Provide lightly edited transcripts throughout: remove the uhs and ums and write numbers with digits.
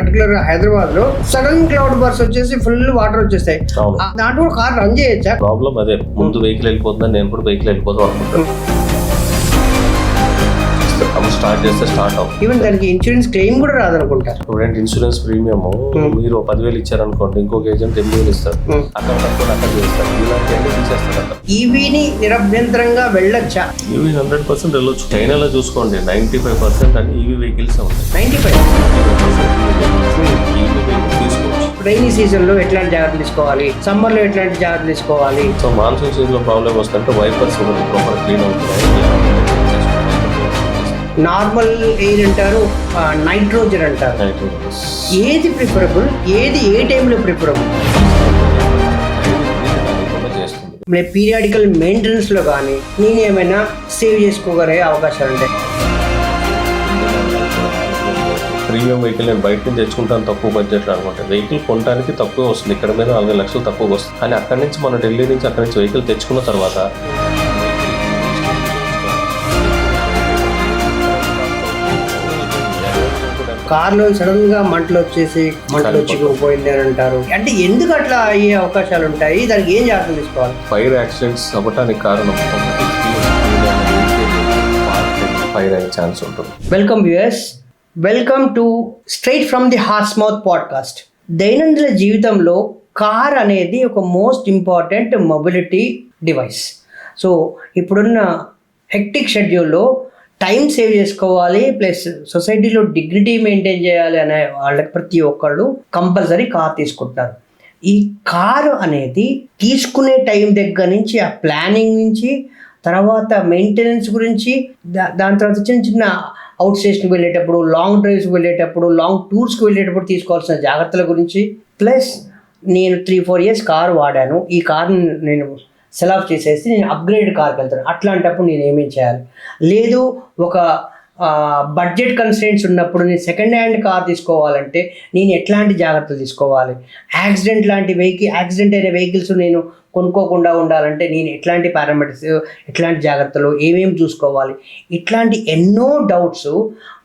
Particular Hyderabad లో sudden cloud బర్స్ వచ్చేసి full water వచ్చేస్తాయి. దాంట్లో కార్ రన్ చేయొచ్చా? ప్రాబ్లం అదే, ముందు వెహికల్ వెళ్ళిపోతుందని నేను కూడా వెహికల్ వెళ్ళిపోతాం అనుకుంటాను. స్టార్ట్ చేస్తే స్టార్ట్ అవుతుంది. ఈవెన్ దానికి ఇన్సూరెన్స్ క్లెయిమ్ కూడా రాదనుకుంటారు. ఇప్పుడేంటి ఇన్సూరెన్స్ ప్రీమియం మీరు 10,000 ఇచ్చారనుకోండి, ఇంకొక ఏజెంట్ 8,000 ఇస్తారు, అక్కడ తక్కువ అక్కడ చేస్తారు, ఇలాంటివన్నీ తీసేస్తారు. ఈవీని నిరభ్యంతరంగా వెళ్ళొచ్చా? ఈవీ 100% వెళ్ళొచ్చు. చైనాలో చూసుకోండి 95% అని ఈవీ వెహికల్స్ ఉంటాయి. 95 ఈవీ వెహికల్ తీసుకోవచ్చు. రైనీ సీజన్ లో ఎట్లాంటి జాగ్రత్తలు తీసుకోవాలి, సమ్మర్ లో ఎట్లాంటి జాగ్రత్తలు తీసుకోవాలి? సో మాన్సూన్ సీజన్ లో ప్రాబ్లమ్ వస్తుంటే వైపర్స్ ప్రాపర్ క్లీన్ అవుతున్నాయి. నార్మల్ ఎయిర్ అంటారు, నైట్రోజన్ అంటారు. ఏది ప్రిఫరబుల్, ఏది ఏ టైంలో ప్రిఫరబుల్? పీరియాడికల్ మెయింటెనెన్స్ లో కానీ నేను ఏమైనా సేవ్ చేసుకోగలిగే అవకాశాలు ఉంటాయి? ప్రీమియం వెహికల్ నేను బయట నుంచి తెచ్చుకుంటాను తక్కువ బడ్జెట్లో అనుకుంటే, వెహికల్ కొనడానికి తక్కువ వస్తుంది, ఇక్కడ మీద 40 లక్షలు తక్కువ వస్తుంది. కానీ అక్కడి నుంచి మనం ఢిల్లీ నుంచి అక్కడి నుంచి వెహికల్ తెచ్చుకున్న తర్వాత కార్లో సడన్ గా మంటలు వచ్చేసి చిక్కుకుపోయింది అని అంటారు. అంటే ఎందుకు అట్లా అయ్యే అవకాశాలు ఉంటాయి? దానికి ఏం జాగ్రత్తలు తీసుకోవాలి? ఫైర్ యాక్సిడెంట్స్ అవ్వటానికి కారణం ఫైర్ అయ్యే ఛాన్స్ ఉంటుంది. Welcome viewers, welcome to straight from the horse mouth podcast. దైనందిన జీవితంలో కార్ అనేది ఒక most important mobility device. So ఇప్పుడున్న హెక్టిక్ షెడ్యూల్లో టైం సేవ్ చేసుకోవాలి, ప్లస్ సొసైటీలో డిగ్నిటీ మెయింటైన్ చేయాలి అనే వాళ్ళకి ప్రతి ఒక్కళ్ళు కంపల్సరీ కార్ తీసుకుంటారు. ఈ కారు అనేది తీసుకునే టైం దగ్గర నుంచి, ఆ ప్లానింగ్ నుంచి, తర్వాత మెయింటెనెన్స్ గురించి, దాని తర్వాత చిన్న చిన్న అవుట్ స్టేషన్కి వెళ్ళేటప్పుడు, లాంగ్ డ్రైవ్స్కి వెళ్ళేటప్పుడు, లాంగ్ టూర్స్కి వెళ్ళేటప్పుడు తీసుకోవాల్సిన జాగ్రత్తల గురించి, ప్లస్ నేను 3-4 ఇయర్స్ కారు వాడాను, ఈ కార్ని నేను సెల్ ఆఫ్ చేసేసి నేను అప్గ్రేడ్ కార్కి వెళ్తాను, అట్లాంటప్పుడు నేను ఏమేం చేయాలి? లేదు ఒక బడ్జెట్ కన్స్ట్రెయింట్స్ ఉన్నప్పుడు నేను సెకండ్ హ్యాండ్ కార్ తీసుకోవాలంటే నేను ఎట్లాంటి జాగ్రత్తలు తీసుకోవాలి? యాక్సిడెంట్ అయిన వెహికల్స్ నేను కొనుక్కోకుండా ఉండాలంటే నేను ఎట్లాంటి పారామీటర్స్, ఎట్లాంటి జాగ్రత్తలు, ఏమేమి చూసుకోవాలి? ఇట్లాంటి ఎన్నో డౌట్స్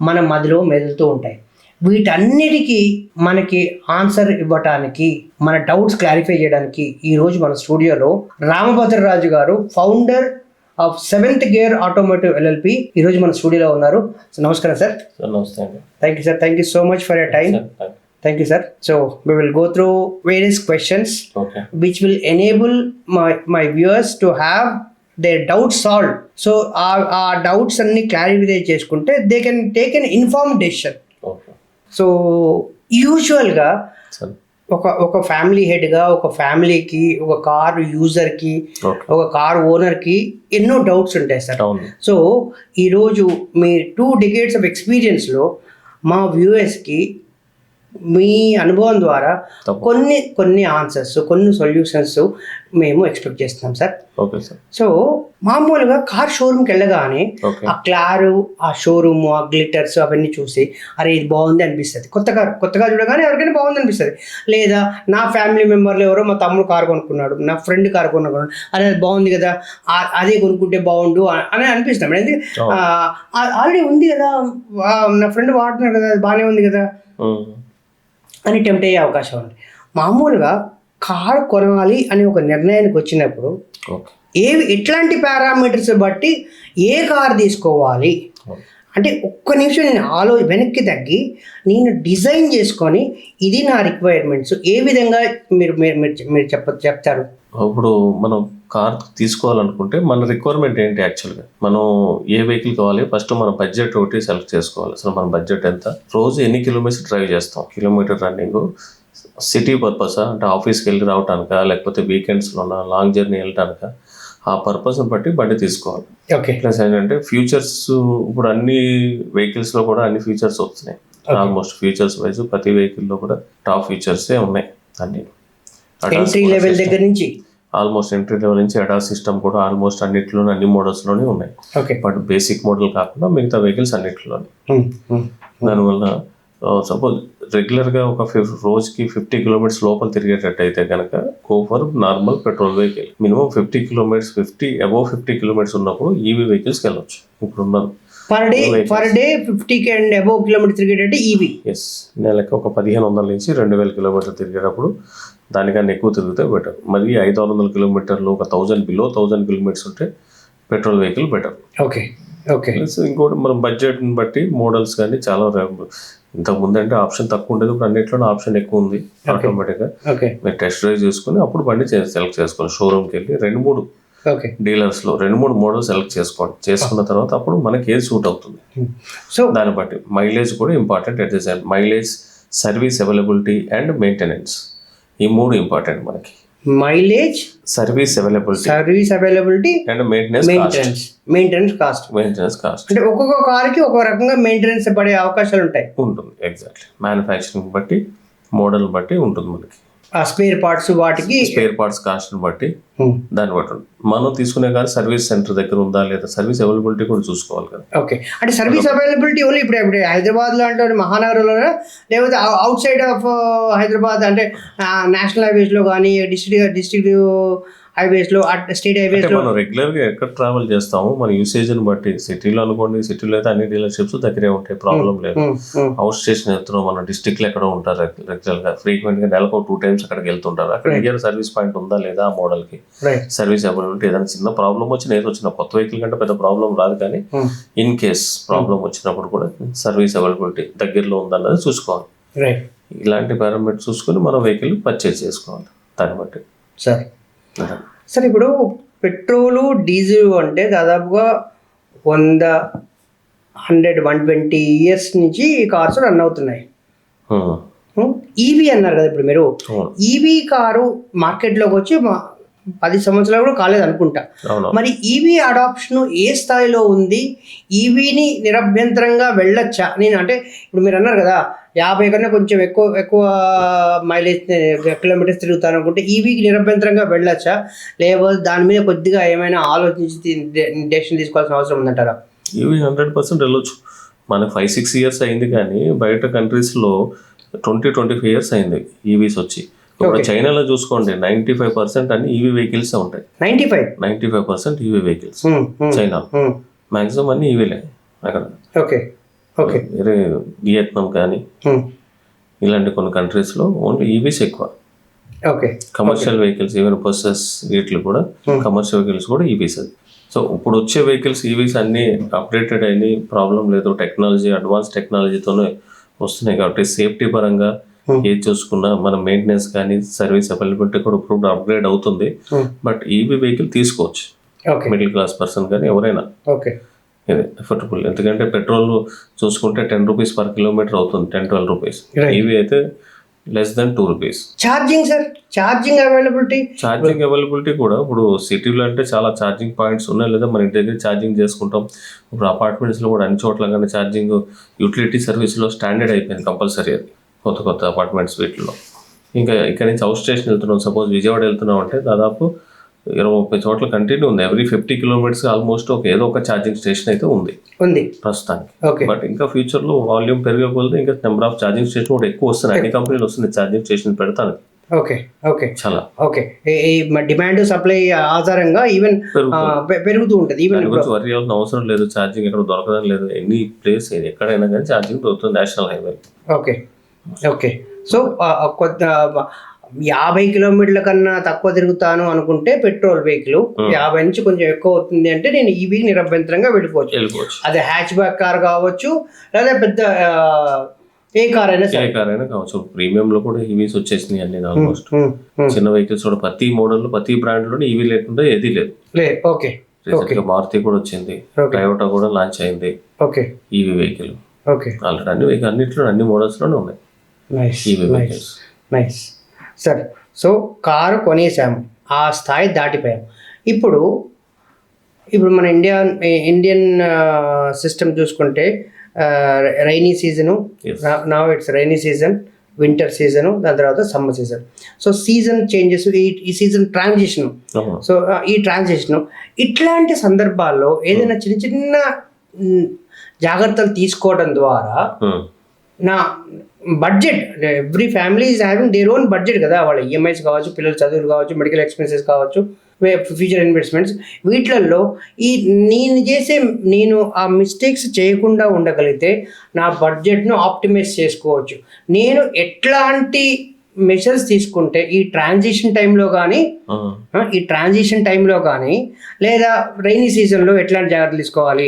మన మదిలో మెదులుతూ ఉంటాయి. వీటన్నిటికీ మనకి ఆన్సర్ ఇవ్వటానికి, మన డౌట్స్ క్లారిఫై చేయడానికి ఈరోజు మన స్టూడియోలో రామభద్రరాజు గారు, founder of 7th Gear Automotive LLP, ఈరోజు మన స్టూడియోలో ఉన్నారు. నమస్కారం సార్. నమస్తే అండి. Thank you sir, thank you so much for your time. Thank you, sir. So we will go through various questions, which will enable my viewers to have their doubts solved. So our doubts anni clarify చేసుకుంటే they can take an informed decision. So యూజువల్గా ఒక family హెడ్గా, ఒక ఫ్యామిలీకి, ఒక car యూజర్కి, ఒక car ఓనర్కి ఎన్నో డౌట్స్ ఉంటాయి సార్. సో ఈరోజు మీ 2 decades ఆఫ్ ఎక్స్పీరియన్స్లో మా వ్యూయర్స్కి మీ అనుభవం ద్వారా కొన్ని ఆన్సర్స్, కొన్ని సొల్యూషన్స్ మేము ఎక్స్పెక్ట్ చేస్తున్నాం సార్. Okay sir. సో మామూలుగా కార్ షోరూమ్కి వెళ్ళగానే ఆ క్లారు, ఆ షోరూమ్, ఆ గ్లిటర్స్ అవన్నీ చూసి అరే ఇది బాగుంది అనిపిస్తుంది. కొత్తగా చూడగానే ఎవరికైనా బాగుంది అనిపిస్తుంది. లేదా నా ఫ్యామిలీ మెంబర్లు ఎవరో, మా తమ్ముడు కారు కొనుక్కున్నాడు, నా ఫ్రెండ్ కారు కొనుక్కున్నాడు, అదే బాగుంది కదా, అదే కొనుక్కుంటే బాగుండు అని అనిపిస్తాం. ఆల్రెడీ ఉంది కదా, నా ఫ్రెండ్ వాడుతున్నాడు కదా, అది బాగానే ఉంది కదా అని టెంప్ట్ అయ్యే అవకాశం ఉంది. మామూలుగా కారు కొనాలి అని ఒక నిర్ణయానికి వచ్చినప్పుడు ఎట్లాంటి పారామీటర్స్ బట్టి ఏ కార్ తీసుకోవాలి అంటే ఒక్క నిమిషం నేను వెనక్కి తగ్గి నేను డిజైన్ చేసుకొని ఇది నా రిక్వైర్మెంట్స్ ఏ విధంగా మీరు చెప్తారు? ఇప్పుడు మనం కార్ తీసుకోవాలనుకుంటే మన రిక్వైర్మెంట్ ఏంటి? యాక్చువల్గా మనం ఏ వెహికల్ కావాలి, ఫస్ట్ మన బడ్జెట్ ఒకటి సెలెక్ట్ చేసుకోవాలి. అసలు మన బడ్జెట్ ఎంత, రోజు ఎన్ని కిలోమీటర్స్ డ్రైవ్ చేస్తాం, కిలోమీటర్ రన్నింగ్, సిటీ పర్పసా అంటే ఆఫీస్కి వెళ్ళి రావటానికా, లేకపోతే వీకెండ్స్లోనా, లాంగ్ జర్నీ వెళ్ళటానికా, ఆ పర్పస్ని బట్టి బండి తీసుకోవాలి. ఓకే. ప్లస్ ఏంటంటే ఫ్యూచర్స్, ఇప్పుడు అన్ని వెహికల్స్లో కూడా అన్ని ఫీచర్స్ వస్తున్నాయి. ఆల్మోస్ట్ ఫీచర్స్ వైజ్ ప్రతి వెహికల్లో కూడా టాప్ ఫీచర్సే ఉన్నాయి. అన్ని ఎంట్రీ లెవెల్ దగ్గర నుంచి ఆల్మోస్ట్ ఎంట్రీ లెవెల్ నుంచి అడాస్ సిస్టమ్ కూడా ఆల్మోస్ట్ అన్నింటిలోనే, అన్ని మోడల్స్లోనే ఉన్నాయి. బట్ బేసిక్ మోడల్ కాకుండా మిగతా వెహికల్స్ అన్నింటిలోనే. దానివల్ల సపోజ్ రెగ్యులర్గా ఒక రోజుకి 50 కిలోమీటర్స్ లోపల తిరిగేటట్టు అయితే కనుక go for normal petrol vehicle. Minimum 50 kilometres, above 50 kilometres ఉన్నప్పుడు ఈవీ వెహికల్స్కి వెళ్ళొచ్చు. ఇప్పుడున్న per day 50 and above kilometre తిరిగేటట్టు ఈవీ. ఎస్, నెలకు ఒక 1500 నుంచి 2000 కిలోమీటర్లు తిరిగేటప్పుడు దానికన్నా ఎక్కువ తిరిగితే బెటర్. మరి 500 కిలోమీటర్లు, ఒక 1000 కిలోమీటర్స్ ఉంటే petrol vehicle better. Okay okay. Plus ఇంకోటి మనం బడ్జెట్ని బట్టి మోడల్స్ కానీ చాలా ఇంతకు ముందు అంటే ఆప్షన్ తక్కువ ఉండేది, ఇప్పుడు అన్నింటిలోనే ఆప్షన్ ఎక్కువ ఉంది. ఆటోమేటిక్గా మీరు టెస్ట్ డ్రైవ్ చేసుకుని అప్పుడు బండి సెలెక్ట్ చేసుకోండి. షోరూమ్కి వెళ్ళి 2-3 డీలర్స్లో 2-3 మోడల్ సెలెక్ట్ చేసుకోండి. చేసుకున్న తర్వాత అప్పుడు మనకి ఏది సూట్ అవుతుంది సో దాన్ని బట్టి. మైలేజ్ కూడా important. At the same mileage, service availability and maintenance, ఈ 3 ఇంపార్టెంట్ మనకి. Mileage, service availability and maintenance cost. అంటే ఒక్కొక్క కార్కి ఒక రకంగా మెయింటెనెన్స్ పడే అవకాశాలు ఉంటాయి. ఉంటుంది, ఎగ్జాక్ట్లీ. మ్యానుఫ్యాక్చరింగ్ బట్టి, మోడల్ బట్టి ఉంటుంది మనకి. ఆ స్పేర్ పార్ట్స్ కాస్ట్ బట్టి దాన్ని బట్టి ఉంటుంది. మనం తీసుకునే కానీ సర్వీస్ సెంటర్ దగ్గర ఉందా లేదా, సర్వీస్ అవైలబిలిటీ కూడా చూసుకోవాలి కదా. ఓకే, అంటే సర్వీస్ అవైలబిలిటీ ఓన్లీ ఇప్పుడు హైదరాబాద్ లాంటి మహానగరంలోనే, లేకపోతే అవుట్ సైడ్ ఆఫ్ హైదరాబాద్ అంటే నేషనల్ హైవేస్లో కానీ, డిస్ట్రిక్ట్ హైవేస్లో, స్టేట్ హైవేస్లో మనం రెగ్యులర్గా ఎక్కడ ట్రావెల్ చేస్తాము మన యూసేజ్ని బట్టి. సిటీలో అనుకోండి, సిటీలో అయితే అన్ని డీలర్షిప్స్ దగ్గరే ఉంటాయి, ప్రాబ్లం లేదు. అవుట్ స్టేషన్ వెళ్తున్నాం, మన డిస్ట్రిక్ట్లో ఎక్కడ ఉంటారు రెగ్యులర్గా, ఫ్రీక్వెంట్గా నెలకు 2 times అక్కడికి వెళ్తుంటారు. అక్కడ నియర్ సర్వీస్ పాయింట్ ఉందా లేదా ఆ మోడల్కి, సర్వీస్ అవైలబిలిటీ. ఏదైనా చిన్న ప్రాబ్లం వచ్చినా, ఏదో వచ్చిన కొత్త వెహికల్ కంటే పెద్ద ప్రాబ్లం రాదు, కానీ ఇన్ కేస్ ప్రాబ్లం వచ్చినప్పుడు కూడా సర్వీస్ అవైలబిలిటీ దగ్గరలో ఉందన్నది చూసుకోవాలి. ఇలాంటి పారామీటర్స్ చూసుకొని మనం వెహికల్ పర్చేజ్ చేసుకోవాలి దాన్ని బట్టి. సార్ ఇప్పుడు పెట్రోలు, డీజిల్ అంటే దాదాపుగా 120 years నుంచి కార్స్ రన్ అవుతున్నాయి. ఈవీ అన్నారు కదా ఇప్పుడు మీరు. ఈవీ కారు మార్కెట్లోకి వచ్చి 10 సంవత్సరాలు కూడా కాలేదు అనుకుంటా. మరి ఈవీ అడాప్షన్ ఏ స్థాయిలో ఉంది? ఈవీని నిరభ్యంతరంగా వెళ్ళొచ్చా? నేను అంటే ఇప్పుడు మీరు అన్నారు కదా 50 కన్నా కొంచెం ఎక్కువ మైలేజ్ కిలోమీటర్స్ తిరుగుతాను అనుకుంటే ఈవీకి నిరభ్యంతరంగా వెళ్ళొచ్చా, లేకపోతే దాని మీద కొద్దిగా ఏమైనా ఆలోచించి డెసిషన్ తీసుకోవాల్సిన అవసరం ఉందంటారా? ఈవీ 100% వెళ్ళొచ్చు. మనకు 5-6 years అయింది, కానీ బయట కంట్రీస్లో 20-25 years అయింది ఈవీస్ వచ్చి. ఇప్పుడు చైనాలో చూసుకోండి 95% అన్ని ఈవీ వెహికల్స్ ఉంటాయి. 95% ఈవీ వెహికల్స్ చైనాలో. మాక్సిమం అన్ని ఈవీలే అక్కడ. వేరే వియత్నాం కానీ ఇలాంటి కొన్ని కంట్రీస్లో ఓన్లీ ఈవీస్ ఎక్కువ. కమర్షియల్ వెహికల్స్, ఈవెన్ బస్సెస్, వీటిలో కూడా కమర్షియల్ వెహికల్స్ కూడా ఈవీస్. అది సో ఇప్పుడు వచ్చే వెహికల్స్ ఈవీస్ అన్ని అప్డేటెడ్ అయినాయి, ప్రాబ్లం లేదు. టెక్నాలజీ, అడ్వాన్స్ టెక్నాలజీతోనే వస్తున్నాయి కాబట్టి సేఫ్టీ పరంగా ఏది చూసుకున్నా మన మెయింటెనెన్స్ కానీ, సర్వీస్ అవైలబిలిటీ కూడా ఇప్పుడు అప్గ్రేడ్ అవుతుంది. బట్ ఈవీ వెహికల్ తీసుకోవచ్చు మిడిల్ క్లాస్ పర్సన్ కానీ ఎవరైనా. ఇది ఎఫర్టబుల్. ఎందుకంటే పెట్రోల్ చూసుకుంటే 10 rupees per kilometer అవుతుంది, 10-12 rupees. ఈవీ అయితే less than 2 rupees. Charging availability కూడా ఇప్పుడు సిటీలో అంటే చాలా ఛార్జింగ్ పాయింట్స్ ఉన్నాయి, లేదా మన ఇంటి దగ్గర ఛార్జింగ్ చేసుకుంటాం. ఇప్పుడు అపార్ట్మెంట్స్లో కూడా అన్ని చోట్ల కానీ ఛార్జింగ్ యూటిలిటీ సర్వీస్లో స్టాండర్డ్ అయిపోయింది, కంపల్సరీ. అది కొత్త అపార్ట్మెంట్స్ వీటిలో. ఇంకా ఇక్కడ నుంచి అవుట్ స్టేషన్ వెళ్తున్నాం, సపోజ్ విజయవాడ వెళ్తున్నాం అంటే దాదాపు 20-30 చోట్ల కంటిన్యూ ఉంది. ఎవ్రీ 50 kilometers ఆల్మోస్ట్ ఏదో ఒక ఛార్జింగ్ స్టేషన్ అయితే ఉంది ప్రస్తుతానికి. బట్ ఇంకా ఫ్యూచర్లో వాల్యూమ్ పెరిగకపోతే ఇంకా నెంబర్ ఆఫ్ ఛార్జింగ్ స్టేషన్ కూడా ఎక్కువ వస్తున్నాయి. అన్ని కంపెనీలు వస్తున్నాయి ఛార్జింగ్ స్టేషన్ పెడతాను. చాలా డిమాండ్ సప్లై ఆధారంగా ఈవెన్ పెరుగుతూ ఉంటుంది. ఈవెన్ వరి అవ్వాల్సిన అవసరం లేదు, ఛార్జింగ్ ఎక్కడ దొరకడం లేదు. ఎనీ ప్లేస్ ఎక్కడైనా కానీ ఛార్జింగ్ దొరుకుతుంది నేషనల్ హైవే. సో 50 kilometers కన్నా తక్కువ తిరుగుతాను అనుకుంటే పెట్రోల్ వెహికల్, 50 నుంచి కొంచెం ఎక్కువ అవుతుంది అంటే నేను ఈవీకి నిరభ్యంతరంగా వెళ్ళిపోవచ్చు. అదే హ్యాచ్ బ్యాక్ కార్ కావచ్చు, లేదా పెద్ద ఏ కార్ అయినా కావచ్చు. ప్రీమియం లో కూడా ఈవీస్ వచ్చేసినాయి అన్ని ఆల్మోస్ట్. చిన్న వెహికల్స్ కూడా ప్రతి మోడల్, ప్రతి బ్రాండ్ లో ఈవీ లేకుండా ఏది లేదు. మారుతి కూడా వచ్చింది, టయోటా కూడా లాంచ్ అయింది ఈవీ వెహికల్. ఆల్రెడీ అన్నింటిలో అన్ని మోడల్స్ లోనే ఉన్నాయి ఈవీ వెహికల్స్. సరే, సో కారు కొనేసాము, ఆ స్థాయి దాటిపోయాము. ఇప్పుడు మన ఇండియన్ సిస్టమ్ చూసుకుంటే rainy season, now it's rainy season, winter season, దాని తర్వాత summer season. So season changes, ఈ సీజన్ ట్రాన్సిషన్. సో ఈ ట్రాన్సిషన్ ఇట్లాంటి సందర్భాల్లో ఏదైనా చిన్న జాగ్రత్తలు తీసుకోవడం ద్వారా budget, every family is having their own budget కదా, వాళ్ళ ఈఎంఐస్ కావచ్చు, పిల్లల చదువులు కావచ్చు, మెడికల్ ఎక్స్పెన్సెస్ కావచ్చు, ఫ్యూచర్ ఇన్వెస్ట్మెంట్స్, వీటిల్లో నేను ఆ మిస్టేక్స్ చేయకుండా ఉండగలిగితే నా బడ్జెట్ను ఆప్టిమైజ్ చేసుకోవచ్చు. నేను ఎట్లాంటి మెషర్స్ తీసుకుంటే ఈ ట్రాన్సిషన్ టైంలో కానీ లేదా రైనీ సీజన్లో ఎట్లాంటి జాగ్రత్తలు తీసుకోవాలి,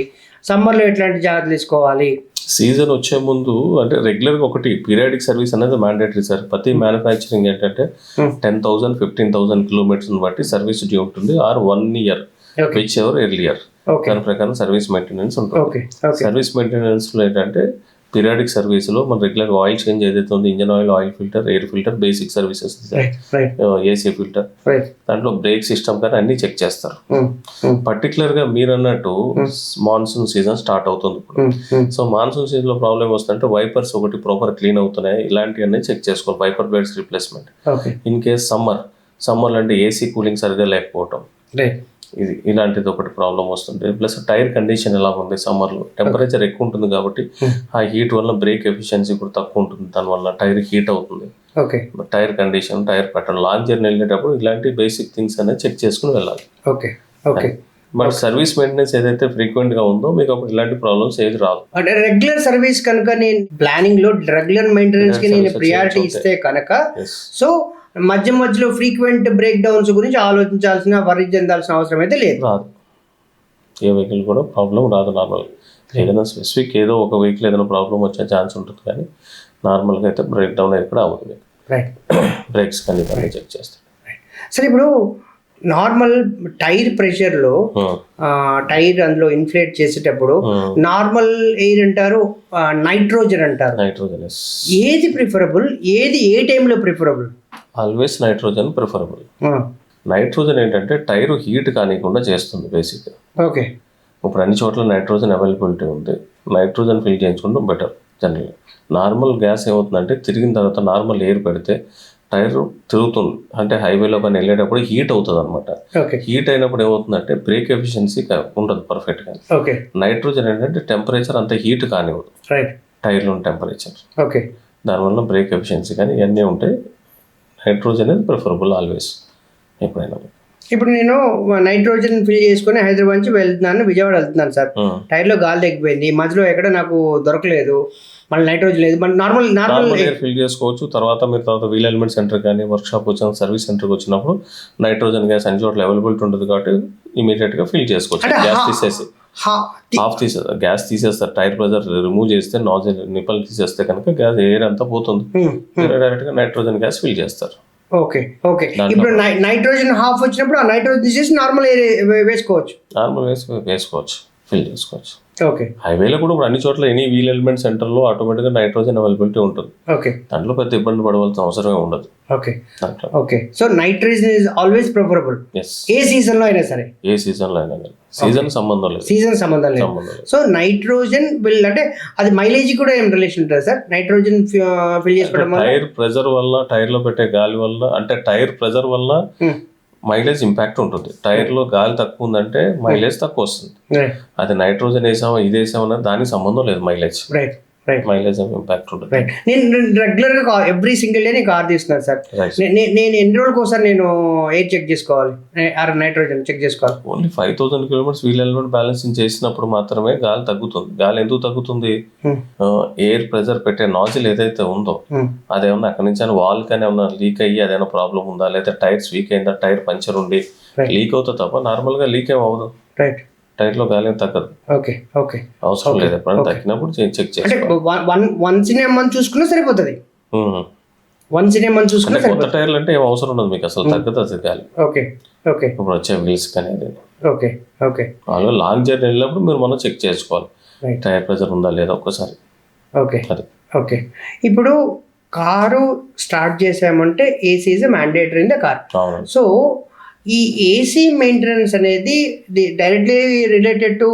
సమ్మర్లో ఎట్లాంటి జాగ్రత్తలు తీసుకోవాలి? సీజన్ వచ్చే ముందు అంటే రెగ్యులర్గా ఒకటి పీరియాడిక్ సర్వీస్ అనేది మ్యాండేటరీ సార్. ప్రతి మ్యానుఫ్యాక్చరింగ్ ఏంటంటే 10,000 15,000 కిలోమీటర్స్ బట్టి సర్వీస్ డ్యూ ఉంటుంది, or 1 year whichever earlier. దాని ప్రకారం సర్వీస్ మెయింటెనెన్స్ ఉంటుంది. సర్వీస్ మెయింటెనెన్స్ లో ఏంటంటే పీరియాడిక్ సర్వీస్లో మన రెగ్యులర్ ఆయిల్ చేంజ్ ఏదైతే ఉంది, engine oil, oil filter, air filter, basic services, AC filter, దాంట్లో బ్రేక్ సిస్టమ్ కానీ అన్ని చెక్ చేస్తారు. పర్టికులర్ గా మీరు అన్నట్టు మాన్సూన్ సీజన్ స్టార్ట్ అవుతుంది ఇప్పుడు. సో మాన్సూన్ సీజన్ లో ప్రాబ్లమ్ వస్తుందంటే వైపర్స్ ఒకటి ప్రాపర్ క్లీన్ అవుతున్నాయి, ఇలాంటివన్నీ చెక్ చేసుకోవాలి. Wiper blades replacement. In case summer అంటే ఏసీ కూలింగ్ సరిగ్గా లేకపోవటం, ఇలాంటిది ఒకటి ప్రాబ్లం వస్తుంది. ప్లస్ టైర్ కండిషన్ ఎలా ఉంది, సమ్మర్లో టెంపరేచర్ ఎక్కువ ఉంటుంది కాబట్టి ఆ హీట్ వల్ల బ్రేక్ ఎఫిషియన్సీ కూడా తక్కువ ఉంటుంది, దానివల్ల టైర్ హీట్ అవుతుంది. Tyre condition, tyre pattern, long journey వెళ్ళేటప్పుడు ఇలాంటి బేసిక్ థింగ్స్ అనేది చెక్ చేసుకుని వెళ్ళాలి. బట్ సర్వీస్ మెయింటెనెన్స్ ఏదైతే ఫ్రీక్వెంట్ గా ఉందో మీకు అప్పుడు ఇలాంటి ప్రాబ్లమ్స్ ఏది రాదు. అంటే రెగ్యులర్ సర్వీస్ కనుక నేను ప్లానింగ్ లో రెగ్యులర్ మెయింటెనెన్స్ కి నేను ప్రియారిటీ ఇస్తే కనుక, సో మధ్యలో ఫ్రీక్వెంట్ బ్రేక్ డౌన్స్ గురించి ఆలోచించాల్సిన, వరి చెందాల్సిన అవసరం అయితే లేదు. రాదు, ఏ వెహికల్ కూడా ప్రాబ్లం రాదు. నార్మల్ ఏదైనా స్పెసిఫిక్ ఏదో ఒక వెహికల్ ఏదైనా ప్రాబ్లం వచ్చే ఛాన్స్ ఉంటుంది, కానీ నార్మల్గా అయితే బ్రేక్ డౌన్ ఎక్కడ అవుతుంది. బ్రేక్స్ కానీ చెక్ చేస్తాం. సరే, ఇప్పుడు నార్మల్ టైర్ ప్రెషర్లో టైర్ అందులో ఇన్ఫ్లేట్ చేసేటప్పుడు నార్మల్ ఎయిర్ అంటారు, నైట్రోజన్ అంటారు. ఏది ప్రిఫరబుల్, ఏది ఏ టైంలో preferable? Always nitrogen preferable. Nitrogen ఏంటంటే టైర్ హీట్ కానికుండా చేస్తుంది బేసిక్గా. ఓకే, ఇప్పుడు అన్ని చోట్ల నైట్రోజన్ అవైలబిలిటీ ఉంది, నైట్రోజన్ ఫిల్ చేయించుకుంటాం బెటర్. జనరల్గా నార్మల్ గ్యాస్ ఏమవుతుందంటే తిరిగిన తర్వాత నార్మల్ ఎయిర్ పెడితే టైర్ తిరుగుతుంది, అంటే హైవేలో కానీ వెళ్ళేటప్పుడు హీట్ అవుతుంది అనమాట. హీట్ అయినప్పుడు ఏమవుతుందంటే బ్రేక్ ఎఫిషియన్సీ ఉండదు పర్ఫెక్ట్గా. నైట్రోజన్ ఏంటంటే టెంపరేచర్ అంత హీట్ కానివ్వదు టైర్లో టెంపరేచర్, దానివల్ల బ్రేక్ ఎఫిషియన్సీ కానీ ఇవన్నీ ఉంటాయి. నైట్రోజన్ అనేది ప్రిఫరబుల్ ఆల్వేస్ ఎప్పుడైనా. ఇప్పుడు నేను నైట్రోజన్ ఫిల్ చేసుకుని హైదరాబాద్ నుంచి వెళ్తున్నాను, విజయవాడ వెళ్తున్నాను సార్. టైర్లో గాలి తగ్గిపోయింది, మధ్యలో ఎక్కడ నాకు దొరకలేదు, మళ్ళీ నైట్రోజన్ లేదు, నార్మల్ ఎయిర్ ఫిల్ చేసుకోవచ్చు. తర్వాత వీల్ ఎలిమెంట్ సెంటర్ కానీ వర్క్ షాప్ వచ్చిన సర్వీస్ సెంటర్కి వచ్చినప్పుడు నైట్రోజన్ గ్యాస్ అన్ని చోట్ల అవైలబిలిటీ ఉంటుంది కాబట్టి ఇమీడియట్ గా ఫిల్ చేసుకోవచ్చు. గ్యాస్ తీసేసి గ్యాస్ తీసేస్తారు, టైర్ ప్రెజర్ రిమూవ్ చేస్తే, నాజిల్ నిప్పల్ తీసేస్తే కనుక గ్యాస్ ఎయిర్ అంతా పోతుంది, డైరెక్ట్ గా నైట్రోజన్ గ్యాస్ ఫిల్ చేస్తారు. ఓకే, ఇప్పుడు నైట్రోజన్ హాఫ్ వచ్చినప్పుడు ఆ నైట్రోజన్ తీసేసి నార్మల్ ఎయిర్ వేసుకోవచ్చు, ఫిల్ చేసుకోవచ్చు. హైవేలో కూడా ఇప్పుడు అన్ని చోట్ల ఎనీ వీల్ ఎలిమెంట్ సెంటర్ లో ఆటోమేటిక్ గా నైట్రోజన్ అవైలబిలిటీ ఉంటుంది. దాంట్లో పెద్ద ఇబ్బంది పడవలసిన అవసరమే ఉండదు. So nitrogen is always preferable, A season లో అయినా సరే. సీజన్ సంబంధం లేదు. సో నైట్రోజన్ బిల్ అంటే అది మైలేజ్ కూడా ఏం రిలేషన్ ఉంటుంది సార్? నైట్రోజన్ ఫిల్ చేసుకోవడం వల్ల టైర్ ప్రెజర్ వల్ల, టైర్ లో పెట్టే గాలి వల్ల, అంటే టైర్ ప్రెజర్ వల్ల మైలేజ్ ఇంపాక్ట్ ఉంటుంది. టైర్ లో గాలి తక్కువ ఉందంటే మైలేజ్ తక్కువ వస్తుంది. అది నైట్రోజన్ వేసామా ఇది వేసామన్నా దానికి సంబంధం లేదు, మైలేజ్ ఇంపాక్ట్ ఉంటుంది. నేను రెగ్యులర్ గా ఎవ్రీ సింగిల్ డే నేను కార్ తీస్తున్నాను సార్. నేను ఎన్ని రోజులకు ఒకసారి నేను ఎయిర్ చెక్ చేసుకోవాలి, నైట్రోజన్ చెక్ చేసుకోవాలి? Only 5,000 kilometres wheel alignment balancing చేసినప్పుడు మాత్రమే గాలి తగ్గుతుంది. గాలి ఎందుకు తగ్గుతుంది? ఎయిర్ ప్రెజర్ పెట్టే నాజిల్ ఏదైతే ఉందో అదేమన్నా అక్కడి నుంచి వాల్ కానీ ఏమన్నా లీక్ అయ్యి అదేమన్నా ప్రాబ్లం ఉందా, లేదా టైర్స్ వీక్ అయిందా, టైర్ పంచర్ ఉండి లీక్ అవుతుంది తప్ప నార్మల్ గా లీక్ ఏం అవ్వదు. టైర్ లో గాలి తగ్గదు, అవసరం లేదు. ఎప్పుడైనా తగ్గినప్పుడు చెక్ చేసుకోవాలి. వన్స్ ఇన్ ఏ మంత్ చూసుకున్నా సరిపోతుంది. కొత్త టైర్లు అంటే ఏం అవసరం ఉండదు మీకు, అసలు తగ్గదు అది గాలి. ఇప్పుడు వచ్చే వీల్స్ కానీ వాళ్ళు లాంగ్ జర్నీ వెళ్ళినప్పుడు మీరు మనం చెక్ చేసుకోవాలి టైర్ ప్రెజర్ ఉందా లేదా ఒక్కసారి. ఇప్పుడు కారు స్టార్ట్ చేసామంటే AC is mandatory in the car. So ఈ ఏసీ మెయింటెనెన్స్ అనేది డైరెక్ట్లీ రిలేటెడ్ టు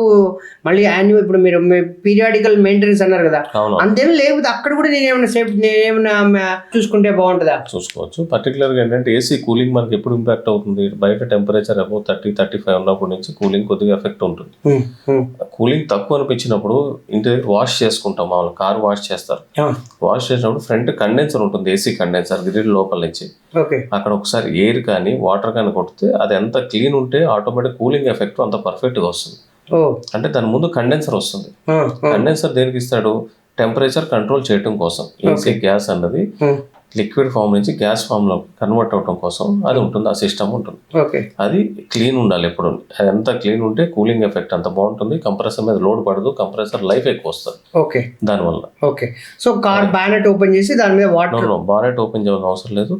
మళ్ళీ యాన్యువల్, ఇప్పుడు మీరు పీరియాడికల్ మెయింటెనెన్స్ అన్నారు కదా, అవును, అంతేమీ లేకపోతే అక్కడ కూడా నేనేమన్నా చూసుకుంటే బాగుంటుందా? చూసుకోవచ్చు. పర్టికులర్గా ఏంటంటే ఏసీ కూలింగ్ మనకి ఎప్పుడు ఇంపాక్ట్ అవుతుంది, బయట టెంపరేచర్ అబౌవ్ 30-35 ఉన్నప్పటి నుంచి కూలింగ్ కొద్దిగా ఎఫెక్ట్ ఉంటుంది. కూలింగ్ తక్కువ అనిపించినప్పుడు ఇంటి దగ్గర వాష్ చేసుకుంటాం, మామూలు కార్ వాష్ చేస్తారు. వాష్ చేసినప్పుడు ఫ్రంట్ కండెన్సర్ ఉంటుంది, ఏసీ కండెన్సర్ గ్రిల్ లోపల నుంచి. అక్కడ ఒకసారి ఎయిర్ కానీ వాటర్ కానీ కొడితే అది ఎంత క్లీన్ ఉంటే ఆటోమేటిక్ కూలింగ్ ఎఫెక్ట్ అంత పర్ఫెక్ట్గా వస్తుంది. అంటే దాని ముందు కండెన్సర్ వస్తుంది. కండెన్సర్ దేనికి ఇస్తాడు? టెంపరేచర్ కంట్రోల్ చేయడం కోసం. ఏసీ గ్యాస్ అన్నది లిక్విడ్ ఫామ్ నుంచి గ్యాస్ ఫామ్ లో కన్వర్ట్ అవడం కోసం అది ఉంటుంది, ఆ సిస్టమ్ ఉంటుంది. అది క్లీన్ ఉండాలి ఎప్పుడు. అది ఎంత క్లీన్ ఉంటే కూలింగ్ ఎఫెక్ట్ అంత బాగుంటుంది, కంప్రెసర్ మీద లోడ్ పడదు, కంప్రెసర్ లైఫ్ ఎక్కువ వస్తుంది దానివల్ల. సో కార్ బానెట్ ఓపెన్ చేసి దాని మీద వాటర్, బానెట్ ఓపెన్ చేయాల్సిన అవసరం లేదు,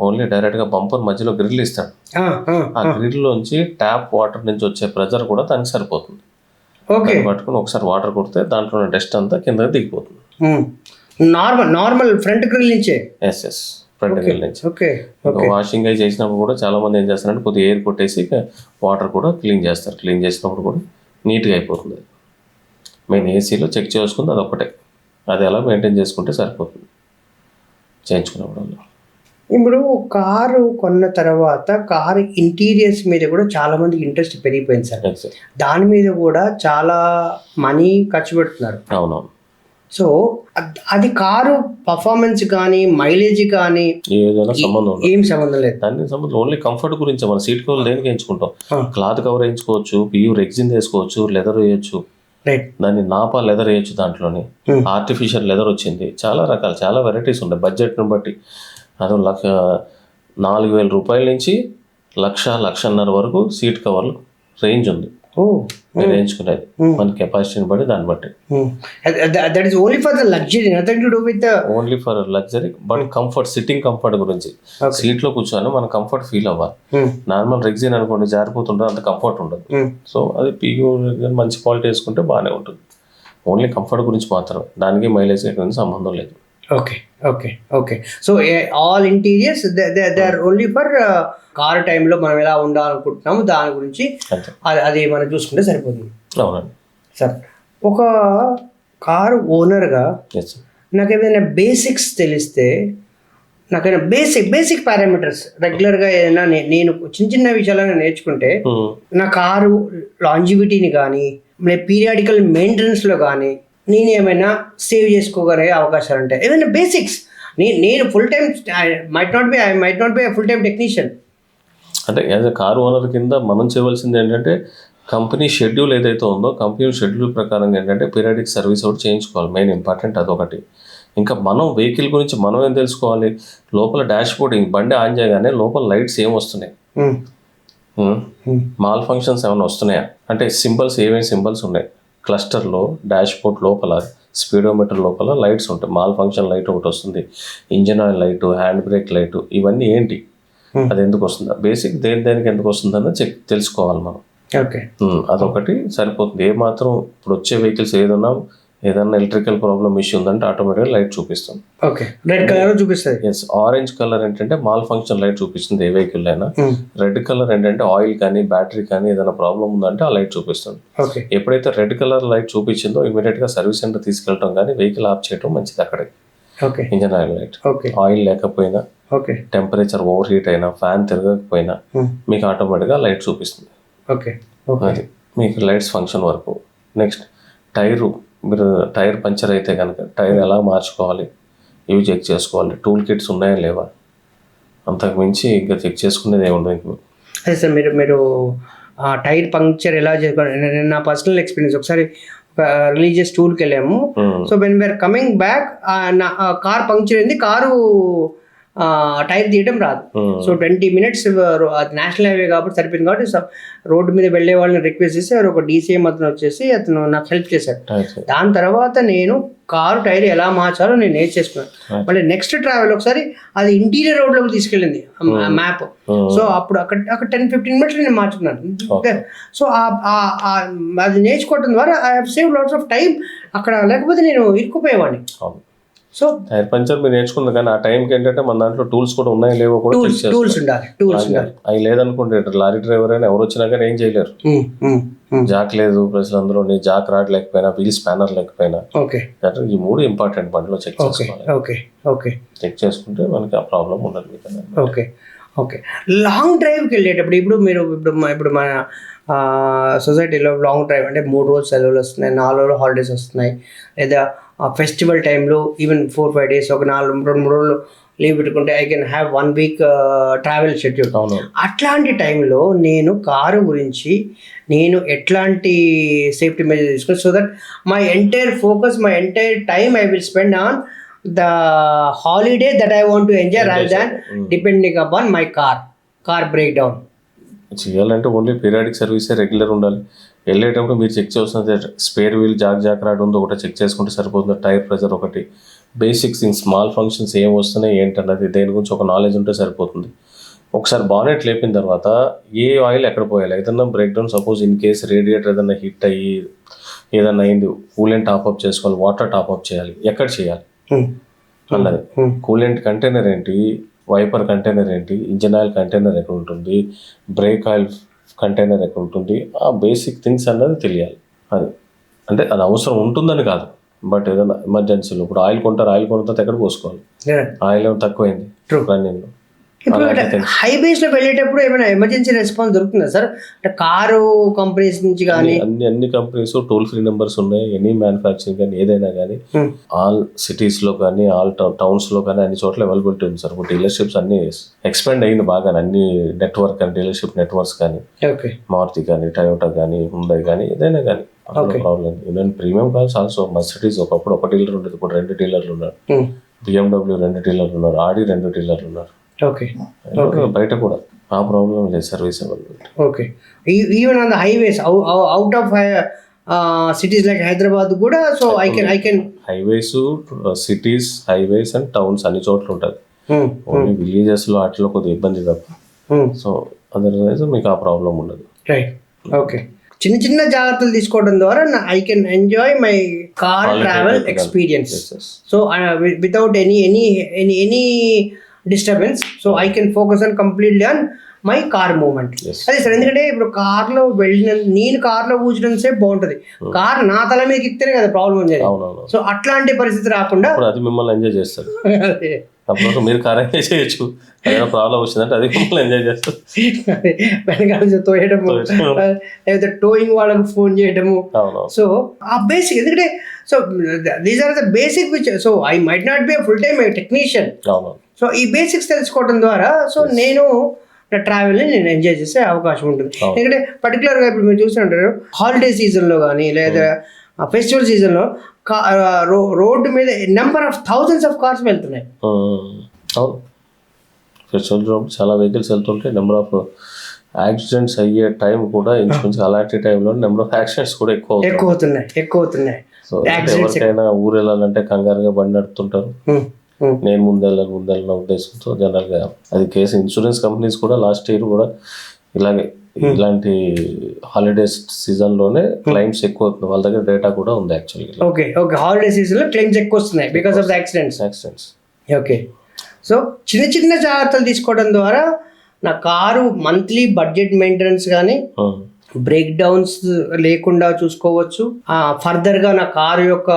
ఓన్లీ డైరెక్ట్ గా బంపర్ మధ్యలో గ్రిల్ ఇస్తాడు. ఆ గ్రిల్ లోంచి ట్యాప్ వాటర్ నుంచి వచ్చే ప్రెజర్ కూడా దానికి సరిపోతుంది. పట్టుకుని ఒకసారి వాటర్ కొడితే దాంట్లో డస్ట్ అంతా కింద దిగిపోతుంది. నార్మల్ ఫ్రంట్ గ్రిల్ నుంచే. ఎస్ ఫ్రంట్ గ్రిల్ నుంచి. వాషింగ్ అయి చేసినప్పుడు కూడా చాలా మంది ఏం చేస్తారంటే కొద్దిగా ఎయిర్ కొట్టేసి వాటర్ కూడా క్లీన్ చేస్తారు. క్లీన్ చేసినప్పుడు కూడా నీట్గా అయిపోతుంది. మెయిన్ ఏసీలో చెక్ చేసుకుంది అది ఒకటే, అది ఎలా మెయింటైన్ చేసుకుంటే సరిపోతుంది చేయించుకున్నప్పుడు. ఇప్పుడు కారు కొన్న తర్వాత కారు ఇంటీరియర్స్ మీద కూడా చాలా మందికి ఇంట్రెస్ట్ పెరిగిపోయింది సార్. దాని మీద కూడా చాలా మనీ ఖర్చు పెడుతున్నారు. అవునవును. సో అది కారు పర్ఫార్మెన్స్ కానీ మైలేజ్ కానీ ఏం సంబంధం లేదు. దానికి సంబంధం ఓన్లీ కంఫర్ట్ గురించి. మన సీట్ కవర్ దేనికి వేయించుకుంటాం? క్లాత్ కవర్ వేయించుకోవచ్చు, ప్యూర్ రెగ్జిన్ వేసుకోవచ్చు, లెదర్ వేయచ్చు, దాన్ని నాపా లెదర్ వేయచ్చు, దాంట్లోని ఆర్టిఫిషియల్ లెదర్ వచ్చింది, చాలా రకాలు, చాలా వెరైటీస్ ఉంటాయి బడ్జెట్ని బట్టి. అది 4,000 రూపాయల నుంచి 1,00,000-1,50,000 వరకు సీట్ కవర్లు రేంజ్ ఉంది. మీరు వేయించుకునేది మన కెపాసిటీని బట్టి, దాన్ని బట్టి. That is only for the luxury, nothing to do with only for luxury, but comfort, sitting comfort గురించి. సీట్ లో కూర్చొని మనం కంఫర్ట్ ఫీల్ అవ్వాలి. నార్మల్ రెగ్జిన్ అనుకోండి జారిపోతుంటే అంత కంఫర్ట్ ఉండదు. సో అది ప్యూర్ మంచి క్వాలిటీ వేసుకుంటే బాగానే ఉంటుంది. ఓన్లీ కంఫర్ట్ గురించి మాత్రమే, దానికి మైలేజ్ సంబంధం లేదు. So all interiors they are only for car టైంలో మనం ఎలా ఉండాలనుకుంటున్నాము దాని గురించి అది మనం చూసుకుంటే సరిపోతుంది. అవునండి సార్, ఒక కారు ఓనర్గా నాకు ఏదైనా బేసిక్స్ తెలిస్తే, నాకైనా బేసిక్ పారామీటర్స్ రెగ్యులర్గా ఏదైనా నేను చిన్న విషయాలను నేర్చుకుంటే నా కారు లాంజివిటీని కానీ పీరియాడికల్ మెయింటెనెన్స్లో కానీ నేను ఏమైనా సేవ్ చేసుకోగలిగే అవకాశాలు ఉంటాయి. ఏమైనా బేసిక్స్. నేను full time I might not be full time technician. అంటే యాజ్ ఎ కార్ ఓనర్ కింద మనం చేయవలసింది ఏంటంటే, కంపెనీ షెడ్యూల్ ఏదైతే ఉందో కంపెనీ షెడ్యూల్ ప్రకారం ఏంటంటే పీరియాడిక్ సర్వీస్ ఒకటి చేయించుకోవాలి, మెయిన్ ఇంపార్టెంట్ అదొకటి. ఇంకా మనం వెహికల్ గురించి మనం ఏం తెలుసుకోవాలి, లోపల డాష్ బోర్డింగ్ బండి ఆన్ చేయగానే లోపల లైట్స్ ఏం వస్తున్నాయి, మాల్ ఫంక్షన్స్ ఏమైనా వస్తున్నాయా, అంటే సింబల్స్ ఏమేమి సింబల్స్ ఉన్నాయి, క్లస్టర్లో డాష్ బోర్డ్ లోపల స్పీడోమీటర్ లోపల లైట్స్ ఉంటాయి. మాల్ ఫంక్షన్ లైట్ ఒకటి వస్తుంది, engine oil light, hand brake light, ఇవన్నీ ఏంటి, అది ఎందుకు వస్తుందా, బేసిక్ దేనికి ఎందుకు వస్తుందన్న తెలుసుకోవాలి మనం. అదొకటి సరిపోతుంది. ఏ మాత్రం ఇప్పుడు వచ్చే వెహికల్స్ ఏదన్నా ఎలక్ట్రికల్ ప్రాబ్లమ్ ఇష్యూ ఉందంటే ఆటోమేటిక్గా లైట్ చూపిస్తుంది. రెడ్ కలర్ చూపిస్తుంది. ఎస్, ఆరెంజ్ కలర్ ఏంటంటే మాల్ ఫంక్షన్ లైట్ చూపిస్తుంది ఏ వెహికల్ అయినా. రెడ్ కలర్ ఏంటంటే ఆయిల్ కానీ బ్యాటరీ కానీ ఏదైనా ప్రాబ్లం ఉందంటే ఆ లైట్ చూపిస్తుంది. ఎప్పుడైతే రెడ్ కలర్ లైట్ చూపించిందో ఇమీడియట్ గా సర్వీస్ సెంటర్ తీసుకెళ్ళటం కానీ వెహికల్ ఆఫ్ చేయడం మంచిది. అక్కడే ఇంజన్ ఆయిల్ లైట్, ఆయిల్ లేకపోయినా, టెంపరేచర్ ఓవర్ హీట్ అయినా, ఫ్యాన్ తిరగకపోయినా మీకు ఆటోమేటిక్గా లైట్ చూపిస్తుంది. అది మీకు లైట్స్ ఫంక్షన్ వరకు. నెక్స్ట్ మీరు టైర్ పంచర్ అయితే కనుక టైర్ ఎలా మార్చుకోవాలి ఇవి చెక్ చేసుకోవాలి. టూల్ కిట్స్ ఉన్నాయా లేవా, అంతకు మించి ఇంకా చెక్ చేసుకునేది ఏముండదు. అదే సార్, మీరు టైర్ పంక్చర్ ఎలా చేసుకోవాలి, నా పర్సనల్ ఎక్స్పీరియన్స్. ఒకసారి రిలీజియస్ టూర్కి వెళ్ళాము. So when we are coming back నా కార్ పంక్చర్ అయింది, కారు టైర్ తీయడం రాదు. సో 20 minutes నేషనల్ హైవే కాబట్టి సరిపోయింది. కాబట్టి రోడ్డు మీద వెళ్ళే వాళ్ళని రిక్వెస్ట్ చేసి ఒక DCM అతను వచ్చేసి అతను నాకు హెల్ప్ చేశాడు. దాని తర్వాత నేను కారు టైర్ ఎలా మార్చాలో నేను నేర్చేసుకున్నాను. మళ్ళీ నెక్స్ట్ ట్రావెల్ ఒకసారి అది ఇంటీరియర్ రోడ్లోకి తీసుకెళ్ళింది మ్యాప్. సో అప్పుడు అక్కడ 10-15 minutes నేను మార్చుకున్నాను. సో అది నేర్చుకోవడం ద్వారా I have save lots of time. అక్కడ లేకపోతే నేను ఇరుక్కుపోయేవాడిని. సో టైర్ పంచర్ మీరు నేర్చుకున్నారు కానీ ఆ టైంకి ఏంటంటే మన దాంట్లో టూల్స్ కూడా ఉన్నాయో లేవో కూడా చెక్ చేస్తారు. టూల్స్ ఉండాలి, టూల్స్ ఉండాలి. అవి లేదనుకోండి లారీ డ్రైవర్ అయినా ఎవరు వచ్చినా కానీ ఏం చేయలేరు. జాక్ లేదు ప్లస్ అందులో జాక్ రాడ్ లేకపోయినా, వీల్ స్పానర్ లేకపోయినా, ఓకే, ఈ 3 ఇంపార్టెంట్ బండిలో చెక్ చేసుకోవాలి. ఓకే ఓకే, చెక్ చేసుకుంటే మనకి ఆ ప్రాబ్లం ఉండదు మీకు. Okay okay. లాంగ్ డ్రైవ్కి వెళ్ళేటప్పుడు ఇప్పుడు మన సొసైటీలో లాంగ్ డ్రైవ్ అంటే 3 రోజులు సెలవులు వస్తున్నాయి, 4 రోజులు హాలిడేస్ వస్తున్నాయి, లేదా ఫెస్టివల్ టైంలో ఈవెన్ 4-5 డేస్ ఒక 2-3 రోజులు లీవ్ పెట్టుకుంటే I can have 1 week travel schedule. అట్లాంటి టైంలో నేను కారు గురించి నేను ఎట్లాంటి సేఫ్టీ మెజర్ తీసుకుని so that my entire focus, my entire time I will spend on the holiday that I want to enjoy rather than depending upon my car breakdown. చేయాలంటే only periodic సర్వీసే regular ఉండాలి. వెళ్ళేటప్పుడు మీరు check చేస్తుంది spare wheel Jack rod ఉందో ఒకటి check చేసుకుంటే సరిపోతుంది. టైర్ ప్రెజర్ ఒకటి, బేసిక్ థింగ్స్, స్మాల్ ఫంక్షన్స్ ఏం వస్తున్నాయి ఏంటన్నది దేని గురించి ఒక నాలెడ్జ్ ఉంటే సరిపోతుంది. ఒకసారి బానెట్ లేపిన తర్వాత ఏ ఆయిల్ ఎక్కడ పోయాలి, ఏదన్నా break down suppose in case radiator ఏదన్నా హిట్ అయ్యి ఏదన్నా అయింది, కూలెంట్ టాప్అప్ చేసుకోవాలి, వాటర్ టాప్అప్ చేయాలి, ఎక్కడ చేయాలి అన్నది. కూలెంట్ కంటైనర్ ఏంటి, వైపర్ కంటైనర్ ఏంటి, ఇంజిన్ ఆయిల్ కంటైనర్ ఎక్కడ ఉంటుంది, బ్రేక్ ఆయిల్ కంటైనర్ ఎక్కడ ఉంటుంది, ఆ బేసిక్ థింగ్స్ అన్నది తెలియాలి. అది అంటే అది అవసరం ఉంటుందని కాదు, బట్ ఏదైనా ఎమర్జెన్సీలో ఇప్పుడు ఆయిల్ కొంటారు, ఆయిల్ కొన్న తర్వాత ఎక్కడ పోసుకోవాలి, ఆయిల్ ఏమో తక్కువైంది రన్నింగ్లో. ఇప్పుడు హైవేస్లో వెళ్ళేటప్పుడు ఏమైనా ఎమర్జెన్సీ రెస్పాన్స్ దొరుకుతుందా సార్? అంటే కారు కంపెనీస్ నుంచి కానీ అన్ని కంపెనీస్ టోల్ ఫ్రీ నెంబర్స్ ఉన్నాయి. ఎనీ మ్యానుఫ్యాక్చరింగ్ కానీ ఏదైనా కానీ ఆల్ సిటీస్లో కానీ ఆల్ టౌన్స్లో కానీ అన్ని చోట్ల అవైలబిలిటీ ఉంది సార్. ఇప్పుడు డీలర్షిప్స్ అన్ని ఎక్స్పాండ్ అయ్యింది బాగా, అన్ని నెట్వర్క్ కానీ డీలర్షిప్ నెట్వర్క్స్ కానీ, మారుతి కానీ, టయోటా కానీ, హుండై కానీ, ఏదైనా కానీ problem. Even premium cars also Mercedes ఒకప్పుడు 1 డీలర్ ఉండేది, ఇప్పుడు 2 డీలర్లు ఉన్నారు. BMW 2 డీలర్లు ఉన్నారు, ఆడి 2 డీలర్లు ఉన్నారు. ఓకే, బయట కూడా ఆ ప్రాబ్లం లేదు, service availability. Okay, even on the highways out of cities like Hyderabad కూడా. So I can highways, cities, highways and towns అన్ని చోట్ల ఉంటుంది. ఓన్లీ విలేజెస్ లో వాటిలో కొద్దిగా ఇబ్బంది తప్ప. సో అదర్వైజ్ మీకు ఆ ప్రాబ్లం ఉండదు. Right, okay. చిన్న జాగ్రత్తలు తీసుకోవడం ద్వారా I can enjoy my car travel experience. So without any disturbance, so I can focus on completely on my car movement. అదే సార్, ఎందుకంటే ఇప్పుడు కార్లో నేను కార్లో కూర్చడం సేపు బాగుంటుంది, కార్ నా తల మీద ఎక్కితేనే కదా ప్రాబ్లం ఉంది. సో అట్లాంటి పరిస్థితి రాకుండా అది మిమ్మల్ని ఎంజాయ్ చేస్తారు. అప్పుడు మీరు కార్ ఎంజాయ్ చేయొచ్చు, ఏదైనా ప్రాబ్లం వచ్చిందంటే అది మిమ్మల్ని ఎంజాయ్ చేస్తారు. వెనకాల తోయడము, లేకపోతే టోయింగ్ వాళ్ళకు ఫోన్ చేయడము. సో ఆ బేసిక్, ఎందుకంటే so these are the basic which, so I might not be full time technician. So ఈ బేసిక్స్ తెలుసుకోవడం ద్వారా సో నేను ట్రావెల్ని నేను ఎంజాయ్ చేసే అవకాశం ఉంటుంది. ఎందుకంటే పర్టికులర్గా ఇప్పుడు మీరు చూస్తుంటారు హాలిడే సీజన్లో కానీ లేదా ఫెస్టివల్ సీజన్లో రోడ్డు మీద number of thousands of cars వెళ్తున్నాయి. ఫెస్టివల్ రోడ్ చాలా వెహికల్స్ వెళ్తుంటే నెంబర్ ఆఫ్ యాక్సిడెంట్స్ అయ్యే టైం కూడా ఇంచుమించు అలాంటి టైంలో నెంబర్ ఆఫ్ యాక్సిడెంట్స్ కూడా ఎక్కువ అవుతున్నాయి. సో ఎవరికైనా ఊరు వెళ్ళాలంటే కంగారుగా బండి నడుపుతుంటారు, నేను ముందెళ్ళిన ఉద్దేశంతో జనరల్గా అది కేసు. ఇన్సూరెన్స్ కంపెనీస్ కూడా లాస్ట్ ఇయర్ కూడా ఇలాంటి హాలిడేస్ సీజన్లోనే క్లైమ్స్ ఎక్కువ అవుతుంది, వాళ్ళ దగ్గర డేటా కూడా ఉంది యాక్చువల్గా. ఓకే, హాలిడే సీజన్లో క్లైమ్స్ ఎక్కువ వస్తున్నాయి because of the accidents. Okay, so చిన్న జాగ్రత్తలు తీసుకోవడం ద్వారా నా కారు మంత్లీ బడ్జెట్ మెయింటెనెన్స్ కానీ బ్రేక్ డౌన్స్ లేకుండా చూసుకోవచ్చు. ఫర్దర్ గా నా కారు యొక్క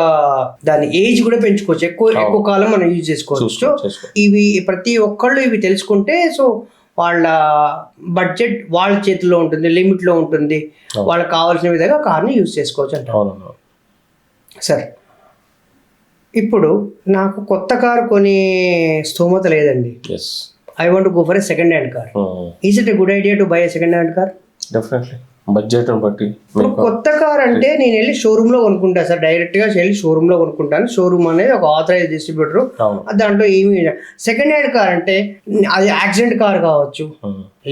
దాని ఏజ్ కూడా పెంచుకోవచ్చు, ఎక్కువ కాలం మనం యూజ్ చేసుకోవచ్చు. ఇవి ప్రతి ఒక్కళ్ళు ఇవి తెలుసుకుంటే సో వాళ్ళ బడ్జెట్ వాళ్ళ చేతిలో ఉంటుంది, లిమిట్ లో ఉంటుంది, వాళ్ళకి కావాల్సిన విధంగా కార్ని యూజ్ చేసుకోవచ్చు అంటారు. సార్, ఇప్పుడు నాకు కొత్త కారు కొనే స్తోమత లేదండి. I want go for a second hand car. Is it a good idea to buy a second hand car? Definitely, budget బట్టి. కొత్త కార్ అంటే నేను వెళ్ళి షోరూమ్ లో కొనుక్కుంటా సార్, డైరెక్ట్ గా వెళ్ళి షోరూమ్ లో కొనుక్కుంటాను. షోరూమ్ అనేది ఒక ఆథరైజ్ డిస్ట్రిబ్యూటర్, దాంట్లో ఏమి. సెకండ్ హ్యాండ్ కార్ అంటే అది యాక్సిడెంట్ కార్ కావచ్చు,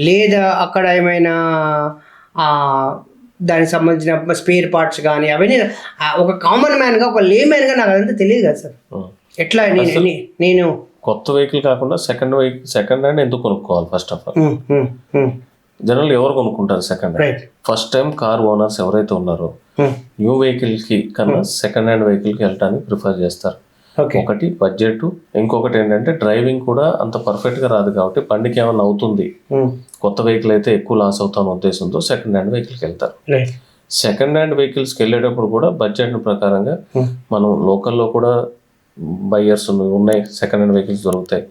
లేదా అక్కడ ఏమైనా దానికి సంబంధించిన స్పేర్ పార్ట్స్ కానీ అవన్నీ ఒక కామన్ మ్యాన్ గా, ఒక లే మ్యాన్ గా నాకు అదంతా తెలియదు కదా సార్. ఎట్లా నేను కొత్త వెహికల్ కాకుండా సెకండ్ హ్యాండ్ ఎందుకు కొనుక్కోవాలి? ఫస్ట్ ఆఫ్ ఆల్ జనరల్ ఎవరు కొనుక్కుంటారు second hand? First time car owners ఎవరైతే ఉన్నారో న్యూ వెహికల్ కి కన్నా సెకండ్ హ్యాండ్ వెహికల్ కి వెళ్ళడానికి ప్రిఫర్ చేస్తారు. ఓకే. ఒకటి బడ్జెట్, ఇంకొకటి ఏంటంటే డ్రైవింగ్ కూడా అంత పర్ఫెక్ట్గా రాదు కాబట్టి బండికి ఏమైనా అవుతుంది, కొత్త వెహికల్ అయితే ఎక్కువ లాస్ అవుతామన్న ఉద్దేశంతో సెకండ్ హ్యాండ్ వెహికల్కి వెళ్తారు. సెకండ్ హ్యాండ్ వెహికల్స్కి వెళ్ళేటప్పుడు కూడా బడ్జెట్ ప్రకారంగా మనం లోకల్లో కూడా బయ్యర్స్ ఉన్నాయి, సెకండ్ హ్యాండ్ వెహికల్స్ దొరుకుతాయి.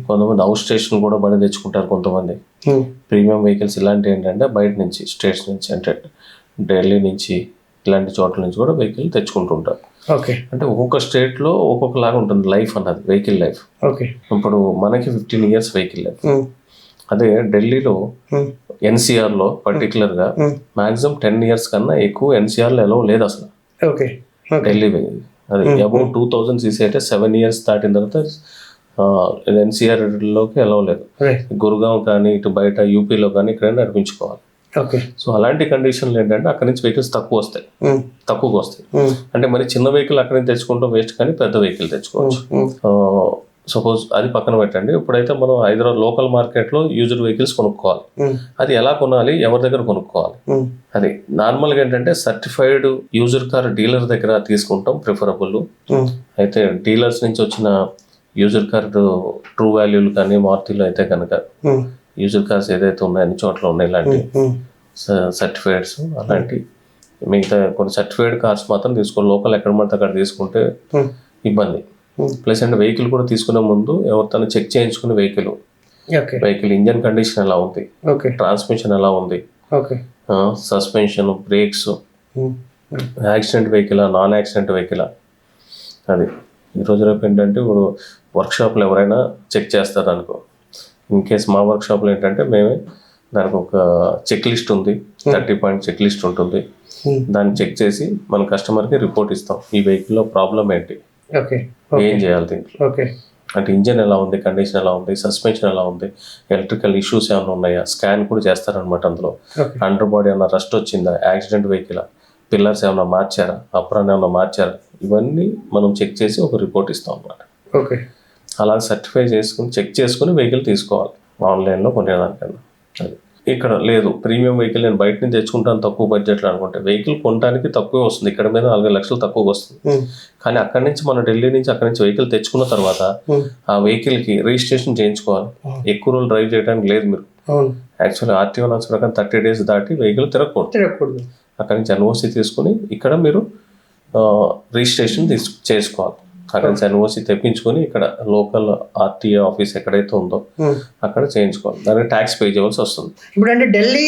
కొంతమంది అవుట్ స్టేషన్ కూడా బండి తెచ్చుకుంటారు. కొంతమంది ప్రీమియం వెహికల్స్ ఇలాంటివి ఏంటంటే బయట నుంచి స్టేట్స్ నుంచి అంటే ఢిల్లీ నుంచి ఇలాంటి చోట్ల నుంచి కూడా వెహికల్ తెచ్చుకుంటుంటారు. ఓకే. అంటే ఒక్కొక్క స్టేట్లో ఒక్కొక్కలాగా ఉంటుంది లైఫ్ అన్నది, వెహికల్ లైఫ్. ఓకే. ఇప్పుడు మనకి 15 years వెహికల్ లైఫ్. అదే ఢిల్లీలో ఎన్సీఆర్లో పర్టికులర్గా మాక్సిమం 10 years కన్నా ఎక్కువ ఎన్సీఆర్లో ఎలా లేదు అసలు. ఓకే. ఢిల్లీ అది అబౌట్ 2000 cc అయితే 7 years దాటిన తర్వాత ఎన్సీఆర్లోకి ఎలా లేదు. గురుగావ్ కానీ ఇటు బయట యూపీలో కానీ ఇక్కడైనా నడిపించుకోవాలి. ఓకే. సో అలాంటి కండిషన్లు ఏంటంటే అక్కడి నుంచి వెహికల్స్ తక్కువగా వస్తాయి. అంటే మరి చిన్న వెహికల్ అక్కడి నుంచి తెచ్చుకుంటాం వేస్ట్, కానీ పెద్ద వెహికల్ తెచ్చుకోవచ్చు. సపోజ్ అది పక్కన పెట్టండి. ఇప్పుడైతే మనం హైదరాబాద్ లోకల్ మార్కెట్లో యూజ్డ్ వెహికల్స్ కొనుక్కోవాలి. అది ఎలా కొనాలి, ఎవరి దగ్గర కొనుక్కోవాలి? అది నార్మల్గా ఏంటంటే సర్టిఫైడ్ యూజర్ కార్ డీలర్ దగ్గర తీసుకుంటాం ప్రిఫరబుల్. అయితే డీలర్స్ నుంచి వచ్చిన యూజర్ కార్ ట్రూ వాల్యూలు కానీ మారుతిలో అయితే కనుక యూజర్ కార్స్ ఏదైతే ఉన్నాయో అన్ని చోట్ల ఉన్నాయి ఇలాంటి సర్టిఫైడ్స్. అలాంటి మిగతా కొన్ని సర్టిఫైడ్ కార్స్ మాత్రం తీసుకోవాలి. లోకల్ ఎక్కడ పడితే అక్కడ తీసుకుంటే ఇబ్బంది. ప్లస్ అంటే వెహికల్ కూడా తీసుకునే ముందు ఎవరితో చెక్ చేయించుకునే వెహికల్ ఇంజన్ కండిషన్ ఎలా ఉంది, ట్రాన్స్మిషన్ ఎలా ఉంది, suspension, brakes, accident vehicle non accident vehicle. అది ఈరోజు రేపు ఏంటంటే ఇప్పుడు వర్క్షాప్లో ఎవరైనా చెక్ చేస్తారు అనుకో. ఇన్ కేస్ మా వర్క్షాప్లో ఏంటంటే మేమే దానికి ఒక చెక్ లిస్ట్ ఉంది, 30 point చెక్ లిస్ట్ ఉంటుంది. దాన్ని చెక్ చేసి మన కస్టమర్కి రిపోర్ట్ ఇస్తాం. ఈ వెహికల్లో ప్రాబ్లం ఏంటి, ఏం చేయాలి దీంట్లో, అంటే ఇంజన్ ఎలా ఉంది, కండిషన్ ఎలా ఉంది, సస్పెన్షన్ ఎలా ఉంది, ఎలక్ట్రికల్ ఇష్యూస్ ఏమైనా ఉన్నాయా, స్కాన్ కూడా చేస్తారనమాట. అందులో అండర్ బాడీ ఏమైనా రస్ట్ వచ్చిందా, యాక్సిడెంట్ వెహికల్, పిల్లర్స్ ఏమైనా మార్చారా, అప్రాన్ ఏమైనా మార్చారా, ఇవన్నీ మనం చెక్ చేసి ఒక రిపోర్ట్ ఇస్తాం అనమాట. అలా సర్టిఫై చేసుకుని చెక్ చేసుకుని వెహికల్ తీసుకోవాలి ఆన్లైన్లో కొనేదానికన్నా. అది ఇక్కడ లేదు, ప్రీమియం వెహికల్ నేను బయట నుంచి తెచ్చుకుంటాను తక్కువ బడ్జెట్లో అనుకుంటే వెహికల్ కొనడానికి తక్కువ వస్తుంది. ఇక్కడ మీద 4 లక్షలు తక్కువగా వస్తుంది. కానీ అక్కడి నుంచి మనం ఢిల్లీ నుంచి అక్కడి నుంచి వెహికల్ తెచ్చుకున్న తర్వాత ఆ వెహికల్కి రిజిస్ట్రేషన్ చేయించుకోవాలి. ఎక్కువ రోజులు డ్రైవ్ చేయడానికి లేదు మీరు. యాక్చువల్లీ ఆర్టీఓ నామ్స్ ప్రకారం 30 days దాటి వెహికల్ తిరగకూడదు. అక్కడి నుంచి ఎన్ఓసి తీసుకుని ఇక్కడ మీరు రిజిస్ట్రేషన్ చేసుకోవాలి. అక్కడ నుంచి ఎన్ఓసి తెప్పించుకొని ఇక్కడ లోకల్ ఆర్టీఓ ఆఫీస్ ఎక్కడైతే ఉందో అక్కడ చేయించుకోవాలి. దానికి ట్యాక్స్ పే చేయవలసి వస్తుంది. ఇప్పుడు అంటే ఢిల్లీ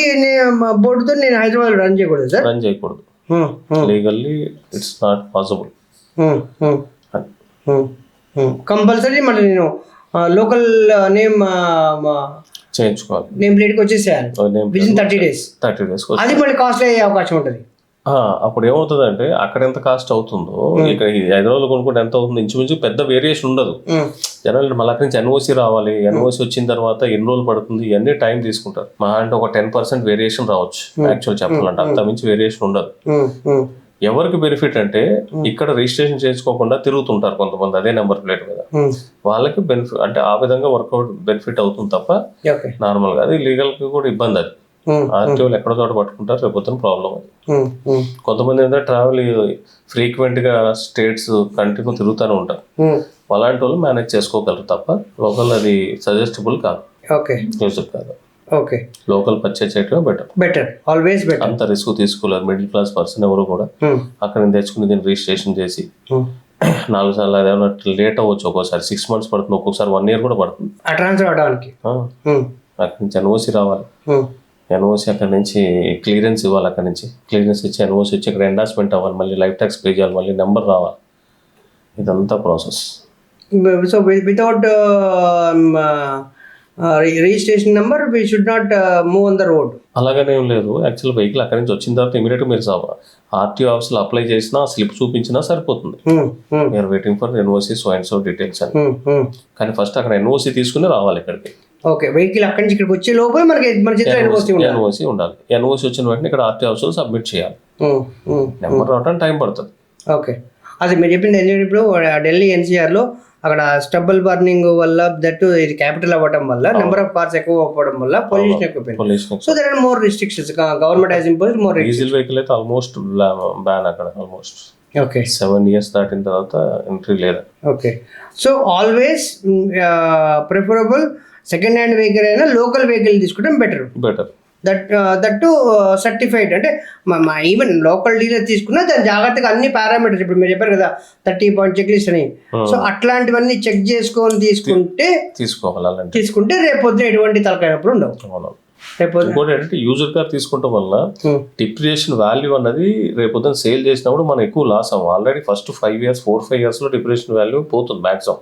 బోర్డుతో నేను హైదరాబాద్ రన్ చేయకూడదు సార్? రన్ చేయకూడదు, legally it's not possible. Compulsory మళ్ళీ నేను లోకల్ నేమ్ చేయించుకోవాలి. నేమ్ ప్లేట్కి వచ్చేసేయాలి విదిన్ 30 days. అది మళ్ళీ కాస్ట్ అయ్యే అవకాశం ఉంటుంది. అప్పుడు ఏమవుతుంది అంటే అక్కడ ఎంత కాస్ట్ అవుతుందో ఇక్కడ హైదరాబాద్ కొనుక్కుంటే ఎంత అవుతుంది, ఇంచుమించు పెద్ద వేరియేషన్ ఉండదు. జనరల్ మళ్ళీ అక్కడి నుంచి ఎన్ఓసి రావాలి, ఎన్ఓసి వచ్చిన తర్వాత ఎన్ని రోజులు పడుతుంది, ఇవన్నీ టైం తీసుకుంటారు. మా అంటే ఒక 10% వేరియేషన్ రావచ్చు యాక్చువల్ చెప్పాలంటే, అంత మించి వేరియేషన్ ఉండదు. ఎవరికి బెనిఫిట్ అంటే ఇక్కడ రిజిస్ట్రేషన్ చేసుకోకుండా తిరుగుతుంటారు కొంతమంది అదే నెంబర్ ప్లేట్ మీద, వాళ్ళకి బెనిఫిట్ అంటే ఆ విధంగా వర్కౌట్ బెనిఫిట్ అవుతుంది తప్ప నార్మల్గా అది లీగల్ కి కూడా ఇబ్బంది. అది ఆర్టీఓలు ఎక్కడో చోట పట్టుకుంటారు, రేపు ప్రాబ్లం. అది కొంతమంది ఏంటంటే ట్రావెల్ ఫ్రీక్వెంట్ గా స్టేట్స్ కంటిన్యూ తిరుగుతూనే ఉంటారు. అలాంటి వాళ్ళు మేనేజ్ చేసుకోగలరు తప్ప లోకల్ అది సజెస్టబుల్ కాదు, యూజర్ కాదు. లోకల్ పర్చేజ్ చేయటమే బెటర్, ఆల్వేస్ బెటర్. అంత రిస్క్ తీసుకోలేరు మిడిల్ క్లాస్ పర్సన్ ఎవరు కూడా. అక్కడ నేను తెచ్చుకుని దీన్ని రిజిస్ట్రేషన్ చేసి 4 సార్లు అదేమన్నా లేట్ అవ్వచ్చు, ఒక్కోసారి 6 months పడుతుంది, ఒక్కొక్కసారి 1 year కూడా పడుతుంది ట్రాన్స్ఫర్ అవడానికి. అక్కడి నుంచి ఎన్ఓసి రావాలి, ఎన్ఓసి అక్కడి నుంచి క్లియరెన్స్ ఇవ్వాలి, అక్కడి నుంచి క్లియరెన్స్ ఇచ్చి ఎన్ఓసి వచ్చి ఇక్కడ ఎండార్స్మెంట్ అవ్వాలి, మళ్ళీ లైఫ్ ట్యాక్స్ పే చేయాలి, మళ్ళీ నెంబర్ రావాలి, ఇదంతా process. So without registration number we should not move on the road. అలాగనే ఏం లేదు. యాక్చువల్ వెహికల్ అక్కడి నుంచి వచ్చిన తర్వాత ఇమీడియట్గా మీరు ఆర్టీఓ ఆఫీస్లో అప్లై చేసినా స్లిప్ చూపించినా సరిపోతుంది. మీరు waiting for NOC so and so details అని. కానీ ఫస్ట్ అక్కడ ఎన్ఓసి తీసుకుని రావాలి ఇక్కడికి. వెహికల్ అక్కడి నుంచి ఇక్కడికి వచ్చే లోపల మనకి ఎన్ఓసి ఉండాలి. ఎన్ఓసి వచ్చిన వెంటనే ఇక్కడ ఆర్టీఓ ఆఫీస్లో సబ్మిట్ చేయాలి. నెంబర్ రావడానికి టైం పడుతుంది. అది మీరు చెప్పింది ఏంటంటే ఇప్పుడు ఢిల్లీ ఎన్సీఆర్లో అక్కడ స్టబ్బల్ బర్నింగ్ వల్ల దట్ ఇది క్యాపిటల్ అవ్వడం వల్ల నెంబర్ ఆఫ్ కార్స్ ఎక్కువ అవ్వడం వల్ల పొల్యూషన్ ఎక్కువ. So there are more restrictions government has imposed more. Diesel vehicle అయితే ఆల్మోస్ట్ బ్యాన్ అక్కడ ఆల్మోస్ట్. ఓకే 7 years దాటిన తర్వాత ఎంట్రీ లేదా. Okay. So always preferable second hand vehicle అయినా లోకల్ వెహికల్ తీసుకోవడం బెటర్. దట్ సర్టిఫైడ్ అంటే ఈవెన్ లోకల్ డీలర్ తీసుకున్నా దాని జాగ్రత్తగా అన్ని పారామీటర్స్ ఇప్పుడు మీరు చెప్పారు కదా 30 పాయింట్ చెక్ లిస్ట్ అని, సో అట్లాంటివన్నీ చెక్ చేసుకొని తీసుకుంటే రేపు పొద్దున ఎటువంటి తలకాయనప్పుడు ఉండవు. ఇంకోటి ఏంటంటే యూజర్ కార్ తీసుకోవడం వల్ల డిప్రిసియేషన్ వాల్యూ అన్నది రేపొద్దున సేల్ చేసినప్పుడు మనం ఎక్కువ లాస్ అవ్వం. ఆల్రెడీ ఫస్ట్ 4-5 years లో డిప్రిసియేషన్ వాల్యూ పోతుంది మాక్సిమం,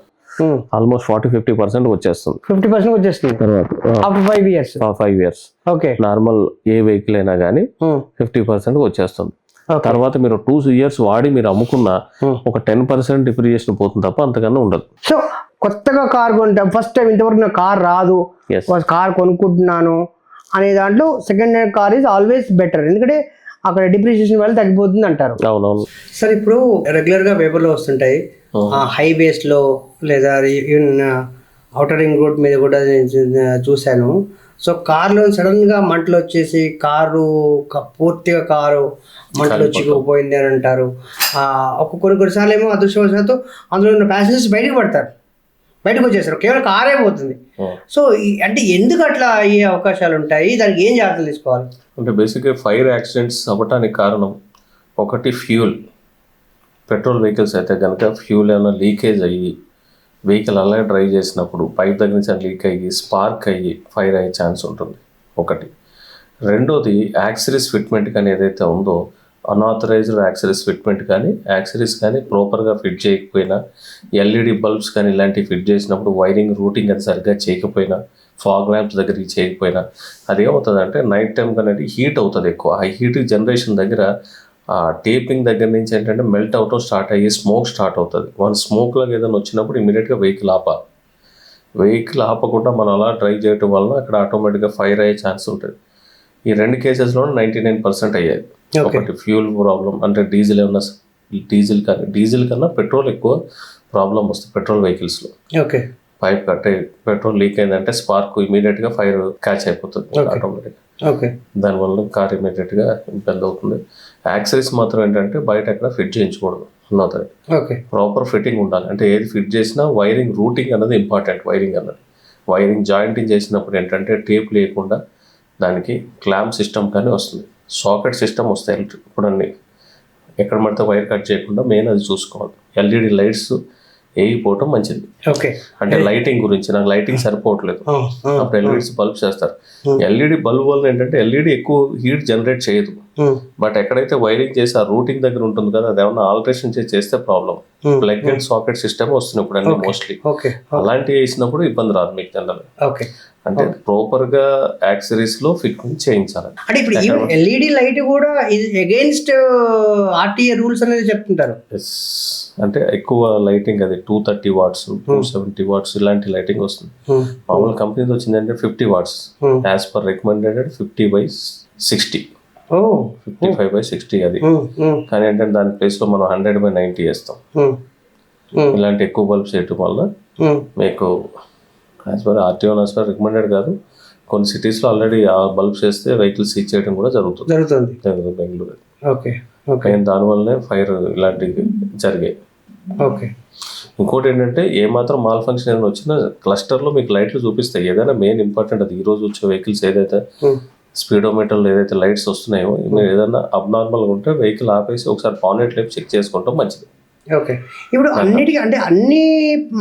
ఆల్మోస్ట్ 40-50% వచ్చేస్తుంది. 50% వచ్చేస్తుంది తర్వాత ఆఫ్టర్ 5 years. ఓకే. నార్మల్ ఏ వెహికల్ అయినా కానీ 50% వచ్చేస్తుంది. తర్వాత మీరు 2 years వాడి మీరు అమ్ముకున్న ఒక 10% డిప్రిసియేషన్ పోతుంది తప్ప అంతకన్నా ఉండదు. సో కొత్తగా కార్ కొంటాం, ఫస్ట్ టైం ఇంతవరకు నా కార్ రాదు, కార్ కొనుక్కుంటున్నాను అనే దాంట్లో second hand car is always better, ఎందుకంటే అక్కడ డిప్రిసియేషన్ వాల్యూ తగ్గిపోతుంది అంటారు. అవునవును సార్. ఇప్పుడు రెగ్యులర్గా పేపర్లో వస్తుంటాయి హైవేస్లో లేదా ఈవెన్ అవుటర్ రింగ్ రోడ్ మీద కూడా నేను చూశాను. సో కార్లో సడన్గా మంటలు వచ్చేసి పూర్తిగా కారు మంటలు వచ్చి పోయింది అని అంటారు. కొన్నిసార్లు ఏమో అదృష్టవశాత్తు అందులో ఉన్న ప్యాసింజర్స్ బయటకు వచ్చేస్తారు, కేవలం కారే పోతుంది. సో అంటే ఎందుకు అట్లా అయ్యే అవకాశాలు ఉంటాయి, దానికి ఏం జాగ్రత్తలు తీసుకోవాలి? అంటే బేసిక్గా ఫైర్ యాక్సిడెంట్స్ అవ్వటానికి కారణం ఒకటి ఫ్యూల్. పెట్రోల్ వెహికల్స్ అయితే కనుక ఫ్యూల్ ఏమైనా లీకేజ్ అయ్యి వెహికల్ అలాగే డ్రైవ్ చేసినప్పుడు పైప్ దగ్గర నుంచి లీక్ అయ్యి స్పార్క్ అయ్యి ఫైర్ అయ్యే ఛాన్స్ ఉంటుంది ఒకటి. రెండోది యాక్సరీస్ ఫిట్మెంట్ కానీ ఏదైతే ఉందో అన్ఆథరైజ్డ్ యాక్సరీస్ ఫిట్మెంట్ కానీ యాక్సరీస్ కానీ ప్రాపర్గా ఫిట్ చేయకపోయినా, ఎల్ఈడి బల్బ్స్ కానీ ఇలాంటివి ఫిట్ చేసినప్పుడు వైరింగ్ రూటింగ్ అది సరిగ్గా చేయకపోయినా, ఫాగ్ ల్యాంప్స్ దగ్గర చేయకపోయినా అదేమవుతుంది అంటే నైట్ టైం అనేది హీట్ అవుతుంది ఎక్కువ. ఆ హీట్ జనరేషన్ దగ్గర టేపింగ్ దగ్గర నుంచి ఏంటంటే మెల్ట్ అవటం స్టార్ట్ అయ్యి స్మోక్ స్టార్ట్ అవుతుంది. స్మోక్లోకి ఏదైనా వచ్చినప్పుడు ఇమీడియట్గా వెహికల్ ఆపాలి. వెహికల్ ఆపకుండా మనం అలా డ్రైవ్ చేయడం వలన అక్కడ ఆటోమేటిక్గా ఫైర్ అయ్యే ఛాన్స్ ఉంటుంది. ఈ 2 కేసెస్లో 99% అయ్యాయి. ఒకటి ఫ్యూల్ ప్రాబ్లం, అంటే డీజిల్ కన్నా పెట్రోల్ ఎక్కువ ప్రాబ్లం వస్తుంది పెట్రోల్ వెహికల్స్లో. ఓకే. పైప్ కట్టే పెట్రోల్ లీక్ అయిందంటే స్పార్క్ ఇమీడియట్గా ఫైర్ క్యాచ్ అయిపోతుంది ఆటోమేటిక్గా. ఓకే. దానివల్ల కార్ ఇమీడియట్గా ఇబ్బంది అవుతుంది. యాక్సరీస్ మాత్రం ఏంటంటే బయట ఎక్కడ ఫిట్ చేయించకూడదు అన్నది. ఓకే. ప్రాపర్ ఫిట్టింగ్ ఉండాలి. అంటే ఏది ఫిట్ చేసినా వైరింగ్ రూటింగ్ అన్నది ఇంపార్టెంట్. వైరింగ్ జాయింటింగ్ చేసినప్పుడు ఏంటంటే టేప్ లేకుండా దానికి క్లాంప్ సిస్టమ్ కానీ వస్తుంది, సాకెట్ సిస్టమ్ వస్తాయి. ఇప్పుడు అన్ని ఎక్కడ పడితే వైర్ కట్ చేయకుండా మెయిన్ అది చూసుకోవాలి. ఎల్ఈడి లైట్స్ వేయిపోవటం మంచిది. ఓకే. అంటే లైటింగ్ గురించి నాకు లైటింగ్ సరిపోవట్లేదు, అప్పుడు ఎల్ఈడి బల్బ్స్ చేస్తారు. ఎల్ఈడి బల్బ్ వల్ల ఏంటంటే ఎల్ఈడి ఎక్కువ హీట్ జనరేట్ చేయదు, బట్ ఎక్కడైతే వైరింగ్ చేసి ఆ రూటింగ్ దగ్గర ఉంటుంది కదా అది ఏమన్నా ఆల్టరేషన్ చేస్తే problem. Plug and socket system వస్తుంది ఇప్పుడు అన్ని మోస్ట్లీ. అలాంటివి వేసినప్పుడు ఇబ్బంది రాదు మీకు జనరల్. అంటే ప్రాపర్ గా యాక్సరీస్ లో ఫిట్టింగ్ చేయించాలి. అంటే ఇప్పుడు ఎల్ఈడి లైట్ కూడా అగైన్స్ట్ ఆర్టీఏ రూల్స్ అనేది చెప్తుంటారు. అంటే ఎక్కువ లైటింగ్ అది 230 watts 270 watts ఇలాంటి లైటింగ్ వస్తుంది. మామూలు కంపెనీతో వచ్చిందంటే 50 watts యాజ్ పర్ రికమెండెడ్ 50/60 55/60 అది. కానీ ఏంటంటే దాని ప్లేస్ లో మనం 100/90 వేస్తాం. ఇలాంటి ఎక్కువ బల్బ్స్ వేయటం వల్ల మీకు as per RTO as per recommended కాదు, కొన్ని సిటీస్లో ఆల్రెడీ ఆ బల్బ్స్ వేస్తే వెహికల్స్ సీజ్ చేయడం కూడా జరుగుతుంది బెంగళూరు. దానివల్లనే ఫైర్ ఇలాంటివి జరిగాయి. ఇంకోటి ఏంటంటే ఏమాత్రం మాల్ ఫంక్షన్ ఏదైనా వచ్చినా క్లస్టర్లో మీకు లైట్లు చూపిస్తాయి. ఏదైనా మెయిన్ ఇంపార్టెంట్ అది. ఈరోజు వచ్చే వెహికల్స్ ఏదైతే స్పీడోమీటర్లో ఏదైతే లైట్స్ వస్తున్నాయో ఏదైనా అబ్నార్మల్గా ఉంటే వెహికల్ ఆపేసి ఒకసారి బానెట్ లేపి చెక్ చేసుకుంటాం మంచిది. ఓకే. ఇప్పుడు అన్నిటికీ అంటే అన్ని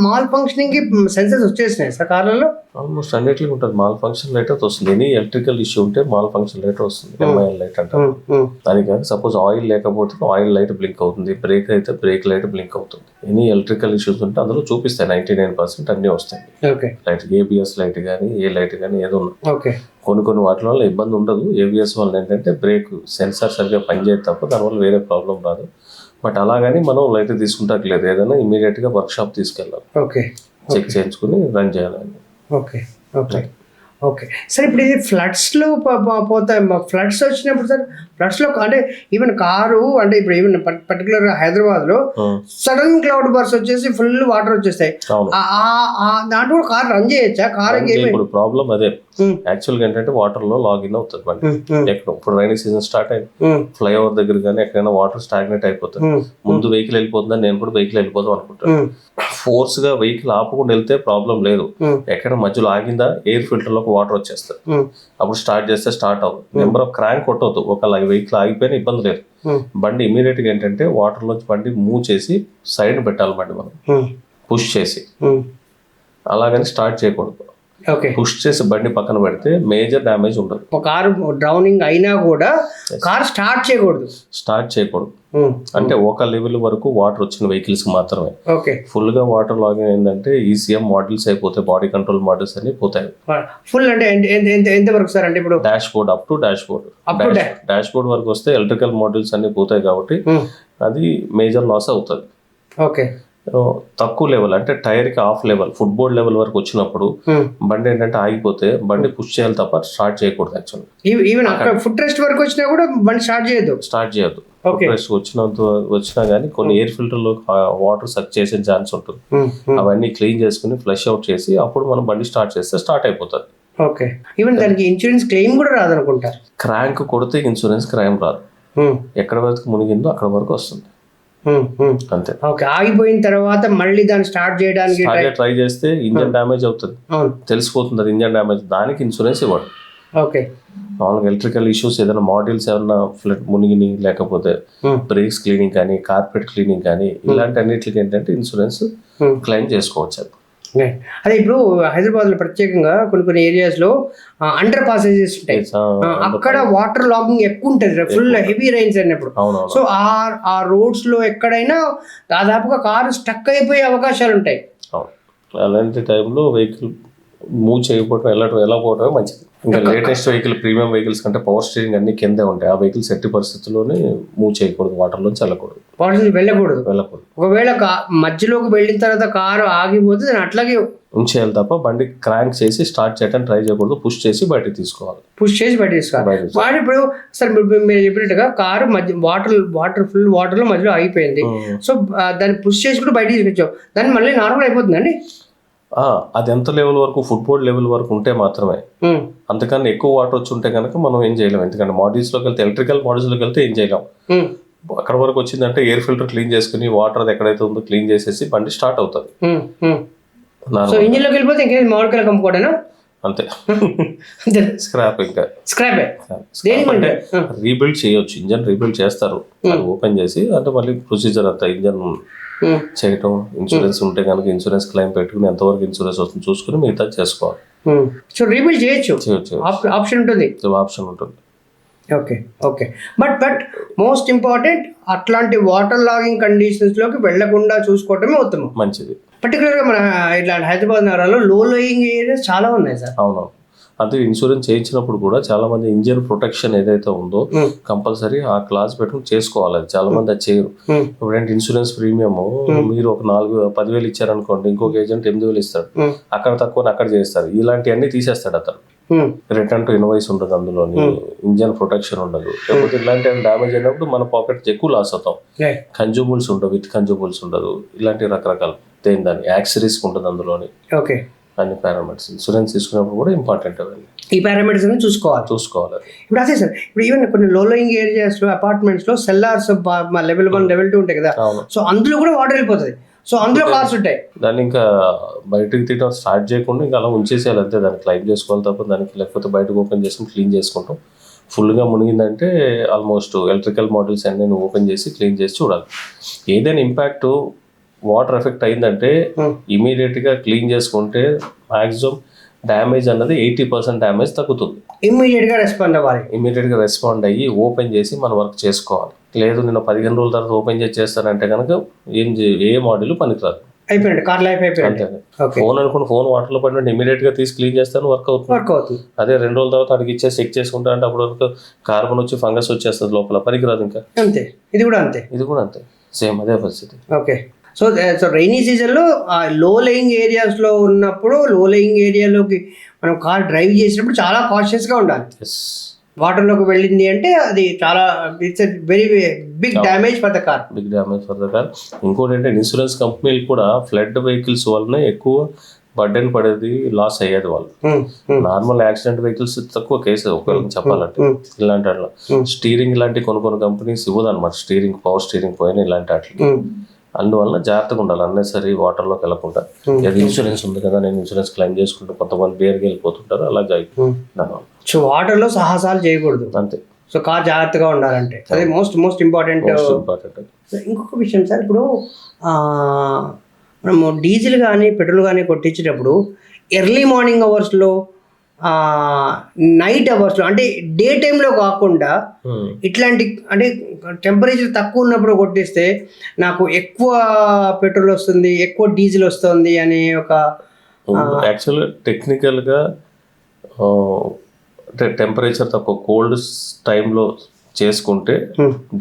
మాల్ ఫంక్షనింగ్ కి సెన్సర్స్ వచ్చేసినాయి సార్ కార్లలో? ఆల్మోస్ట్ అన్నిటికీ ఉంటుంది మాల్ ఫంక్షన్ లైట్ అయితే వస్తుంది. ఎనీ ఎలక్ట్రికల్ ఇష్యూ ఉంటే మాల్ ఫంక్షన్ లైట్ వస్తుంది, ఎంఐఎల్ లైట్ అంటారు దానికి. సపోజ్ ఆయిల్ లేకపోతే ఆయిల్ లైట్ బ్లింక్ అవుతుంది, బ్రేక్ అయితే బ్రేక్ లైట్ బ్లింక్ అవుతుంది. ఎనీ ఎలక్ట్రికల్ ఇష్యూస్ ఉంటే అందులో చూపిస్తాయి 99% అన్నీ వస్తాయి. లైట్ ఏబిఎస్ లైట్ కానీ ఏ లైట్ కానీ ఏదో ఉన్నాయి. కొన్ని వాటి వల్ల ఇబ్బంది ఉండదు. ఏబిఎస్ వల్ల ఏంటంటే బ్రేక్ సెన్సార్ సరిగ్గా పనిచేయదు తప్ప దానివల్ల వేరే ప్రాబ్లం రాదు. బట్ అలాగని మనం లైట్ తీసుకుంటాక లేదు, ఏదైనా ఇమీడియట్గా వర్క్ షాప్ తీసుకెళ్ళాలి, చెక్ చేయించుకుని రన్ చేయాలి. ఓకే. ఓకే. Okay sir. ఇప్పుడు ఇది ఫ్లడ్స్లో పోతాయి. ఫ్లడ్స్ వచ్చినప్పుడు సార్, ఫ్లడ్స్లో అంటే ఈవెన్ కారు అంటే ఇప్పుడు ఈవెన్ పర్టికులర్గా హైదరాబాద్లో సడన్ క్లౌడ్ బర్స్ వచ్చేసి ఫుల్ వాటర్ వచ్చేస్తాయి. దాంట్లో కూడా కార్ రన్ చేయొచ్చా? కార్ ఇప్పుడు ప్రాబ్లం అదే యాక్చువల్గా ఏంటంటే వాటర్ లో లాగిన్ అవుతుంది బండి. ఎక్కడ ఇప్పుడు రైనీ సీజన్ స్టార్ట్ అయింది, ఫ్లైఓవర్ దగ్గర కానీ ఎక్కడైనా వాటర్ స్టాగ్నేట్ అయిపోతుంది. ముందు వెహికల్ వెళ్ళిపోతుందని నేను కూడా వెహికల్ వెళ్ళిపోదాం అనుకుంటాను. ఫోర్స్ గా వెహికల్ ఆపకుండా వెళ్తే ప్రాబ్లం లేదు. ఎక్కడ మధ్యలో ఆగిందా ఎయిర్ ఫిల్టర్ లోకి వాటర్ వచ్చేస్తుంది. అప్పుడు స్టార్ట్ చేస్తే స్టార్ట్ అవుతుంది. నెంబర్ ఆఫ్ క్రాంక్ కొట్టవద్దు. ఒక వెహికల్ ఆగిపోయినా ఇబ్బంది లేదు. బండి ఇమీడియట్ గా ఏంటంటే వాటర్ లోంచి బండి మూవ్ చేసి సైడ్ పెట్టాలి బండి మనం పుష్ చేసి. అలాగని స్టార్ట్ చేయకూడదు. పుష్ చేసి బండి పక్కన పెడితే మేజర్ డ్యామేజ్ ఉండదు. కారు డ్రౌనింగ్ అయినా కూడా కార్ స్టార్ట్ చేయకూడదు. అంటే ఒక లెవెల్ వరకు వాటర్ వచ్చిన వెహికల్స్ మాత్రమే. ఫుల్ గా వాటర్ లాగిన్ అయిందంటే ఈసీఎం మోడల్స్ అయిపోతాయి, బాడీ కంట్రోల్ మోడల్స్ అన్ని పోతాయి. ఫుల్ అంటే ఎంత వరకు సార్? అంటే ఇప్పుడు dash board up to dash board వరకు వస్తే ఎలక్ట్రికల్ మోడల్స్ అన్ని పోతాయి కాబట్టి అది మేజర్ లాస్ అవుతుంది. తక్కువ లెవెల్ అంటే టైర్ కి ఆఫ్ లెవెల్, ఫుట్బోర్డ్ లెవెల్ వరకు వచ్చినప్పుడు బండి ఏంటంటే ఆగిపోతే బండి పుష్ చేయాలి తప్ప స్టార్ట్ చేయకూడదు. యాక్చువల్లీ ఈవెన్ ఫుట్ రెస్ట్ వరకు వచ్చినా కూడా బండి స్టార్ట్ చేయొద్దు. ఫుట్ రెస్ట్ వచ్చినా కానీ కొన్ని ఎయిర్ ఫిల్టర్ లో వాటర్ సక్ చేసే ఛాన్స్ ఉంటుంది. అవన్నీ క్లీన్ చేసుకుని ఫ్లష్ అవుట్ చేసి అప్పుడు మనం బండి స్టార్ట్ చేస్తే స్టార్ట్ అయిపోతుంది. ఓకే. ఈవెన్ దానికి ఇన్సూరెన్స్ క్లెయిమ్ కూడా రాదనుకుంటా. క్రాంక్ కొడితే ఇన్సూరెన్స్ క్లెయిమ్ రాదు. ఎక్కడ వరకు మునిగిందో అక్కడ వరకు వస్తుంది అంతే. ఓకే. ఆగిపోయిన తర్వాత మళ్ళీ దాన్ని స్టార్ట్ చేయడానికి ట్రై చేస్తే ఇంజన్ డ్యామేజ్ అవుతుంది, తెలిసిపోతుంది అది ఇంజన్ డ్యామేజ్. దానికి ఇన్సూరెన్స్ ఇవ్వడు. ఓకే. మామూలుగా ఎలక్ట్రికల్ ఇష్యూస్ ఏదైనా మాడ్యూల్స్ ఏమన్నా ఫ్లడ్ మునిగిని లేకపోతే బ్రేక్స్ క్లీనింగ్ కానీ కార్పెట్ క్లీనింగ్ కానీ ఇలాంటి అన్నిటికి ఏంటంటే ఇన్సూరెన్స్ క్లెయిమ్ చేసుకోవచ్చు. అదే ఇప్పుడు హైదరాబాద్ లో ప్రత్యేకంగా కొన్ని ఏరియాస్ లో అండర్ పాసేజెస్ ఉంటాయి. అక్కడ వాటర్ లాగింగ్ ఎక్కువ ఉంటుంది ఫుల్ హెవీ రైన్స్ అయినప్పుడు. సో ఆ రోడ్స్ లో ఎక్కడైనా దాదాపుగా కారు స్టక్ అయిపోయే అవకాశాలు ఉంటాయి. అలాంటి టైంలో వెహికల్ మూవ్ చేయకపోవడం వెళ్ళకపోవడమే మంచిది. ఇంకా లేటెస్ట్ వెహికల్ ప్రీమియం వెహికల్స్ కంటే పవర్ స్టీరింగ్ అన్ని కిందే ఉంటాయి. ఆ వెహికల్స్ ఎట్టి పరిస్థితుల్లోనే మూవ్ చేయకూడదు, వాటర్లోంచి వెళ్ళకూడదు. ఒకవేళ మధ్యలోకి వెళ్ళిన తర్వాత కారు ఆగిపోతే దాన్ని అట్లాగే ఉంచేయాలి తప్ప బండి క్రాంక్ చేసి స్టార్ట్ చేయడానికి ట్రై చేయకూడదు. పుష్ చేసి బయటకు తీసుకోవాలి. వాడు ఇప్పుడు సార్ మీరు చెప్పినట్టుగా కారు వాటర్ ఫుల్ వాటర్ లో మధ్యలో ఆగిపోయింది. సో దాన్ని పుష్ చేసి కూడా బయట తీసుకొచ్చాం, దాన్ని మళ్ళీ నార్మల్ అయిపోతుందండి. అది ఎంత లెవెల్ వరకు ఫుట్బోర్డ్ లెవెల్ వరకు ఉంటే మాత్రమే. అంతకన్నా ఎక్కువ వాటర్ వచ్చి ఉంటే కనుక మనం ఏం చేయలేం. ఎందుకంటే మోడల్స్ లోకి వెళ్తే ఎలక్ట్రికల్ మోడల్స్ లోకి వెళ్తే ఏం చేయలేం. అక్కడ వరకు వచ్చిందంటే ఎయిర్ ఫిల్టర్ క్లీన్ చేసుకుని వాటర్ అది ఎక్కడైతే ఉందో క్లీన్ చేసేసి బండి స్టార్ట్ అవుతుంది. ఇంజిన్ లోకి వెళ్ళిపోతే ఇంకేం మామిడికాయలు కమ్ముకోవడనా? అంతే. స్క్రాప్ ఇంకా రీబిల్డ్ చేయొచ్చు. ఇంజన్ రీబిల్డ్ చేస్తారు ఓపెన్ చేసి, అంటే మళ్ళీ ప్రొసీజర్ అంతా ఇంజన్ చేయటం. ఇన్సూరెన్స్ ఉంటే కనుక ఇన్సూరెన్స్ క్లెయిమ్ పెట్టుకుని ఎంతవరకు ఇన్సూరెన్స్ వస్తుంది చూసుకుని మిగతా చేసుకోవాలి. సో రీబిల్డ్ చేయొచ్చు, ఆప్షన్ ఉంటుంది. ఓకే. బట్ మోస్ట్ ఇంపార్టెంట్ అట్లాంటి వాటర్ లాగింగ్ కండిషన్స్ లోకి వెళ్లకుండా చూసుకోవటమే ఉత్తమం, మంచిది. పర్టికులర్గా మన ఇట్లాంటి హైదరాబాద్ నగరాల్లో లో లోయింగ్ ఏరియాస్ చాలా ఉన్నాయి సార్. అవునవును. అదే ఇన్సూరెన్స్ చేయించినప్పుడు కూడా చాలా మంది ఇంజిన్ ప్రొటెక్షన్ ఏదైతే ఉందో కంపల్సరీ ఆ క్లాస్ పెట్టుకుని చేసుకోవాలి. అది చాలా మంది అది చేయరు. ఇప్పుడంటే ఇన్సూరెన్స్ ప్రీమియం మీరు ఒక 10,000 ఇచ్చారనుకోండి, ఇంకొక ఏజెంట్ 8,000 ఇస్తాడు. అక్కడ తక్కువ అక్కడ చేస్తారు. ఇలాంటివన్నీ తీసేస్తాడు అతను. రిటర్న్ టు ఇన్వాయిస్ ఉండదు, అందులోని ఇంజన్ ప్రొటెక్షన్ ఉండదు. లేకపోతే ఇలాంటి డ్యామేజ్ అయినప్పుడు మన పాకెట్ ఎక్కువ లాస్ అవుతాం. కన్జ్యూమబుల్స్ ఉండవు, విత్ కన్జ్యూమబుల్స్ ఉండదు. ఇలాంటి రకరకాల దాని యాక్సరీస్ ఉంటుంది అందులోని. అన్ని పారామీటర్స్ ఇన్సూరెన్స్ తీసుకున్నప్పుడు కూడా ఇంపార్టెంట్. అవన్నీ ఈ పారామీటర్స్ అన్ని చూసుకోవాలి. ఇప్పుడు అదే సార్, ఇప్పుడు ఈవెన్ కొన్ని లో లోయింగ్ ఏరియాస్ లో అపార్ట్మెంట్స్ లో సెల్లార్స్ లెవెల్ 1 లెవెల్ 2 ఉంటాయి కదా. సో అందులో కూడా వాటర్ వెళ్ళిపోతుంది. సో అందులో కార్స్ ఉంటాయి. దాన్ని ఇంకా బయటకు తీయడం స్టార్ట్ చేయకుండా ఇంకా అలా ఉంచేసేయాలి అంతే. దాన్ని క్లైమ్ చేసుకోవాలి తప్ప దానికి, లేకపోతే బయటకు ఓపెన్ చేసుకుని క్లీన్ చేసుకుంటాం. ఫుల్గా మునిగిందంటే ఆల్మోస్ట్ ఎలక్ట్రికల్ మోడల్స్ అన్ని ఓపెన్ చేసి క్లీన్ చేసి చూడాలి. ఏదైనా ఇంపాక్ట్ వాటర్ ఎఫెక్ట్ అయిందంటే ఇమీడియట్ గా క్లీన్ చేసుకుంటే మాక్సిమం డ్యామేజ్ అన్నది 80% డ్యామేజ్ తగ్గుతుంది. ఇమీడియట్ గా రెస్పాండ్ అయ్యి ఓపెన్ చేసి మన వర్క్ చేసుకోవాలి. లేదు నేను 15 రోజుల తర్వాత ఓపెన్ చేసి చేస్తానంటే కనుక ఏ మోడల్ పనికిరాదు. ఫోన్ అనుకుని ఫోన్ వాటర్ లో పడినట్టు ఇమీడియట్ గా తీసి క్లీన్ చేస్తాను, వర్క్ అవుతుంది. అదే 2 రోజుల తర్వాత అడిగి ఇచ్చేసి చెక్ చేసుకుంటా అంటే అప్పుడు వరకు కార్బన్ వచ్చి ఫంగస్ వచ్చేస్తుంది లోపల, పనికిరాదు. ఇంకా ఇది కూడా అంతే. సేమ్ అదే పరిస్థితి. ఓకే. సో సో రైనీ సీజన్లో లో లయింగ్ ఏరియాస్లో ఉన్నప్పుడు లో లయింగ్ ఏరియాలోకి మనం కార్ డ్రైవ్ చేసినప్పుడు చాలా కాషియస్గా ఉండాలి. ఎస్, వాటర్లోకి వెళ్ళింది అంటే అది చాలా it's very big damage for the car. Big damage for the car. ఇంకోటి ఏంటంటే ఇన్సూరెన్స్ కంపెనీలు కూడా ఫ్లడ్ వెహికల్స్ వలన ఎక్కువ బర్డెన్ పడేది, లాస్ అయ్యేది వాళ్ళు. నార్మల్ యాక్సిడెంట్ వెహికల్స్ తక్కువ కేసు ఒకవేళ చెప్పాలంటే. ఇలాంటి అట్లా స్టీరింగ్ ఇలాంటి కొన్ని కంపెనీస్ ఇవ్వదు అనమాట. స్టీరింగ్, పవర్ స్టీరింగ్ పోయిన ఇలాంటి వాటికి. అందువల్ల జాగ్రత్తగా ఉండాలి, అన్నెసరీ వాటర్లోకి వెళ్ళకుండా. అది ఇన్సూరెన్స్ ఉంది కదా, నేను ఇన్సూరెన్స్ క్లెయిమ్ చేసుకుంటే కొంతమంది బేర్కి వెళ్ళిపోతుంటారు, అలా దానివల్ల. సో వాటర్లో సాహసాలు చేయకూడదు అంతే. సో కార్ జాగ్రత్తగా ఉండాలంటే అది మోస్ట్ ఇంపార్టెంట్. ఇంకొక విషయం సార్, ఇప్పుడు మనము డీజిల్ కానీ పెట్రోల్ కానీ కొట్టించేటప్పుడు ఎర్లీ మార్నింగ్ అవర్స్లో, నైట్ అవర్స్లో, అంటే డే టైంలో కాకుండా ఇట్లాంటి అంటే టెంపరేచర్ తక్కువ ఉన్నప్పుడు కొట్టిస్తే నాకు ఎక్కువ పెట్రోల్ వస్తుంది, ఎక్కువ డీజిల్ వస్తుంది అనే ఒక యాక్చువల్గా టెక్నికల్గా అంటే టెంపరేచర్ తక్కువ కోల్డ్ టైంలో చేసుకుంటే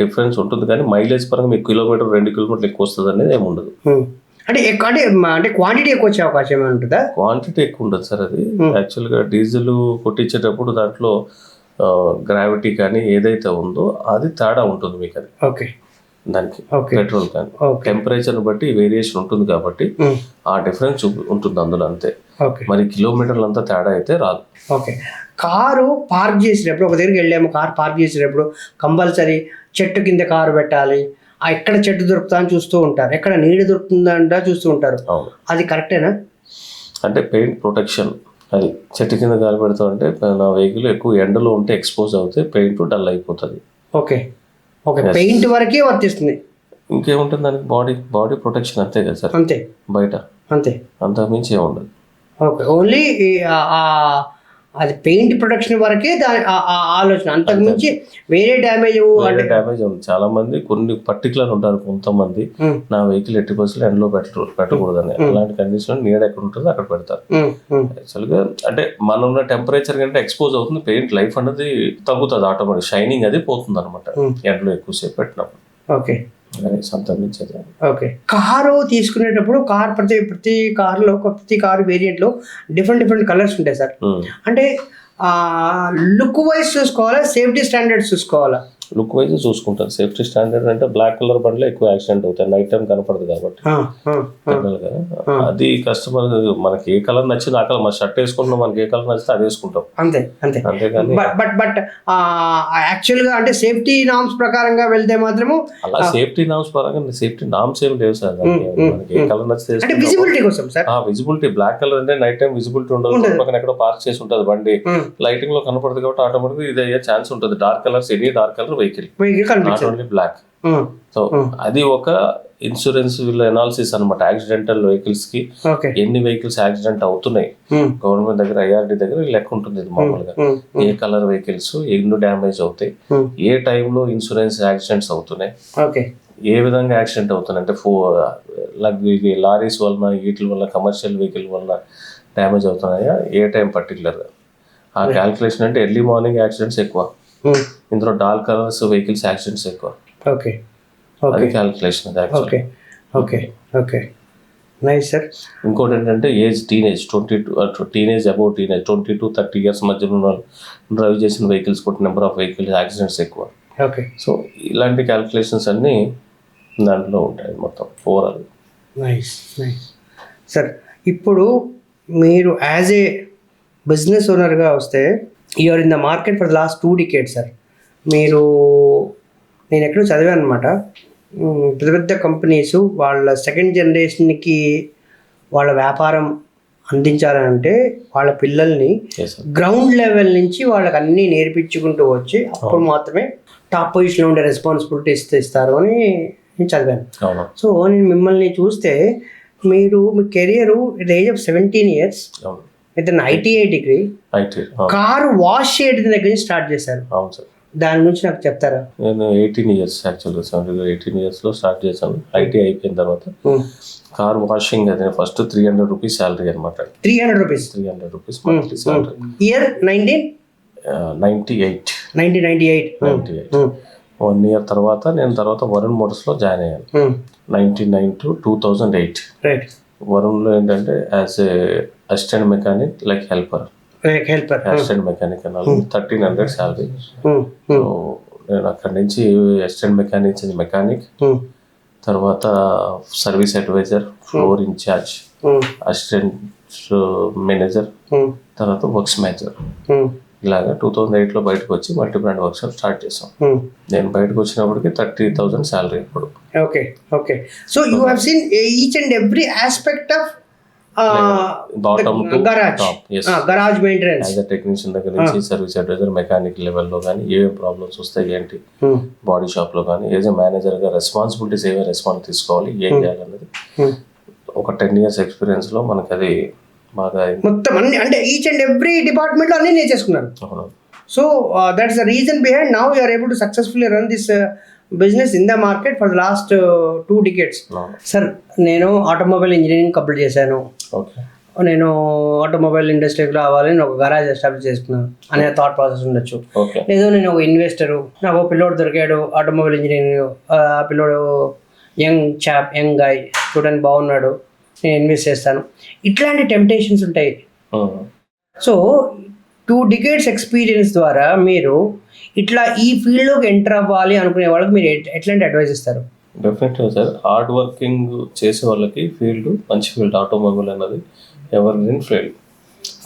డిఫరెన్స్ ఉంటుంది, కానీ మైలేజ్ పరంగా మీకు కిలోమీటర్ 2 కిలోమీటర్లు ఎక్కువ వస్తుంది అనేది ఏమి ఉండదు. అంటే అంటే క్వాంటిటీ ఎక్కువ వచ్చే అవకాశం ఏమైనా ఉంటుందా? క్వాంటిటీ ఎక్కువ ఉండదు సార్. అది యాక్చువల్గా డీజిల్ కొట్టించేటప్పుడు దాంట్లో గ్రావిటీ కానీ ఏదైతే ఉందో అది తేడా ఉంటుంది మీకు. అది ఓకే, దానికి పెట్రోల్ కానీ టెంపరేచర్ని బట్టి వేరియేషన్ ఉంటుంది కాబట్టి ఆ డిఫరెన్స్ ఉంటుంది అందులో, అంతే. మరి కిలోమీటర్లు అంతా తేడా అయితే రాదు. ఓకే, కారు పార్క్ చేసేటప్పుడు, ఒక దగ్గరికి వెళ్ళాము, కారు పార్క్ చేసేటప్పుడు కంపల్సరీ చెట్టు కింద కారు పెట్టాలి, ఎక్కడ చెట్టు దొరుకుతా అని చూస్తూ ఉంటారు, ఎక్కడ నీడ దొరుకుతుందంట చూస్తూ ఉంటారు. అది కరెక్టేనా? అంటే పెయింట్ ప్రొటెక్షన్, అది చెట్టు కింద గాలి పెడతాం అంటే నా వెహికల్ ఎక్కువ ఎండలో ఉంటే ఎక్స్పోజ్ అవుతే పెయింట్ డల్ అయిపోతుంది. ఓకే ఓకే, పెయింట్ వరకే వర్తిస్తుంది, ఇంకేముంటుంది దానికి? బాడీ ప్రొటెక్షన్ అంతే కదా సార్, అంతే. బయట అంతే, అంతకు మించి ఏముండదు. ఓకే, ఓన్లీ అది పెయింట్ ప్రొటెక్షన్ వరకే దాని ఆలోచన, అంతకు మించి వేరే డ్యామేజ్ ఉంది. చాలా మంది కొన్ని పర్టికులర్ ఉంటారు, కొంతమంది నా వెహికల్ 80% ఎండలో పెట్టకూడదని. అలాంటి కండిషన్ నీడ ఎక్కడ ఉంటుందో అక్కడ పెడతారు. యాక్చువల్గా అంటే మనం ఉన్న టెంపరేచర్ కంటే ఎక్స్పోజ్ అవుతుంది, పెయింట్ లైఫ్ అనేది తగ్గుతుంది, ఆటోమేటిక్ షైనింగ్ అది పోతుంది అనమాట ఎండలో ఎక్కువసేపు పెట్టినప్పుడు. ఓకే సంతరించేది. ఓకే, కారు తీసుకునేటప్పుడు ప్రతి కారులో, ప్రతి కారు వేరియంట్లో డిఫరెంట్ కలర్స్ ఉంటాయి సార్. అంటే లుక్ వైజ్ చూసుకోవాలా, సేఫ్టీ స్టాండర్డ్స్ చూసుకోవాలా? లుక్ వైజ్ చూసుకుంటారు. సేఫ్టీ స్టాండర్డ్ అంటే బ్లాక్ కలర్ బండ్లో ఎక్కువ యాక్సిడెంట్ అవుతాయి, నైట్ టైం కనపడదు కాబట్టి. జనరల్గా అది కస్టమర్ మనకి ఏ కలర్ నచ్చింది ఆ కలర్, మన షర్ట్ వేసుకుంటాం, మనకి ఏ కలర్ నచ్చితే అది వేసుకుంటాం, అంతే. అంతేగాని బట్ యాక్చువల్గా అంటే సేఫ్టీ నామ్స్ ప్రకారంగా వెళ్తే మాత్రము అలా సేఫ్టీ నామ్స్ పరంగా సేఫ్టీ నామ్స్ ఏం లేవు సార్. మనకి ఏ కలర్ నచ్చితే అంటే విజిబిలిటీ కోసం సార్. విజిబిలిటీ బ్లాక్ కలర్ అంటే నైట్ టైం విజిబిలిటీ ఉండదు, పక్కన ఎక్కడో పార్క్ చేసి ఉంటుంది బండి, లైటింగ్ లో కనపడదు కాబట్టి ఆటోమేటిక్ ఇది అయ్యే ఛాన్స్ ఉంటుంది. Dark colours, any dark colour vehicle, not only black. So అది ఒక ఇన్సూరెన్స్ ఎనాలిసిస్ అనమాట. యాక్సిడెంటల్ వెహికల్స్ కి ఎన్ని వెహికల్స్ యాక్సిడెంట్ అవుతున్నాయి గవర్నమెంట్ దగ్గర, IRD దగ్గర లెక్క ఉంటుంది. ఇది మామూలుగా ఏ కలర్ వెహికల్స్ ఎన్ని డ్యామేజ్ అవుతాయి, ఏ టైంలో ఇన్సూరెన్స్ యాక్సిడెంట్స్ అవుతున్నాయి, ఏ విధంగా యాక్సిడెంట్ అవుతున్నాయి అంటే లారీస్ వలన, వీటి వల్ల, కమర్షియల్ వెహికల్ వల్ల డ్యామేజ్ అవుతున్నాయా, ఏ టైం పర్టికులర్గా ఆ క్యాల్కులేషన్. అంటే ఎర్లీ మార్నింగ్ యాక్సిడెంట్స్ ఎక్కువ, ఇందులో డార్క్ కలర్స్ వెహికల్స్ యాక్సిడెంట్స్ ఎక్కువ. అది క్యాల్కులేషన్. Nice sir. ఇంకోటి ఏంటంటే ఏజ్, టీనేజ్ 20 to 30 years మధ్యలో డ్రైవ్ చేసిన వెహికల్స్ కూడా నెంబర్ ఆఫ్ వెహికల్స్ యాక్సిడెంట్స్ ఎక్కువ. సో ఇలాంటి క్యాల్కులేషన్స్ అన్నీ దాంట్లో ఉంటాయి మొత్తం ఓవరాల్. Nice sir. ఇప్పుడు మీరు యాజ్ ఏ బిజినెస్ ఓనర్గా వస్తే, you are in the market for the last 2 decades sir. మీరు, నేను ఎక్కడో చదివాను అనమాట, పెద్ద కంపెనీస్ వాళ్ళ సెకండ్ జనరేషన్కి వాళ్ళ వ్యాపారం అందించాలంటే వాళ్ళ పిల్లల్ని గ్రౌండ్ లెవెల్ నుంచి వాళ్ళకి అన్నీ నేర్పించుకుంటూ వచ్చి అప్పుడు మాత్రమే టాప్ పొజిషన్లో ఉండే రెస్పాన్సిబిలిటీ ఇస్తారు అని నేను చదివాను. సో నేను మిమ్మల్ని చూస్తే, మీరు మీ career at the age of 17 years with an ITI degree car wash చేయడం దగ్గర నుంచి స్టార్ట్ చేశారు. అవును సార్. దాని గురించి నాకు చెప్తారా? నేను 18 years యాక్చువల్గా 18 yearsలో స్టార్ట్ చేశాను. ITI అయిపోయిన తర్వాత కార్ వాషింగ్ అది ఫస్ట్ 300 rupees శాలరీ అనమాట. 300 rupees monthly salary. Year 1998. 1 year తర్వాత నేను వరుణ్ మోటార్స్లో జాయిన్ అయ్యాను. 99 to 2008. రైట్. వరుణ్లో ఏంటంటే as a assistant mechanic like helper assistant mechanic అన్నారు. 1300 శాలరీ. సో నేను అక్కడి నుంచి అసిస్టెంట్ మెకానిక్ తర్వాత service advisor, floor incharge, assistant manager, తర్వాత వర్క్స్ మేనేజర్, ఇలాగా 2008లో బయటకు వచ్చి మల్టీ బ్రాండ్ వర్క్షాప్ స్టార్ట్ చేసాం. నేను బయటకు వచ్చినప్పటికి 30,000 శాలరీ అప్పుడు. Okay. So you have seen each and every aspect of bottom to top. Garage maintenance as a technician దగ్గర నుంచి సర్వీస్ అడ్వైజర్, మెకానిక్ లెవెల్లో కానీ ఏమేమి ప్రాబ్లమ్స్ వస్తాయి ఏంటి, బాడీ షాప్లో కానీ ఏజ్ ఎ మేనేజర్గా రెస్పాన్సిబిలిటీస్ ఏమేమి రెస్పాన్స్ తీసుకోవాలి, ఏం చేయాలన్నది ఒక 10 years ఎక్స్పీరియన్స్లో మనకి అది బాగా మొత్తం అన్ని, అంటే ఈచ్ అండ్ ఎవ్రీ డిపార్ట్మెంట్లో అన్ని నేర్చేసుకున్నారు. So that's the reason behind now you are able to successfully run this business in the market for the last 2 decades. Sir, నేను ఆటోమొబైల్ ఇంజనీరింగ్ కంప్లీట్ చేశాను. నేను ఆటోమొబైల్ ఇండస్ట్రీకి రావాలని ఒక గరాజ్ ఎస్టాబ్లిష్ చేసుకున్నాను అనే థాట్ ప్రాసెస్ ఉండొచ్చు. లేదు, నేను ఒక ఇన్వెస్టరు, నాకు ఒక పిల్లోడు దొరికాడు ఆటోమొబైల్ ఇంజనీరింగ్, ఆ పిల్లోడు యంగ్ గాయ్, స్టూడెంట్ బాగున్నాడు, నేను ఇన్వెస్ట్ చేస్తాను. ఇట్లాంటి టెంప్టేషన్స్ ఉంటాయి. సో 2 decades ఎక్స్పీరియన్స్ ద్వారా మీరు ఇట్లా ఈ ఫీల్డ్లోకి ఎంటర్ అవ్వాలి అనుకునే వాళ్ళకి మీరు ఎట్లాంటి అడ్వైస్ ఇస్తారు? డెఫినెట్గా సార్, హార్డ్ వర్కింగ్ చేసే వాళ్ళకి ఫీల్డ్ మంచి ఫీల్డ్. ఆటోమొబైల్ అన్నది ఎవర్ గ్రీన్ ఫీల్డ్.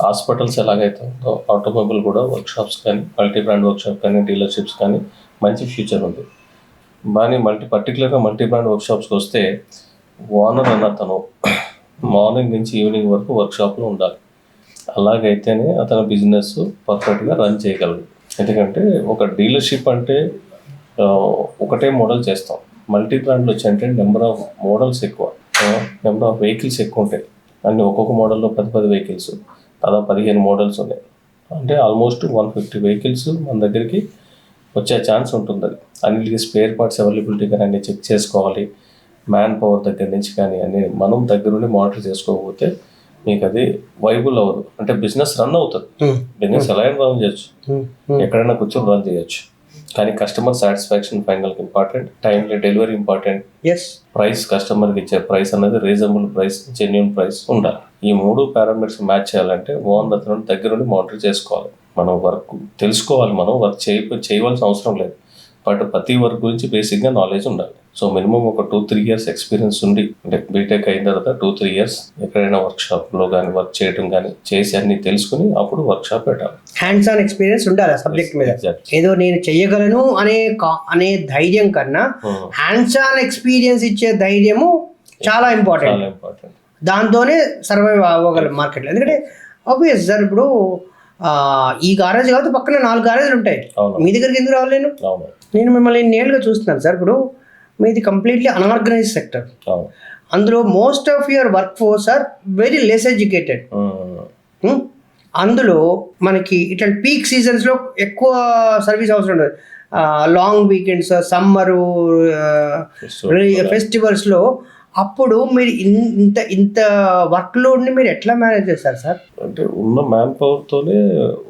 హాస్పిటల్స్ ఎలాగైతే ఉందో ఆటోమొబైల్ కూడా వర్క్షాప్స్ కానీ, మల్టీ బ్రాండ్ వర్క్షాప్ కానీ, డీలర్షిప్స్ కానీ మంచి ఫ్యూచర్ ఉంది. కానీ పర్టికులర్గా మల్టీ బ్రాండ్ వర్క్షాప్స్కి వస్తే ఓనర్ అన్న అతను మార్నింగ్ నుంచి ఈవినింగ్ వరకు వర్క్షాప్లో ఉండాలి. అలాగైతేనే అతని బిజినెస్ పర్ఫెక్ట్గా రన్ చేయగలరు. ఎందుకంటే ఒక డీలర్షిప్ అంటే ఒకటే మోడల్ చేస్తాం. మల్టీ బ్రాండ్లో వచ్చి నెంబర్ ఆఫ్ మోడల్స్ ఎక్కువ, నెంబర్ ఆఫ్ వెహికల్స్ ఎక్కువ ఉంటాయి. అన్ని ఒక్కొక్క మోడల్లో 10 వెహికల్స్, దాదాపు 15 మోడల్స్ ఉన్నాయి. అంటే ఆల్మోస్ట్ 150 వెహికల్స్ మన దగ్గరికి వచ్చే ఛాన్స్ ఉంటుంది. అది అన్నిటికీ స్పేర్ పార్ట్స్ అవైలబిలిటీ కానీ అన్ని చెక్ చేసుకోవాలి. మ్యాన్ పవర్ దగ్గర నుంచి కానీ అన్ని మనం దగ్గరుండి మానిటర్ చేసుకోకపోతే మీకు అది వైబుల్ అవ్వదు. అంటే బిజినెస్ రన్ అవుతుంది. బిజినెస్ ఎలా రన్ చేయొచ్చు, ఎక్కడైనా కూర్చొని రన్ చేయొచ్చు. కానీ customer satisfaction final important, timely delivery important, price కస్టమర్కి ఇచ్చే ప్రైస్ అనేది రీజనబుల్ ప్రైస్, జెన్యూన్ ప్రైస్ ఉండాలి. ఈ 3 పారామీటర్స్ మ్యాచ్ చేయాలంటే ఓనర్ దగ్గరుండి మానిటర్ చేసుకోవాలి. మనం వర్క్ తెలుసుకోవాలి. మనం వర్క్ చేయవలసిన అవసరం లేదు, బట్ ప్రతి వర్క్ గురించి బేసిక్గా నాలెడ్జ్ ఉండాలి. సో మినిమం ఒక 2-3 years ఎక్స్పీరియన్స్ ఉండి, అంటే బీటెక్ అయిన తర్వాత 2-3 years ఎక్కడైనా వర్క్షాప్లో కానీ వర్క్ చేయడం కానీ చేసి అన్ని తెలుసుకుని అప్పుడు వర్క్షాప్ పెట్టాలి. హ్యాండ్స్ ఆన్ ఎక్స్పీరియన్స్ ఉండాలి ఆ సబ్జెక్ట్ మీద. ఏదో నేను చెయ్యగలను అనే ధైర్యం కన్నా హ్యాండ్స్ ఆన్ ఎక్స్పీరియన్స్ ఇచ్చే ధైర్యము చాలా ఇంపార్టెంట్. దాంతోనే సర్వైవ్ అవ్వగలం మార్కెట్లో. ఎందుకంటే ఆబ్వియస్ సార్, ఇప్పుడు ఈ గారేజ్ కాదు పక్కన 4 గారేజ్లు ఉంటాయి, మీ దగ్గరికి ఎందుకు రావాలి? నేను మిమ్మల్ని నేరుగా చూస్తున్నాను సార్. ఇప్పుడు మీది కంప్లీట్లీ అన్ఆర్గనైజ్డ్ సెక్టర్. అందులో most of your work force are very less educated. అందులో మనకి ఇట్లాంటి పీక్ సీజన్స్లో ఎక్కువ సర్వీస్ అవసరం ఉండదు. లాంగ్ వీకెండ్స్, సమ్మరు, ఫెస్టివల్స్లో అప్పుడు మీరు ఇంత వర్క్ లోడ్ని మీరు ఎట్లా మేనేజ్ చేస్తారు సార్? అంటే ఉన్న మ్యాన్ పవర్తోనే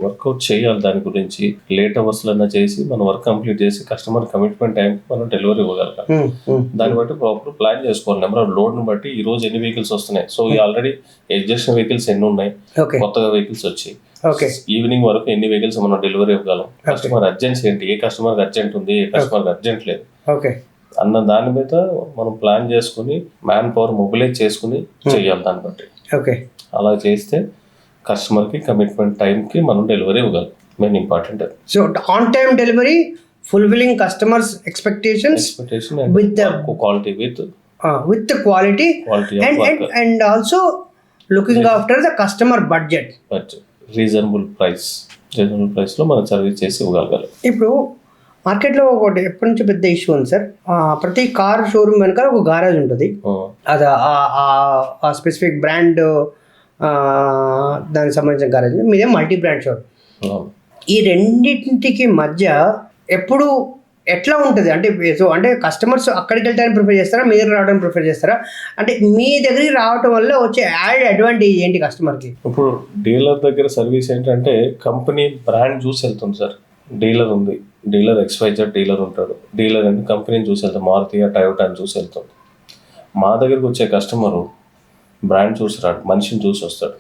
వర్కౌట్ చేయాలి. దాని గురించి లేట్ అవర్స్లన్నా చేసి మనం వర్క్ కంప్లీట్ చేసి కస్టమర్ కమిట్మెంట్ టైంకి మనం డెలివరీ ఇవ్వగలగాలి. దాన్ని బట్టి ప్రాపర్ ప్లాన్ చేసుకోవాలి. నెంబర్ ఆఫ్ లోడ్ని బట్టి ఈ రోజు ఎన్ని వెహికల్స్ వస్తున్నాయి, సో ఆల్రెడీ ఎగ్జిస్టింగ్ వెహికల్స్ ఎన్ని ఉన్నాయి, కొత్తగా వెహికల్స్ వచ్చి ఈవినింగ్ వరకు ఎన్ని వెహికల్స్ మనం డెలివరీ ఇవ్వగలం, కస్టమర్ అర్జెన్సీ ఏంటి, ఏ కస్టమర్కి అర్జెంట్ ఉంది, ఏ కస్టమర్కి అర్జెంట్ లేదు అన్న దాని మీద మనం ప్లాన్ చేసుకుని మ్యాన్ పవర్ మొబిలైజ్ చేసుకుని చేయాలి. దాన్ని బట్టి అలా చేస్తే కస్టమర్కి కమిట్మెంట్ టైంకి మనం డెలివరీ ఇవ్వగలం. మెయిన్ ఇంపార్టెంట్ అది. So on time delivery, fulfilling customers expectation with the quality with quality and also looking after the customer budget. Reasonable price లో మనం సర్వీస్ చేసి ఇవ్వగలగాలి. ఇప్పుడు మార్కెట్లో ఒకటి ఎప్పటి నుంచి పెద్ద ఇష్యూ ఉంది సార్. ప్రతి కార్ షోరూమ్ వెనకాల ఒక గారేజ్ ఉంటుంది. అది ఆ స్పెసిఫిక్ బ్రాండ్ దానికి సంబంధించిన గారేజ్. మీదేం మల్టీ బ్రాండ్ షోరూమ్. ఈ రెండింటికి మధ్య ఎప్పుడు ఎట్లా ఉంటుంది? అంటే కస్టమర్స్ అక్కడికి వెళ్ళడానికి ప్రిఫర్ చేస్తారా, మీరు రావడానికి ప్రిఫర్ చేస్తారా? అంటే మీ దగ్గరికి రావటం వల్ల వచ్చే యాడ్ అడ్వాంటేజ్ ఏంటి కస్టమర్కి? ఇప్పుడు డీలర్ దగ్గర సర్వీస్ ఏంటంటే కంపెనీ బ్రాండ్ చూసి వెళ్తుంది సార్. డీలర్ ఉంది, డీలర్ XYZ డీలర్ ఉంటాడు. డీలర్ అంటే కంపెనీని చూసి వెళ్తాం, మారుతి టయోటా అని చూసి వెళ్తుంది. మా దగ్గరికి వచ్చే కస్టమరు బ్రాండ్ చూసి రాడు, మనిషిని చూసి వస్తాడు,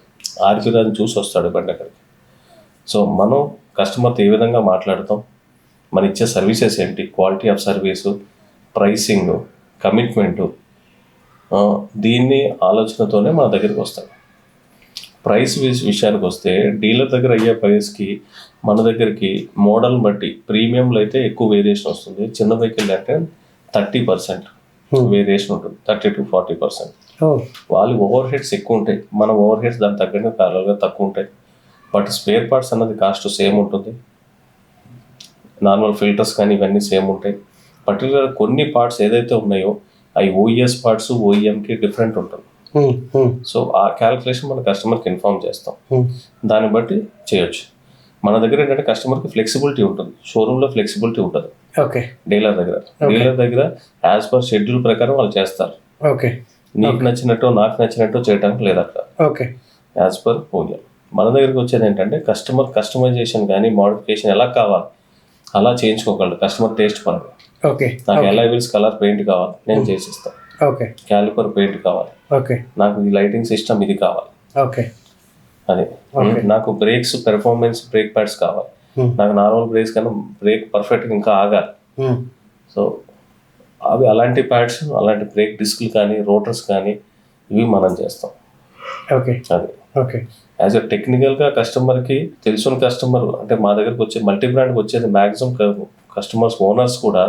ఆర్పిరాని చూసి వస్తాడు బండి అక్కడికి. సో మనం కస్టమర్తో ఏ విధంగా మాట్లాడతాం, మన ఇచ్చే సర్వీసెస్ ఏంటి, quality of service, pricing, commitment, దీన్ని ఆలోచనతోనే మన దగ్గరికి వస్తాడు. ప్రైస్ విషయానికి వస్తే డీలర్ దగ్గర అయ్యే ప్రైస్కి మన దగ్గరికి మోడల్ బట్టి ప్రీమియంలో అయితే ఎక్కువ వేరియేషన్ వస్తుంది. చిన్న వెహికల్ అంటే 30% వేరియేషన్ ఉంటుంది, 30 to 40%. వాళ్ళు ఓవర్ హెడ్స్ ఎక్కువ ఉంటాయి, మన ఓవర్ హెడ్స్ దానికి తగ్గట్టు ప్యారల్గా తక్కువ ఉంటాయి. బట్ స్పేర్ పార్ట్స్ అన్నది కాస్ట్ సేమ్ ఉంటుంది, నార్మల్ ఫిల్టర్స్ కానీ ఇవన్నీ సేమ్ ఉంటాయి. పర్టికులర్ కొన్ని పార్ట్స్ ఏదైతే ఉన్నాయో అవి OES పార్ట్స్ OEMకి డిఫరెంట్ ఉంటుంది. సో ఆ క్యాలిక్యులేషన్ మన కస్టమర్కి ఇన్ఫార్మ్ చేస్తాం, దాన్ని బట్టి చేయొచ్చు. మన దగ్గర ఏంటంటే కస్టమర్కి ఫ్లెక్సిబిలిటీ ఉంటుంది, షోరూంలో ఫ్లెక్సిబిలిటీ ఉంటుంది. డీలర్ దగ్గర యాజ్ పర్ షెడ్యూల్ ప్రకారం వాళ్ళు చేస్తారు. నీకు నచ్చినట్టు నాకు నచ్చినట్టు చేయడానికి లేదు అక్కడ, యాజ్ పర్ OEM. మన దగ్గరికి వచ్చేది ఏంటంటే కస్టమైజేషన్ కానీ మోడిఫికేషన్ ఎలా కావాలి అలా చేయించుకోగలరు కస్టమర్ టేస్ట్ పరంగా. నాకు ఎలా వీల్స్ కలర్ పెయింట్ కావాలి నేను చేసిస్తాను, క్యాలిపర్ పెయింట్ కావాలి, నాకు ఈ లైటింగ్ సిస్టమ్ ఇది కావాలి, అదే నాకు బ్రేక్స్ పెర్ఫార్మెన్స్ బ్రేక్ ప్యాడ్స్ కావాలి, నాకు నార్మల్ బ్రేక్స్ కన్నా బ్రేక్ పర్ఫెక్ట్గా ఇంకా ఆగాలి. సో అవి అలాంటి ప్యాడ్స్, అలాంటి బ్రేక్ డిస్క్లు కానీ రోటర్స్ కానీ ఇవి మనం చేస్తాం. అది యాజ్ ఎ టెక్నికల్గా కస్టమర్కి తెలిసిన కస్టమర్ అంటే మా దగ్గరకు వచ్చే మల్టీ బ్రాండ్కి వచ్చేది మ్యాక్సిమం కస్టమర్స్ ఓనర్స్ కూడా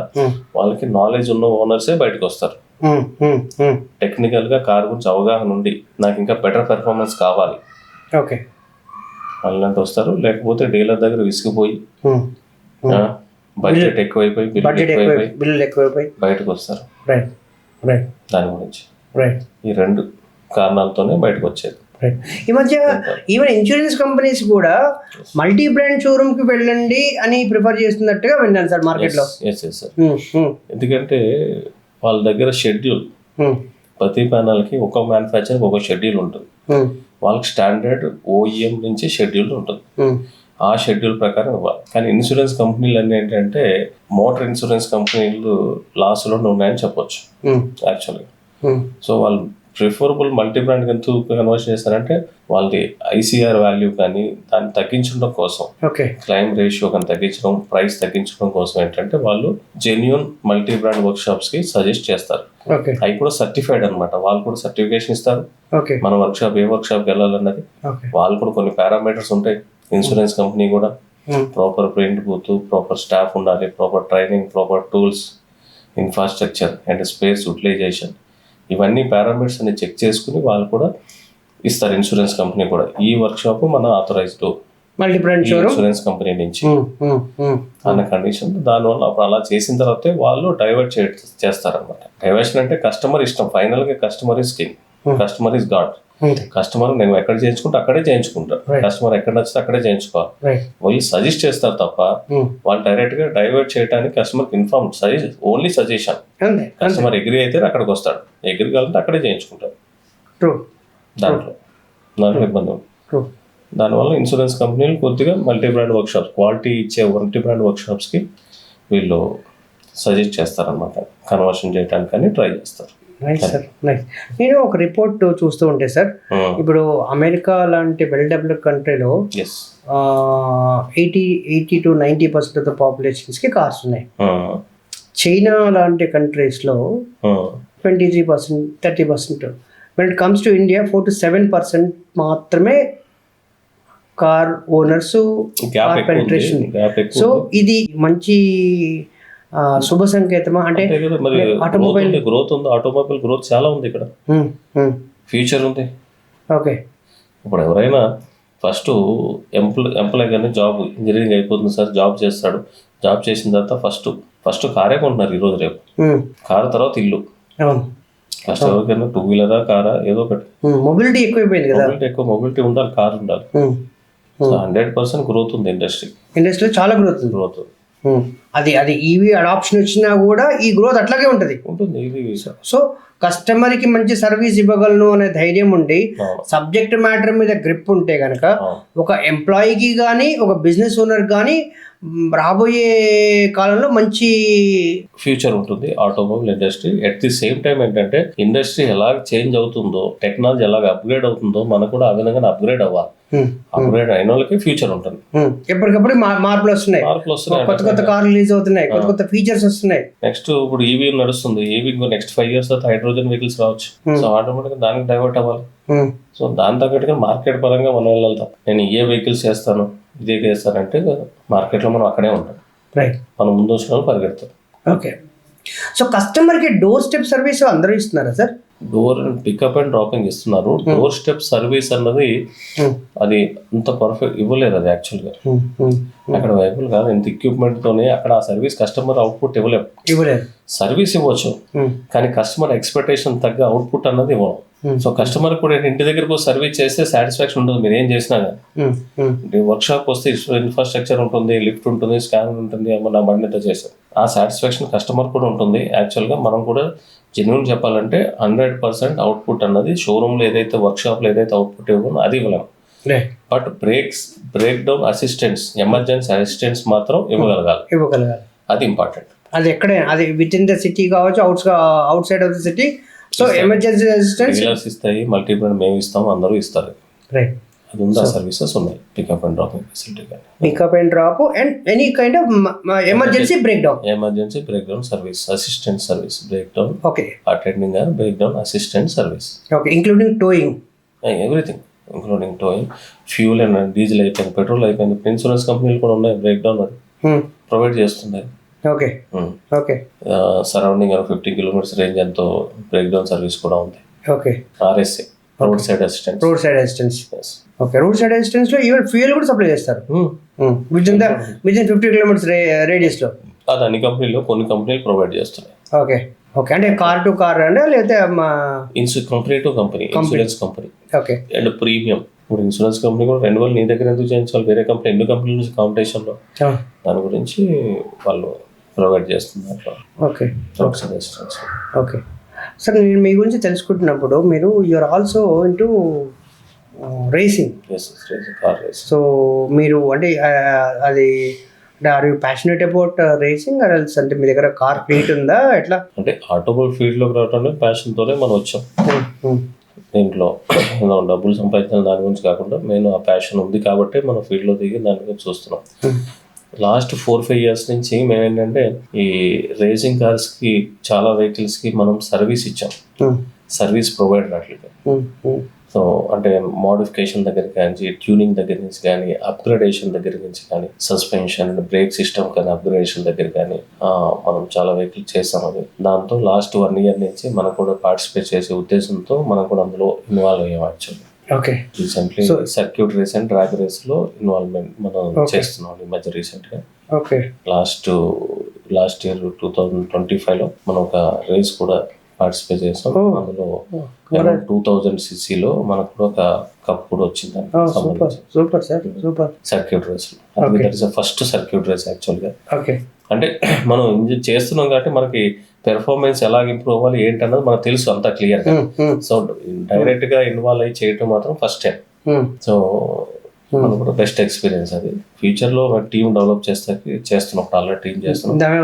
వాళ్ళకి నాలెడ్జ్ ఉన్న ఓనర్సే బయటకు వస్తారు. టెక్నికల్గా కార్ గురించి అవగాహన ఉండి నాకు ఇంకా బెటర్ పెర్ఫార్మెన్స్ కావాలి వాళ్ళంటే వస్తారు. లేకపోతే డీలర్ దగ్గర విసిగిపోయి బడ్జెట్ ఎక్కువైపోయి బిల్లు ఎక్కువైపోయి బయటకు వస్తారు. దాని గురించి ఈ రెండు కారణాలతోనే బయటకు వచ్చేది. ఈ మధ్య ఈవెన్ ఇన్సూరెన్స్ కంపెనీస్ కూడా మల్టీ బ్రాండ్ షోరూమ్ కి వెళ్ళండి అని ప్రిఫర్ చేస్తున్నట్టుగా విన్నాను సార్ మార్కెట్ లో. ఎందుకంటే వాళ్ళ దగ్గర షెడ్యూల్, ప్రతి ప్యానల్కి ఒక మ్యానుఫ్యాక్చర్ ఒక షెడ్యూల్ ఉంటుంది, వాళ్ళకి స్టాండర్డ్ OEM నుంచి షెడ్యూల్ ఉంటుంది, ఆ షెడ్యూల్ ప్రకారం ఇవ్వాలి. కానీ ఇన్సూరెన్స్ కంపెనీలు అన్నీ ఏంటంటే మోటార్ ఇన్సూరెన్స్ కంపెనీలు లాస్లో ఉన్నాయని చెప్పొచ్చు యాక్చువల్గా. సో వాళ్ళు ప్రిఫరబుల్ మల్టీ బ్రాండ్ ఎందుకు కన్వర్షన్ చేస్తారంటే వాళ్ళది ICR వాల్యూ కానీ దాన్ని తగ్గించడం కోసం, క్లైమ్ రేషియో కానీ తగ్గించడం, ప్రైస్ తగ్గించడం కోసం ఏంటంటే వాళ్ళు genuine multi brand work shops కి సజెస్ట్ చేస్తారు. అవి కూడా సర్టిఫైడ్ అనమాట, వాళ్ళు కూడా సర్టిఫికేషన్ ఇస్తారు. మన వర్క్ షాప్ ఏ వర్క్ షాప్కి వెళ్ళాలన్నది వాళ్ళు కూడా కొన్ని పారామీటర్స్ ఉంటాయి. ఇన్సూరెన్స్ కంపెనీ కూడా proper print booth, proper staff ఉండాలి, proper training, proper tools, infrastructure and space utilisation, ఇవన్నీ పారామీటర్స్ అన్ని చెక్ చేసుకుని వాళ్ళు కూడా ఇస్తారు. ఇన్సూరెన్స్ కంపెనీ కూడా ఈ వర్క్ షాప్ మన authorised multi brand insurance company నుంచి అన్న కండిషన్. దానివల్ల అప్పుడు అలా చేసిన తర్వాతే వాళ్ళు డైవర్ట్ చేస్తారనమాట. డైవర్షన్ అంటే కస్టమర్ ఇష్టం, ఫైనల్ గా customer is king, customer is God. Customer నేను ఎక్కడ చేయించుకుంటే అక్కడే చేయించుకుంటారు, కస్టమర్ ఎక్కడ నచ్చితే అక్కడే చేయించుకోవాలి. వాళ్ళు సజెస్ట్ చేస్తారు తప్ప వాళ్ళు డైరెక్ట్ గా డైవర్ట్ చేయడానికి customer inform only suggestion. Customer agree అయితే అక్కడికి వస్తాడు, ఎగ్రీ కావాలంటే అక్కడే చేయించుకుంటారు. దాంట్లో ఇబ్బంది ఉంది. దానివల్ల ఇన్సూరెన్స్ కంపెనీలు కొద్దిగా multi brand work shops, quality ఇచ్చే మల్టీ బ్రాండ్ వర్క్ షాప్స్కి వీళ్ళు సజెస్ట్ చేస్తారనమాట, కన్వర్షన్ చేయడానికి అని ట్రై చేస్తారు. నేను ఒక రిపోర్ట్ చూస్తూ ఉంటే సార్, ఇప్పుడు అమెరికా లాంటి వెల్ డెవలప్డ్ కంట్రీలో 80 to 90% ఆఫ్ ద పాపులేషన్స్కి కార్స్ ఉన్నాయి. చైనా లాంటి కంట్రీస్లో 23%, 30%. when it comes to India 4 to 7% మాత్రమే car owners, car penetration. So ఇది మంచి శుభ సంకేతమా? అంటే ఆటోమొబైల్ గ్రోత్ ఉంది, ఆటోమొబైల్ గ్రోత్ చాలా ఉంది ఇక్కడ, ఫ్యూచర్ ఉంది. ఇప్పుడు ఎవరైనా ఫస్ట్ ఎంప్లాయ్ కానీ జాబ్ ఇంజనీరింగ్ అయిపోతుంది సార్, జాబ్ చేస్తాడు, జాబ్ చేసిన తర్వాత ఫస్ట్ కారే కొంటున్నారు ఈరోజు రేపు, కారు తర్వాత ఇల్లు. ఫస్ట్ ఎవరికైనా 2-wheeler కారా ఏదో ఒకటి. మొబిలిటీ ఎక్కువైపోయింది కదా, మొబిలిటీ ఉండాలి, కార్ ఉండాలి. 100% గ్రోత్ ఉంది ఇండస్ట్రీలో చాలా గ్రోత్. అది అది ఈవీ అడాప్షన్ వచ్చినా కూడా ఈ గ్రోత్ అట్లాగే ఉంటుంది. ఇది సో కస్టమర్కి మంచి సర్వీస్ ఇవ్వగలను అనే ధైర్యం ఉండి సబ్జెక్ట్ మ్యాటర్ మీద గ్రిప్ ఉంటే కనుక ఒక ఎంప్లాయీకి కానీ ఒక బిజినెస్ ఓనర్ కానీ రాబోయే కాలంలో మంచి ఫ్యూచర్ ఉంటుంది automobile industry. At the same time ఏంటంటే ఇండస్ట్రీ ఎలా చేంజ్ అవుతుందో, టెక్నాలజీ ఎలాగ అప్గ్రేడ్ అవుతుందో మనకు కూడా ఆ విధంగా అప్గ్రేడ్ అవ్వాలి. అప్గ్రేడ్ అయిన వాళ్ళకి ఫ్యూచర్ ఉంటుంది. ఎప్పటికప్పుడు మార్పులు వస్తున్నాయి, కొత్త కొత్త కార్లు రిలీజ్ అవుతున్నాయి, కొత్త కొత్త ఫీచర్స్ వస్తున్నాయి. నెక్స్ట్ ఇప్పుడు ఈవీ నడుస్తుంది, ఈవీ నెక్స్ట్ 5 years తర్వాత హైడ్రోజన్ వెహికల్స్ రావచ్చు. సో ఆటోమేటిక్ గా దానికి డైవర్ట్ అవ్వాలి. సో దాని తగ్గట్టుగా మార్కెట్ పరంగా మనం వెళ్తాం. నేను ఏ వెహికల్స్ చేస్తాను, ఇదే చేస్తానంటే మార్కెట్ లో మనం అక్కడే ఉంటాం. మనం ముందు వచ్చిన వాళ్ళు పరిగెడతాం. ఓకే. సో కస్టమర్కి డోర్ స్టెప్ సర్వీస్ అందరూ ఇస్తున్నారా sir? Door pickup and dropping ఇస్తున్నారు. డోర్ స్టెప్ సర్వీస్ అన్నది అది అంత పర్ఫెక్ట్ ఇవ్వలేదు. అది యాక్చువల్గా అక్కడ వైపుల్ కాదు, ఇంత ఎక్విప్మెంట్ తోనే అక్కడ ఆ సర్వీస్ కస్టమర్ అవుట్పుట్ ఇవ్వలేదు. సర్వీస్ ఇవ్వచ్చు కానీ కస్టమర్ ఎక్స్పెక్టేషన్ తగ్గ అవుట్పుట్ అన్నది ఇవ్వడం. సో కస్టమర్ కూడా ఇంటి దగ్గరకు సర్వీస్ చేస్తే సాటిస్ఫాక్షన్ ఉంటుంది. మీరు ఏం చేసినా కానీ వర్క్ షాప్ వస్తే ఇన్ఫ్రాస్ట్రక్చర్ ఉంటుంది, లిఫ్ట్ ఉంటుంది, స్కానర్ ఉంటుంది, నా బండితో చేశారు. ఆ సాటిస్ఫాక్షన్ కస్టమర్ కూడా ఉంటుంది. యాక్చువల్గా మనం కూడా జెన్యున్ చెప్పాలంటే 100% అవుట్పుట్ అన్నది షోరూమ్లో ఏదైతే వర్క్ షాప్లో ఏదైతే అవుట్పుట్ ఇవ్వమో అది ఇవ్వలేము. But break down assistants, emergency assistants మాత్రం ఇవ్వగలగాలి. అది ఇంపార్టెంట్. అది ఎక్కడే, అది విత్ ఇన్ ద సిటీ కావచ్చు, outside of the city. So emergency assistants dealers ఇస్తాయి, మల్టీ బ్రాండ్ మేము ఇస్తాము, అందరూ ఇస్తారు. అది ఉందా సర్వీసెస్ ఉన్నాయి. పికప్ అండ్ డ్రాపింగ్ ఫెసిలిటీ కానీ pickup and drop and any kind of emergency break down service, assistant service, break down, okay, attending or break down assistant service, okay, including toeing, everything including toeing. Fuel and diesel అయిపోయింది, petrol అయిపోయింది, insurance కంపెనీలు కూడా ఉన్నాయి, break down అది provide చేస్తున్నాయి. Okay, okay, surrounding 50 kilometers range ఎంతో break down service కూడా ఉంది. Okay, RSA, road side assistance. Okay, road side assistance లో ఈవెన్ ఫ్యూయల్ కూడా సప్లై చేస్తారు విత్ ఇన్ 50 kilometers రేడియస్ లో. అది అన్ని కంపెనీలు, కొన్ని కంపెనీలు ప్రొవైడ్ చేస్తున్నాయి. ఓకే, ఓకే, అంటే కార్ టు కార్ అంటే లేకపోతే company to company, insurance company. Okay, and premium. ఇప్పుడు ఇన్సూరెన్స్ కంపెనీ కూడా 2 నీ దగ్గర ఎందుకు చేయించాలి, వేరే కంపెనీ 2 కంపెనీల నుంచి కాంపిటీషన్ లో, దాని గురించి వాళ్ళు ప్రొవైడ్ చేస్తున్నారు. Okay, road side assistance. Okay sir, నేను మీ గురించి తెలుసుకుంటున్నప్పుడు మీరు you are also into racing. So మీరు అంటే అది are you passionate about racing or else, అంటే మీ దగ్గర కార్ ఫ్లీట్ ఉందా ఎట్లా? అంటే ఆటోమొబైల్ ఫీల్డ్లోకి రావడానికి ప్యాషన్ తోనే మనం వచ్చాం. దీంట్లో డబ్బులు సంపాదించిన దాని గురించి కాకుండా మెయిన్ ఆ ప్యాషన్ ఉంది కాబట్టి మనం ఫీల్డ్లో దిగి దాని గురించి చూస్తున్నాం. లాస్ట్ 4-5 years నుంచి మేము ఏంటంటే ఈ రేసింగ్ కార్స్కి చాలా వెహికల్స్కి మనం సర్వీస్ ఇచ్చాం, సర్వీస్ ప్రొవైడర్ అట్లా. సో అంటే మోడిఫికేషన్ దగ్గర కానీ, ట్యూనింగ్ దగ్గర నుంచి కానీ, అప్గ్రేడేషన్ దగ్గర నుంచి కానీ, సస్పెన్షన్, బ్రేక్ సిస్టమ్ కానీ అప్గ్రేడేషన్ దగ్గర కానీ మనం చాలా వెహికల్ చేస్తాం. అది దాంతో లాస్ట్ 1 year నుంచి మనం కూడా పార్టిసిపేట్ చేసే ఉద్దేశంతో మనం కూడా అందులో ఇన్వాల్వ్ అయ్యాం. Actually recently circuit race and track race లో ఇన్వాల్వ్మెంట్ మనం చేస్తున్నాం ఈ మధ్య రీసెంట్ గా. లాస్ట్ ఇయర్ 2025 లో మనం ఒక రేస్ కూడా పార్టిసిపేట్ చేస్తాం. అందులో 2000 cc మనకు కూడా ఒక కప్ కూడా వచ్చింది. సర్క్యూట్ రేస్ లో ఫస్ట్ సర్క్యూట్ రేస్ యాక్చువల్ గా. అంటే మనం చేస్తున్నాం కాబట్టి మనకి పెర్ఫార్మెన్స్ ఎలా ఇంప్రూవ్ అవ్వాలి ఏంటన్నది మనకు తెలుసు అంతా క్లియర్ గా. సో డైరెక్ట్ గా ఇన్వాల్వ్ అయ్యి చేయటం మాత్రం ఫస్ట్ టైం. సో మనకు కూడా బెస్ట్ ఎక్స్పీరియన్స్. అది ఫ్యూచర్ లో టీమ్ డెవలప్ చేస్తున్నాం, ఆల్రెడీ టీమ్ చేస్తున్నాం, దాని మీద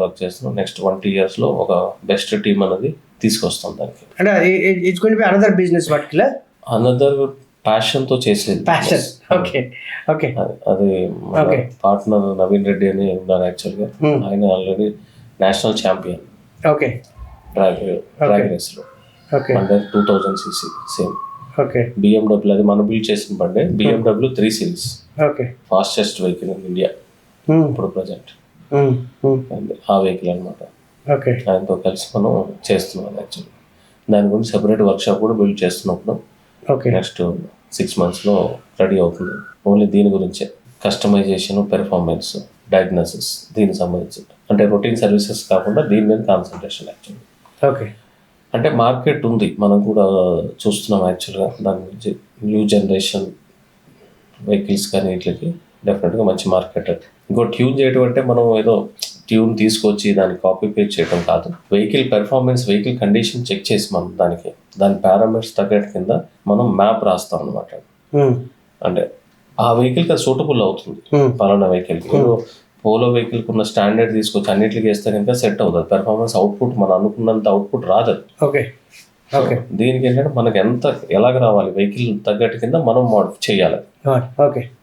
వర్క్ చేస్తున్నాం. నెక్స్ట్ 20 years లో ఒక బెస్ట్ టీమ్ అనేది తీసుకొస్తాం దానికి. అనదర్ బిజినెస్ అనదర్ ప్యాషన్ తో చేసేది. అది పార్ట్నర్ నవీన్ రెడ్డి అని ఉన్నారు యాక్చువల్ గా. ఆయన already national champion track race లో, 2000 cc సేమ్. BMW అది మనం బిల్డ్ చేసిన బండి, BMW 3 Series, fastest vehicle in India ఇప్పుడు ప్రజెంట్. ఆ వెహికల్ అనమాట. ఆయనతో కలిసి మనం చేస్తున్నాం యాక్చువల్లీ. దాని గురించి సెపరేట్ వర్క్ షాప్ కూడా బిల్డ్ చేస్తున్నప్పుడు నెక్స్ట్ 6 months లో రెడీ అవుతుంది. ఓన్లీ దీని గురించే కస్టమైజేషన్, పెర్ఫార్మెన్స్, డయాగ్నోసిస్ దీనికి సంబంధించి, అంటే రొటీన్ సర్వీసెస్ కాకుండా దీని మీద కాన్సన్ట్రేషన్ యాక్చువల్లీ. అంటే మార్కెట్ ఉంది, మనం కూడా చూస్తున్నాం యాక్చువల్గా. దాని గురించి న్యూ జనరేషన్ వెహికల్స్ కానీ వీటికి డెఫినెట్గా మంచి మార్కెట్. ఇంకో ట్యూన్ చేయడం అంటే మనం ఏదో ట్యూన్ తీసుకొచ్చి దాన్ని కాపీ పేస్ట్ చేయడం కాదు. Vehicle performance, vehicle condition check చేసి మనం దాని పారామీటర్స్ తగ్గట్టు కింద మనం మ్యాప్ రాస్తాం అనమాట. అంటే ఆ వెహికల్కి అది సూటబుల్ అవుతుంది. పలానా వెహికల్కి పోలో వెహికల్కి ఉన్న స్టాండర్డ్ తీసుకొచ్చి అన్నిటికి వేస్తే కనుక సెట్ అవుతుంది. పెర్ఫార్మెన్స్ అవుట్పుట్ మనం అనుకున్నంత అవుట్పుట్ రాదు. దీనికి ఏంటంటే మనకి ఎలాగ రావాలి, వెహికల్ తగ్గట్టు కింద మనం మోడిఫై చేయాలి.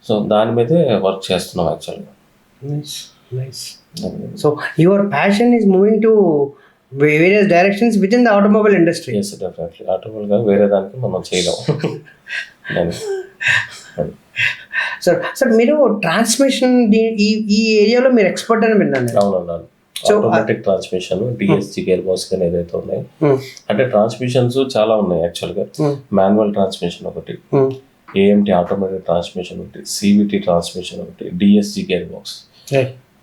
సో దాని మీదే వర్క్ చేస్తున్నాం యాక్చువల్గా. So your passion is moving to various directions within the automobile industry. Yes, definitely. Automobile గా వేరే దానికి మనం చేయలేం. సార్ మీరు ట్రాన్స్మిషన్ ఈ ఏరియాలో మీరు ఎక్స్పర్ట్ అని విన్నాను. అవునన్నాను. Automatic transmission, DSG gear box కానీ ఏదైతే ఉన్నాయి, అంటే ట్రాన్స్మిషన్స్ చాలా ఉన్నాయి యాక్చువల్గా. మాన్యువల్ ట్రాన్స్మిషన్ ఒకటి, ఏఎంటీ ఆటోమేటిక్ ట్రాన్స్మిషన్ ఒకటి, సివిటి ట్రాన్స్మిషన్ ఒకటి, డిఎస్జి గేర్ బాక్స్.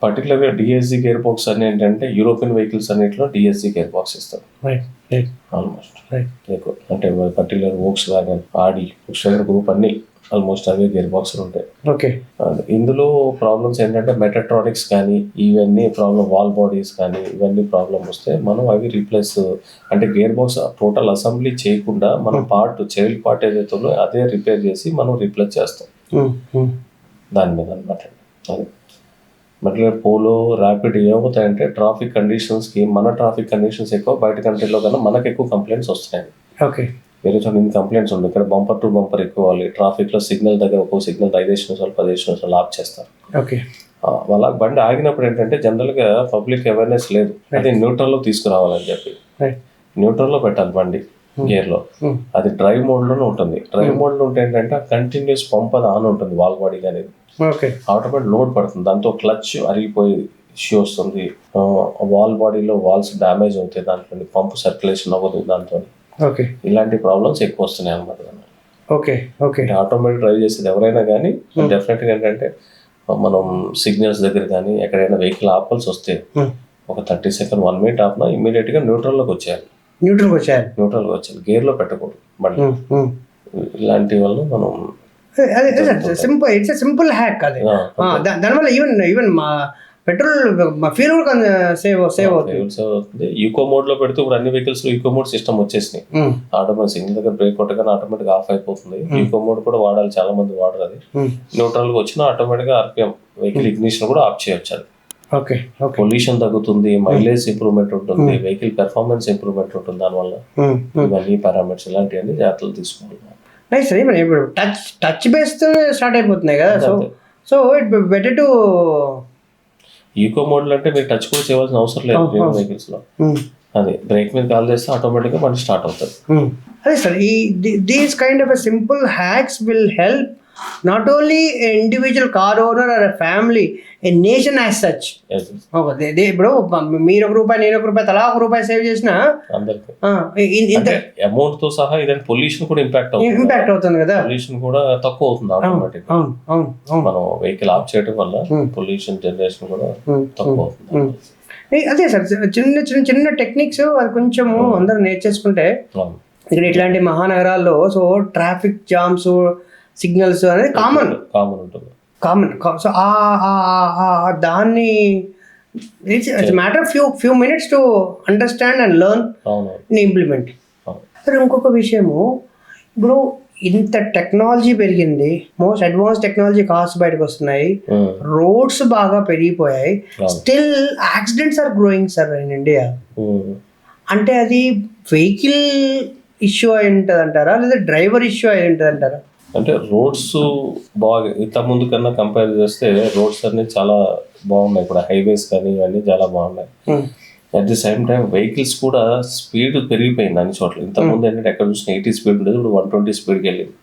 పర్టికులర్గా డిఎస్జి గేర్ బాక్స్ అని ఏంటంటే యూరోపియన్ వెహికల్స్ అన్నింటిలో డిఎస్జి గేర్ బాక్స్ ఇస్తారు ఆల్మోస్ట్. అంటే particular Volkswagen, Audi, Volkswagen group అన్ని ఆల్మోస్ట్ అవే గేర్ బాక్స్లు ఉంటాయి. ఇందులో ప్రాబ్లమ్స్ ఏంటంటే మెటాట్రానిక్స్ కానీ ఇవన్నీ ప్రాబ్లమ్, వాల్ బాడీస్ కానీ ఇవన్నీ ప్రాబ్లమ్ వస్తే మనం అవి రీప్లేస్, అంటే గేర్ బాక్స్ టోటల్ అసెంబ్లీ చేయకుండా మనం చైల్డ్ పార్ట్ ఏదైతే ఉందో అదే రిపేర్ చేసి మనం రీప్లేస్ చేస్తాం దాని మీద అనమాట. అది మళ్ళీ పోలో, ర్యాపిడ్ ఏమవుతాయంటే ట్రాఫిక్ కండిషన్స్కి, మన ట్రాఫిక్ కండిషన్స్ ఎక్కువ, బయట కంట్రీలో కన్నా మనకు ఎక్కువ కంప్లైంట్స్ వస్తున్నాయి. వేరే చోట ఇన్ని కంప్లైంట్స్ ఉండవు. ఇక్కడ బంపర్ టు బంపర్ ఎక్కువ వాళ్ళు ట్రాఫిక్లో సిగ్నల్ దగ్గర ఒక్కో సిగ్నల్ 5 నిమిషాలు 10 నిమిషాలు ఆఫ్ చేస్తారు. వాళ్ళ బండి ఆగినప్పుడు ఏంటంటే జనరల్గా పబ్లిక్ అవేర్నెస్ లేదు, అది న్యూట్రల్లో తీసుకురావాలని చెప్పి న్యూట్రల్లో పెట్టాలి బండి గేర్లో. అది డ్రైవ్ మోడ్లోనే ఉంటుంది. డ్రైవ్ మోడ్లో ఉంటే ఏంటంటే కంటిన్యూస్ పంప్ అది ఆన్ ఉంటుంది, వాల్ బాడీ అనేది ఆటోమేటిక్ లోడ్ పడుతుంది, దాంతో క్లచ్ అరిగిపోయి ఇష్యూ వస్తుంది, వాల్ బాడీలో వాల్స్ డ్యామేజ్ అవుతాయి, దాంట్లో పంపు సర్క్యులేషన్ అవ్వదు, దాంతో ఇలాంటి ప్రాబ్లమ్స్ ఎక్కువ వస్తున్నాయి అన్నమాట. ఆటోమేటిక్ డ్రైవ్ చేసేది ఎవరైనా కానీ డెఫినెట్గా ఏంటంటే మనం సిగ్నల్స్ దగ్గర కానీ ఎక్కడైనా వెహికల్ ఆపాల్సి వస్తే ఒక 30 సెకండ్ 1 మినిట్ ఆపినా ఇమీడియట్గా న్యూట్రల్లోకి వచ్చేయాలి. గేర్లో పెట్టకూడదు బండి. ఇలాంటి వల్ల మనం సింపుల్ హ్యాక్ అది. దానివల్ల ఈవెన్ మా పెట్రోల్ ఫ్యూల్ కూడా సేవ్ అవుతుంది. ఈకో మోడ్ లో పెడితే ఇప్పుడు అన్ని వెహికల్స్ లో ఈకో మోడ్ సిస్టమ్ వచ్చేసినాయి. ఆటోమేటిక్ సిగ్నల్ దగ్గర బ్రేక్ కొట్టగానే ఆటోమేటిక్ ఆఫ్ అయిపోతుంది. ఈకో మోడ్ కూడా వాడాలి, చాలా మంది వాడరు. అది న్యూట్రల్ గా వచ్చిన ఆటోమేటిక్ గా ఆర్పిఎం వెహికల్ ఇగ్నిషన్ కూడా ఆఫ్ చేయొచ్చు. అది పొల్యూషన్ తగ్గుతుంది, మైలేజ్ ఇంప్రూవ్మెంట్ ఉంటుంది, వెహికల్ పెర్ఫార్మెన్స్ ఇంప్రూవ్మెంట్ ఉంటుంది. దానివల్ల ఇవన్నీ పారామీటర్స్ ఇలాంటివన్నీ జాగ్రత్తలు తీసుకోవాలి. నైస్. ఇప్పుడు టచ్ బేస్తో స్టార్ట్ అయిపోతున్నాయి కదా, so it better to eco model అంటే మీరు టచ్ కూడా చేయవలసిన అవసరం లేదు వెహికల్స్ లో. అది బ్రేక్ మీద కాల్ చేస్తే ఆటోమేటిక్ గా మనకి స్టార్ట్ అవుతుంది. అదే sir, these kind of simple hacks will help not only an individual car owner or a family, a nation as such. ఇప్పుడు మీరు ₹1 నేను ₹1 తలా ₹1 సేవ్ చేసిన అమౌంట్ తో సహా ఇదంటే పొల్యూషన్ కూడా ఇంపాక్ట్ అవుతుంది కదా. పొల్యూషన్ కూడా తక్కువ అవుతుంది ఆటోమేటిక్. మనం వెహికల్ ఆఫ్ చేయడం వల్ల పొల్యూషన్ జనరేషన్ కూడా తక్కువ అవుతుంది. అదే సార్, చిన్న టెక్నిక్స్ అది కొంచెం అందరూ నేర్చేసుకుంటే ఇక్కడ ఇట్లాంటి మహానగరాల్లో సో ట్రాఫిక్ జామ్స్, సిగ్నల్స్ అనేది కామన్ ఉంటుంది. సో దాన్ని it's matter of few minutes to understand and learn and implement. సరే, ఇంకొక విషయము, ఇప్పుడు ఇంత టెక్నాలజీ పెరిగింది, మోస్ట్ అడ్వాన్స్ టెక్నాలజీ కార్స్ బయటకు వస్తున్నాయి, రోడ్స్ బాగా పెరిగిపోయాయి, still accidents are growing sir in India. అంటే అది వెహికల్ ఇష్యూ అయి ఉంటుంది అంటారా, లేదా డ్రైవర్ ఇష్యూ అయి ఉంటుంది అంటారా? అంటే రోడ్స్ బాగా ఇంత ముందు కన్నా కంపేర్ చేస్తే రోడ్స్ అన్ని చాలా బాగున్నాయి. ఇప్పుడు హైవేస్ కానీ ఇవన్నీ చాలా బాగున్నాయి. At the same time vehicles కూడా స్పీడ్ పెరిగిపోయింది అన్ని చోట్ల. ఇంతకుముందు ఏంటంటే ఎక్కడ చూసిన 80 స్పీడ్ ఉండేది, ఇప్పుడు 120 స్పీడ్కి వెళ్ళింది.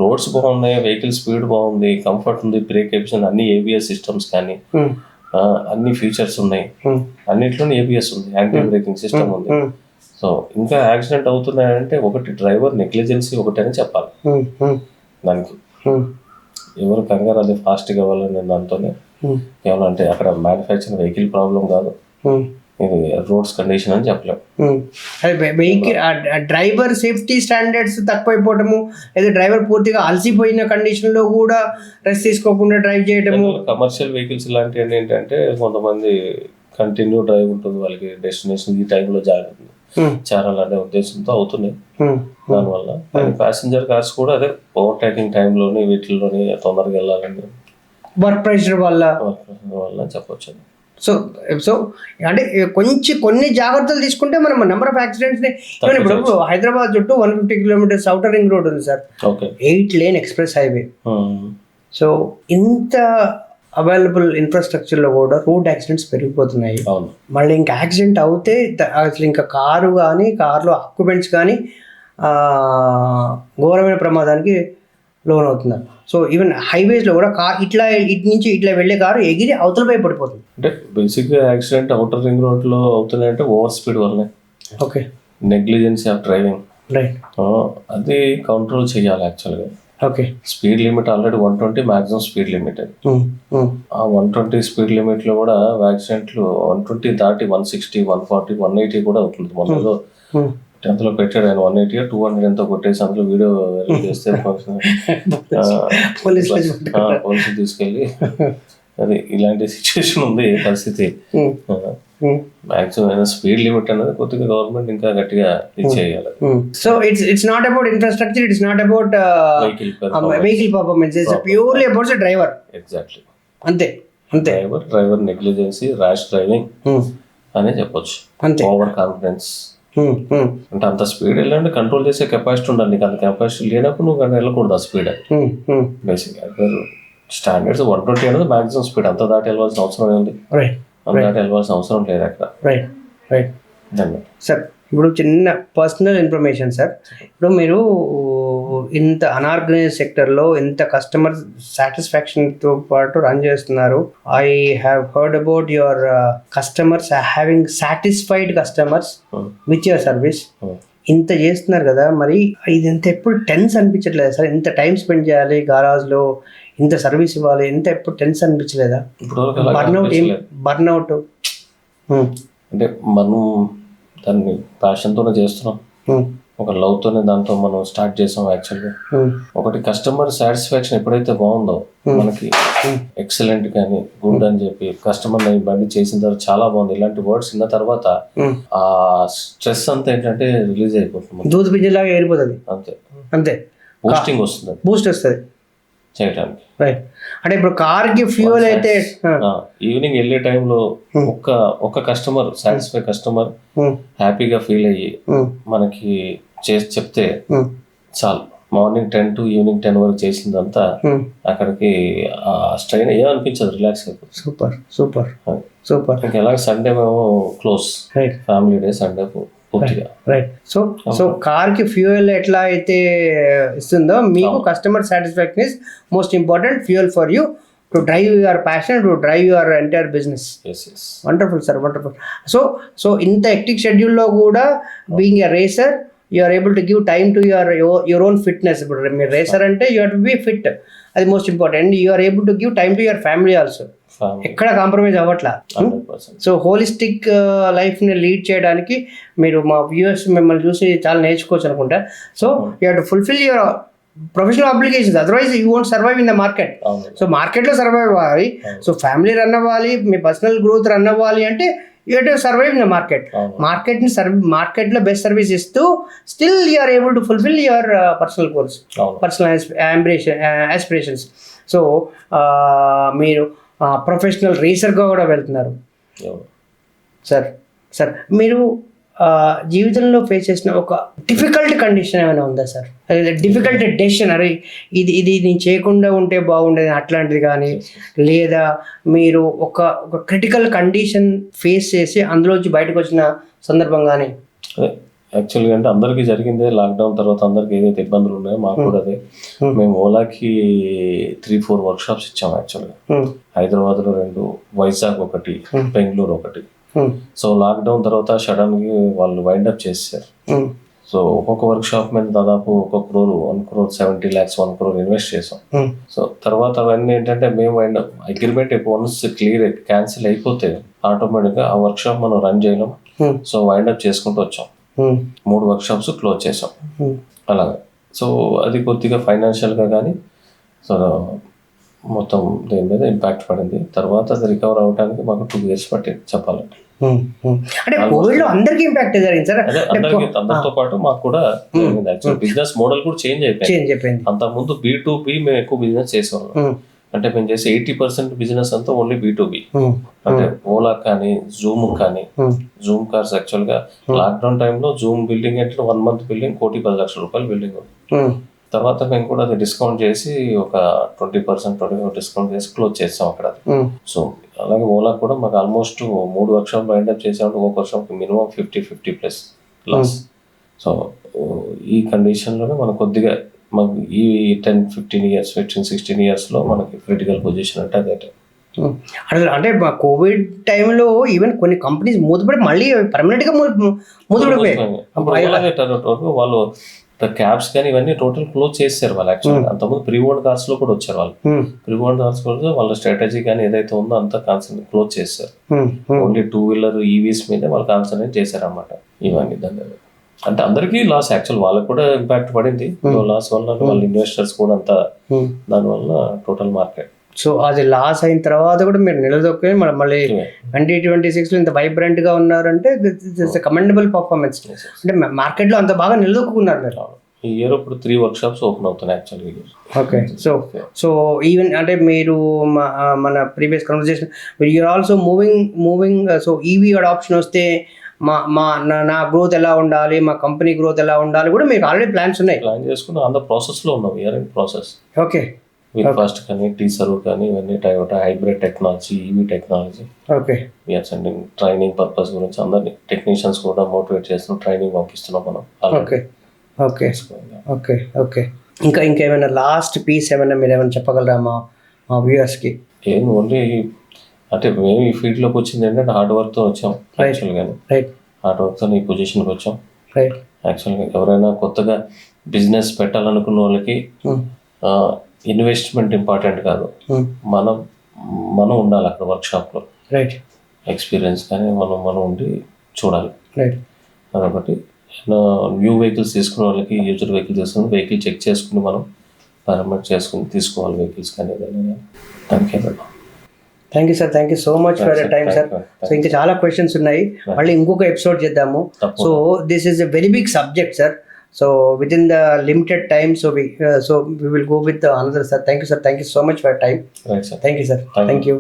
రోడ్స్ బాగున్నాయి, వెహికల్ స్పీడ్ బాగుంది, కంఫర్ట్ ఉంది, బ్రేక్ ఎఫిషియెంట్, అన్ని ABS సిస్టమ్స్ కానీ అన్ని ఫీచర్స్ ఉన్నాయి. అన్నిట్లోనే ABS ఉంది, యాంటీ బ్రేకింగ్ సిస్టమ్ ఉంది. సో ఇంకా యాక్సిడెంట్ అవుతున్నాయంటే ఒకటి డ్రైవర్ నెగ్లిజెన్సీ ఒకటి అని చెప్పాలి. దానికి ఎవరు కంగారు అది ఫాస్ట్గా ఇవ్వాలని దాంతోనే కేవలం అంటే అక్కడ మ్యానుఫ్యాక్చరింగ్ వెహికల్ ప్రాబ్లం కాదు, ఇది రోడ్స్ కండిషన్ అని చెప్పలేము. అదే వెహికల్ డ్రైవర్ సేఫ్టీ స్టాండర్డ్స్ తక్కువైపోవటము, లేదా డ్రైవర్ పూర్తిగా అలసిపోయిన కండిషన్లో కూడా రెస్ట్ తీసుకోకుండా డ్రైవ్ చేయటము. కమర్షియల్ వెహికల్స్ ఇలాంటివన్నీ ఏంటంటే కొంతమంది కంటిన్యూ డ్రైవ్ ఉంటుంది, వాళ్ళకి డెస్టినేషన్ ఈ టైంలో జాగ్రత్త చేరాలనే ఉద్దేశంతో అవుతున్నాయి. దానివల్ల ప్యాసింజర్ కార్స్ కూడా అదే ఓవర్ టేకింగ్ టైంలోని వీటిల్లోని తొందరగా వెళ్ళాలని వర్క్ ప్రెషర్ వల్ల చెప్పొచ్చు. సో అంటే కొన్ని జాగ్రత్తలు తీసుకుంటే మనం నెంబర్ ఆఫ్ యాక్సిడెంట్స్ని, ఇప్పుడు హైదరాబాద్ చుట్టూ 150 కిలోమీటర్స్ అవుటర్ రింగ్ రోడ్ ఉంది sir, 8 lane express highway. So ఇంత అవైలబుల్ ఇన్ఫ్రాస్ట్రక్చర్లో కూడా రోడ్ యాక్సిడెంట్స్ పెరిగిపోతున్నాయి. మళ్ళీ ఇంకా యాక్సిడెంట్ అవుతే అసలు ఇంకా కారు కానీ కార్లో ఆక్యుపెంట్స్ కానీ ఘోరమైన ప్రమాదానికి లోన్ అవుతున్నారు. సో ఈవెన్ హైవేస్లో కూడా ఇటు నుంచి ఇట్లా వెళ్ళే కారు ఎగిరి అవతల వైపు పడిపోతుంది. అంటే బేసిక్గా యాక్సిడెంట్ అవుటర్ రింగ్ రోడ్లో అవుతున్నాయంటే ఓవర్ స్పీడ్ వల్లనే. Okay, negligence of driving, right, అది కంట్రోల్ చేయాలి యాక్చువల్గా. Okay, speed limit already 120 maximum speed limit. ఆ 120 స్పీడ్ లిమిట్ లో కూడా యాక్సిడెంట్లు 120 దాటి 160, 140, 180 కూడా అవుతుంది. మొన్నలో 10th లో పెట్టాడు ఆయన 180, 200 ఎంతో కొట్టేసి అందులో వీడియో చేస్తే పోలీసులు తీసుకెళ్ళి అది ఇలాంటి సిచ్యువేషన్ ఉంది పరిస్థితి. మాక్సిమం స్పీడ్ లిమిట్ అనేది కొద్దిగా గవర్నమెంట్ ఇంకా గట్టిగా చేయాలి. So it's not about infrastructure, it's not about vehicle performance, it's purely about the driver. Exactly, అంతే. డ్రైవర్ నెగ్లిజెన్సీ, ర్యాష్ డ్రైవింగ్ అనే చెప్పొచ్చు. ఓవర్ కాన్ఫిడెన్స్ అంటే అంత స్పీడ్ వెళ్ళండి, కంట్రోల్ చేసే కెపాసిటీ ఉండాలి. నీకు అంత కెపాసిటీ లేనప్పుడు నువ్వు వెళ్ళకూడదు ఆ స్పీడ్. బేసిక్ స్టాండర్డ్స్ 120 అనేది మాక్సిమం స్పీడ్, అంత దాటి వెళ్ళాల్సిన అవసరం ఉంది, అంత దాటి వెళ్ళాల్సిన అవసరం లేదు అక్కడ. సార్ ఇప్పుడు చిన్న పర్సనల్ ఇన్ఫర్మేషన్ సార్, ఇప్పుడు మీరు ఇంత అన్ఆర్గనైజ్ సెక్టర్లో ఇంత కస్టమర్ సాటిస్ఫాక్షన్తో పాటు రన్ చేస్తున్నారు. I have heard about your customers having satisfied customers with your service. ఇంత చేస్తున్నారు కదా, మరి ఇది ఇంత ఎప్పుడు టెన్స్ అనిపించట్లేదా సార్? ఇంత టైం స్పెండ్ చేయాలి గారాజ్లో, ఇంత సర్వీస్ ఇవ్వాలి, ఇంత ఎప్పుడు టెన్స్ అనిపించలేదా? బర్న్అవుట్ అంటే మనం దాన్ని ప్యాషన్తోనే చేస్తున్నాం, ఒక లవ్తోనే దాంతో మనం స్టార్ట్ చేసాం. యాక్చువల్గా ఒకటి కస్టమర్ సాటిస్ఫాక్షన్ ఎప్పుడైతే బాగుందో మనకి ఎక్సలెంట్ కానీ గుడ్ అని చెప్పి కస్టమర్ బండి చేసిన తర్వాత చాలా బాగుంది ఇలాంటి వర్డ్స్ విన్న తర్వాత ఆ స్ట్రెస్ అంతా ఏంటంటే రిలీజ్ అయిపోతుంది, దూద్ పింజలాగా ఏరిపోతుంది. అంతే బూస్టింగ్ వస్తుంది, బూస్ట్ వస్తుంది చేయడానికి. అంటే ఇప్పుడు కార్కి ఫ్యూయల్ అయితే ఈవినింగ్ వెళ్ళే టైంలో ఒక కస్టమర్ సాటిస్ఫై కస్టమర్ హ్యాపీగా ఫీల్ అయ్యి మనకి చేసి చెప్తే చాలు. మార్నింగ్ 10 to ఈవినింగ్ 10 వరకు చేసిందంతా అక్కడికి స్ట్రైన్ ఏమనిపించదు, రిలాక్స్ అయిపోతుంది. Super super super. ఇంకా ఎలా సండే మేము క్లోజ్, ఫ్యామిలీ డే సండే పూర్తిగా. రైట్. సో కార్కి ఫ్యూయల్ ఎట్లా అయితే ఇస్తుందో మీకు customer satisfaction is most important fuel for you to drive your passion, to drive your entire business. Wonderful sir, wonderful. So ఇంత హెక్టిక్ షెడ్యూల్లో కూడా being a racer you are able to give time to your own fitness. ఇప్పుడు మీరు racer అంటే you have to be fit, అది most important. And you are able to give time to your family also. ఎక్కడ compromise అవ్వట్లా. So holistic లైఫ్ని lead చేయడానికి మీరు మా వ్యూవర్స్ మిమ్మల్ని చూసి చాలా నేర్చుకోవచ్చు అనుకుంటా. So you have to fulfil your professional applications, otherwise you won't survive in the market. So మార్కెట్లో సర్వైవ్ అవ్వాలి, సో ఫ్యామిలీ రన్ అవ్వాలి, మీ పర్సనల్ గ్రోత్ రన్ అవ్వాలి అంటే you have to survive in the market. మార్కెట్లో బెస్ట్ సర్వీస్ ఇస్తూ still you are able to fulfil your personal goals, personal aspirations. So మీరు professional రేసర్గా కూడా వెళ్తున్నారు సార్. మీరు జీవితంలో ఫేస్ చేసిన ఒక డిఫికల్ట్ కండిషన్ ఏమైనా ఉందా సార్? డిఫికల్ట్ డెసిషన్, అరే ఇది నేను చేయకుండా ఉంటే బాగుండేది అట్లాంటిది కానీ, లేదా మీరు ఒక క్రిటికల్ కండిషన్ ఫేస్ చేసి అందులోంచి బయటకు వచ్చిన సందర్భం కానీ? యాక్చువల్గా అంటే అందరికీ జరిగిందే లాక్డౌన్ తర్వాత, అందరికి ఏదైతే ఇబ్బందులు ఉన్నాయో మాకు కూడా అదే. మేము ఓలాకి 3-4 వర్క్షాప్స్ ఇచ్చాము యాక్చువల్గా. హైదరాబాద్లో 2, వైజాగ్ 1, బెంగళూరు 1. సో లాక్డౌన్ తర్వాత సడన్గా వాళ్ళు వైండప్ చేశారు. సో ఒక్కొక్క వర్క్ షాప్ మీద దాదాపు 1 crore 1 crore 70 lakhs 1 crore invest చేసాం. సో తర్వాత అవన్నీ ఏంటంటే మేము అగ్రిమెంట్ వన్స్ క్లియర్ క్యాన్సిల్ అయిపోతే ఆటోమేటిక్గా ఆ వర్క్ షాప్ మనం రన్ చేయలేం. సో వైండప్ చేసుకుంటూ వచ్చాం. 3 వర్క్ షాప్స్ క్లోజ్ చేసాం అలాగా. సో అది కొద్దిగా ఫైనాన్షియల్గా కానీ సో మొత్తం దీని మీద ఇంపాక్ట్ పడింది. తర్వాత అది రికవర్ అవ్వడానికి మాకు 2 years పట్టింది చెప్పాలంటే. అంటే కోవిడ్ లో అందరికీ ఇంపాక్ట్ జరిగింది సార్. అందరితో పాటు మాకు కూడా బిజినెస్ మోడల్ కూడా చేంజ్ అయిపోయింది. అంతకుముందు B2B మేము ఎక్కువ బిజినెస్ చేసేవాళ్ళం. అంటే మేము చేసే 80% బిజినెస్ అంతా ఓన్లీ B2B. అంటే ఓలా కానీ జూమ్ కానీ జూమ్ కార్స్ యాక్చువల్ గా లాక్డౌన్ టైంలో జూమ్ బిల్డింగ్ అంటే 1 month బిల్డింగ్ 1,10,00,000 రూపాయలు బిల్డింగ్. తర్వాత మేము కూడా అది డిస్కౌంట్ చేసి ఒక 20% డిస్కౌంట్ చేసి క్లోజ్ చేస్తాం అక్కడ. సో అలాగే ఓలా కూడా మాకు ఆల్మోస్ట్ 3 వర్క్ షాప్ వైండప్ చేసామంటే ఒక workshop minimum 50+ loss. So ఈ కండిషన్లోనే మనకు కొద్దిగా మాకు ఈ 10-15 years 15-16 years లో మనకి క్రిటికల్ పొజిషన్ అంటే అదే. అంటే కోవిడ్ టైంలో ఈవెన్ కొన్ని కంపెనీస్ మూతపడి మళ్ళీ పర్మనెంట్ గా మూతపడిపోయాయి. వాళ్ళు క్యాబ్స్ కానీ ఇవన్నీ టోటల్ క్లోజ్ చేశారు వాళ్ళు. యాక్చువల్గా అంతకుముందు ప్రీ ఓన్డ్ కార్స్ లో కూడా వచ్చారు వాళ్ళు. ప్రీ ఓన్డ్ కార్స్ కూడా వాళ్ళ స్ట్రాటజీ కానీ ఏదైతే ఉందో అంతా కాన్సన్ట్రేట్ క్లోజ్ చేశారు. ఓన్లీ 2-wheeler EVs మీద వాళ్ళు కాన్సన్ట్రేట్ చేశారు అన్నమాట. ఇవన్నీ దాని అంటే అందరికీ లాస్. యాక్చువల్ వాళ్ళకి కూడా ఇంపాక్ట్ పడింది. లాస్ వల్ల వాళ్ళ ఇన్వెస్టర్స్ కూడా అంతా దానివల్ల టోటల్ మార్కెట్. సో అది లాస్ అయిన తర్వాత కూడా మీరు నిలదొక్కుని మళ్ళీ 2026 లో ఇంత వైబ్రెంట్ గా ఉన్నారంటే కమెండబుల్ పర్ఫార్మెన్స్. అంటే మార్కెట్ లో అంత బాగా నిలదొక్కున్నారు మీరు. ఈ ఇయర్ ఇప్పుడు 3 వర్క్ షాప్స్ ఓపెన్ అవుతున్నాయి యాక్చువల్గా. ఓకే. సో ఈవెన్ అంటే మీరు మన previous conversation you are also moving so EV adoption వస్తే నా గ్రోత్ ఎలా ఉండాలి, మా కంపెనీ గ్రోత్ ఎలా ఉండాలి కూడా మీకు ఆల్రెడీ ప్లాన్స్ ఉన్నాయి. ప్లాన్ చేసుకుని ఆన్ ద ప్రాసెస్ లో ఉన్నాం. Year and process. Okay. First కానీ టీసర్వ్ కానీ ఇవన్నీ Toyota hybrid technology EV technology. Okay. We are sending training purpose గురించి అందరినీ టెక్నీషియన్స్ కూడా మోటివేట్ చేస్తున్నాం. ట్రైనింగ్ పంపిస్తున్నాం మనం. Okay okay okay okay. ఇంకేమైనా లాస్ట్ పీస్ ఏమైనా మీరు ఏమైనా చెప్పగలరా మా వ్యూయర్స్కి? ఏం ఓన్లీ అంటే మేము ఈ ఫీల్డ్లోకి వచ్చింది ఏంటంటే హార్డ్ వర్క్తో వచ్చాం యాక్చువల్గానే. హార్డ్ వర్క్తో ఈ పొజిషన్కి వచ్చాం. యాక్చువల్గా ఎవరైనా కొత్తగా బిజినెస్ పెట్టాలనుకున్న వాళ్ళకి ఇన్వెస్ట్మెంట్ ఇంపార్టెంట్ కాదు, మనం ఉండాలి అక్కడ వర్క్షాప్లో. ఎక్స్పీరియన్స్ కానీ మనం ఉండి చూడాలి. అదొకటి. న్యూ వెహికల్స్ తీసుకునే వాళ్ళకి యూజర్ వెహికల్ తీసుకుని వెహికల్ చెక్ చేసుకుని మనం పర్మిట్ చేసుకుని తీసుకోవాలి వెహికల్స్ కానీ ఏదైనా. Thank you sir. Thank you so much for your time sir. So ఇంకా చాలా క్వశ్చన్స్ ఉన్నాయి, మళ్ళీ ఇంకొక ఎపిసోడ్ చేద్దాము. So this is a very big subject sir. So within the limited time, so we will go with another sir. Thank you sir. Thank you so much for your time. Right sir. Thank you sir. Thank you.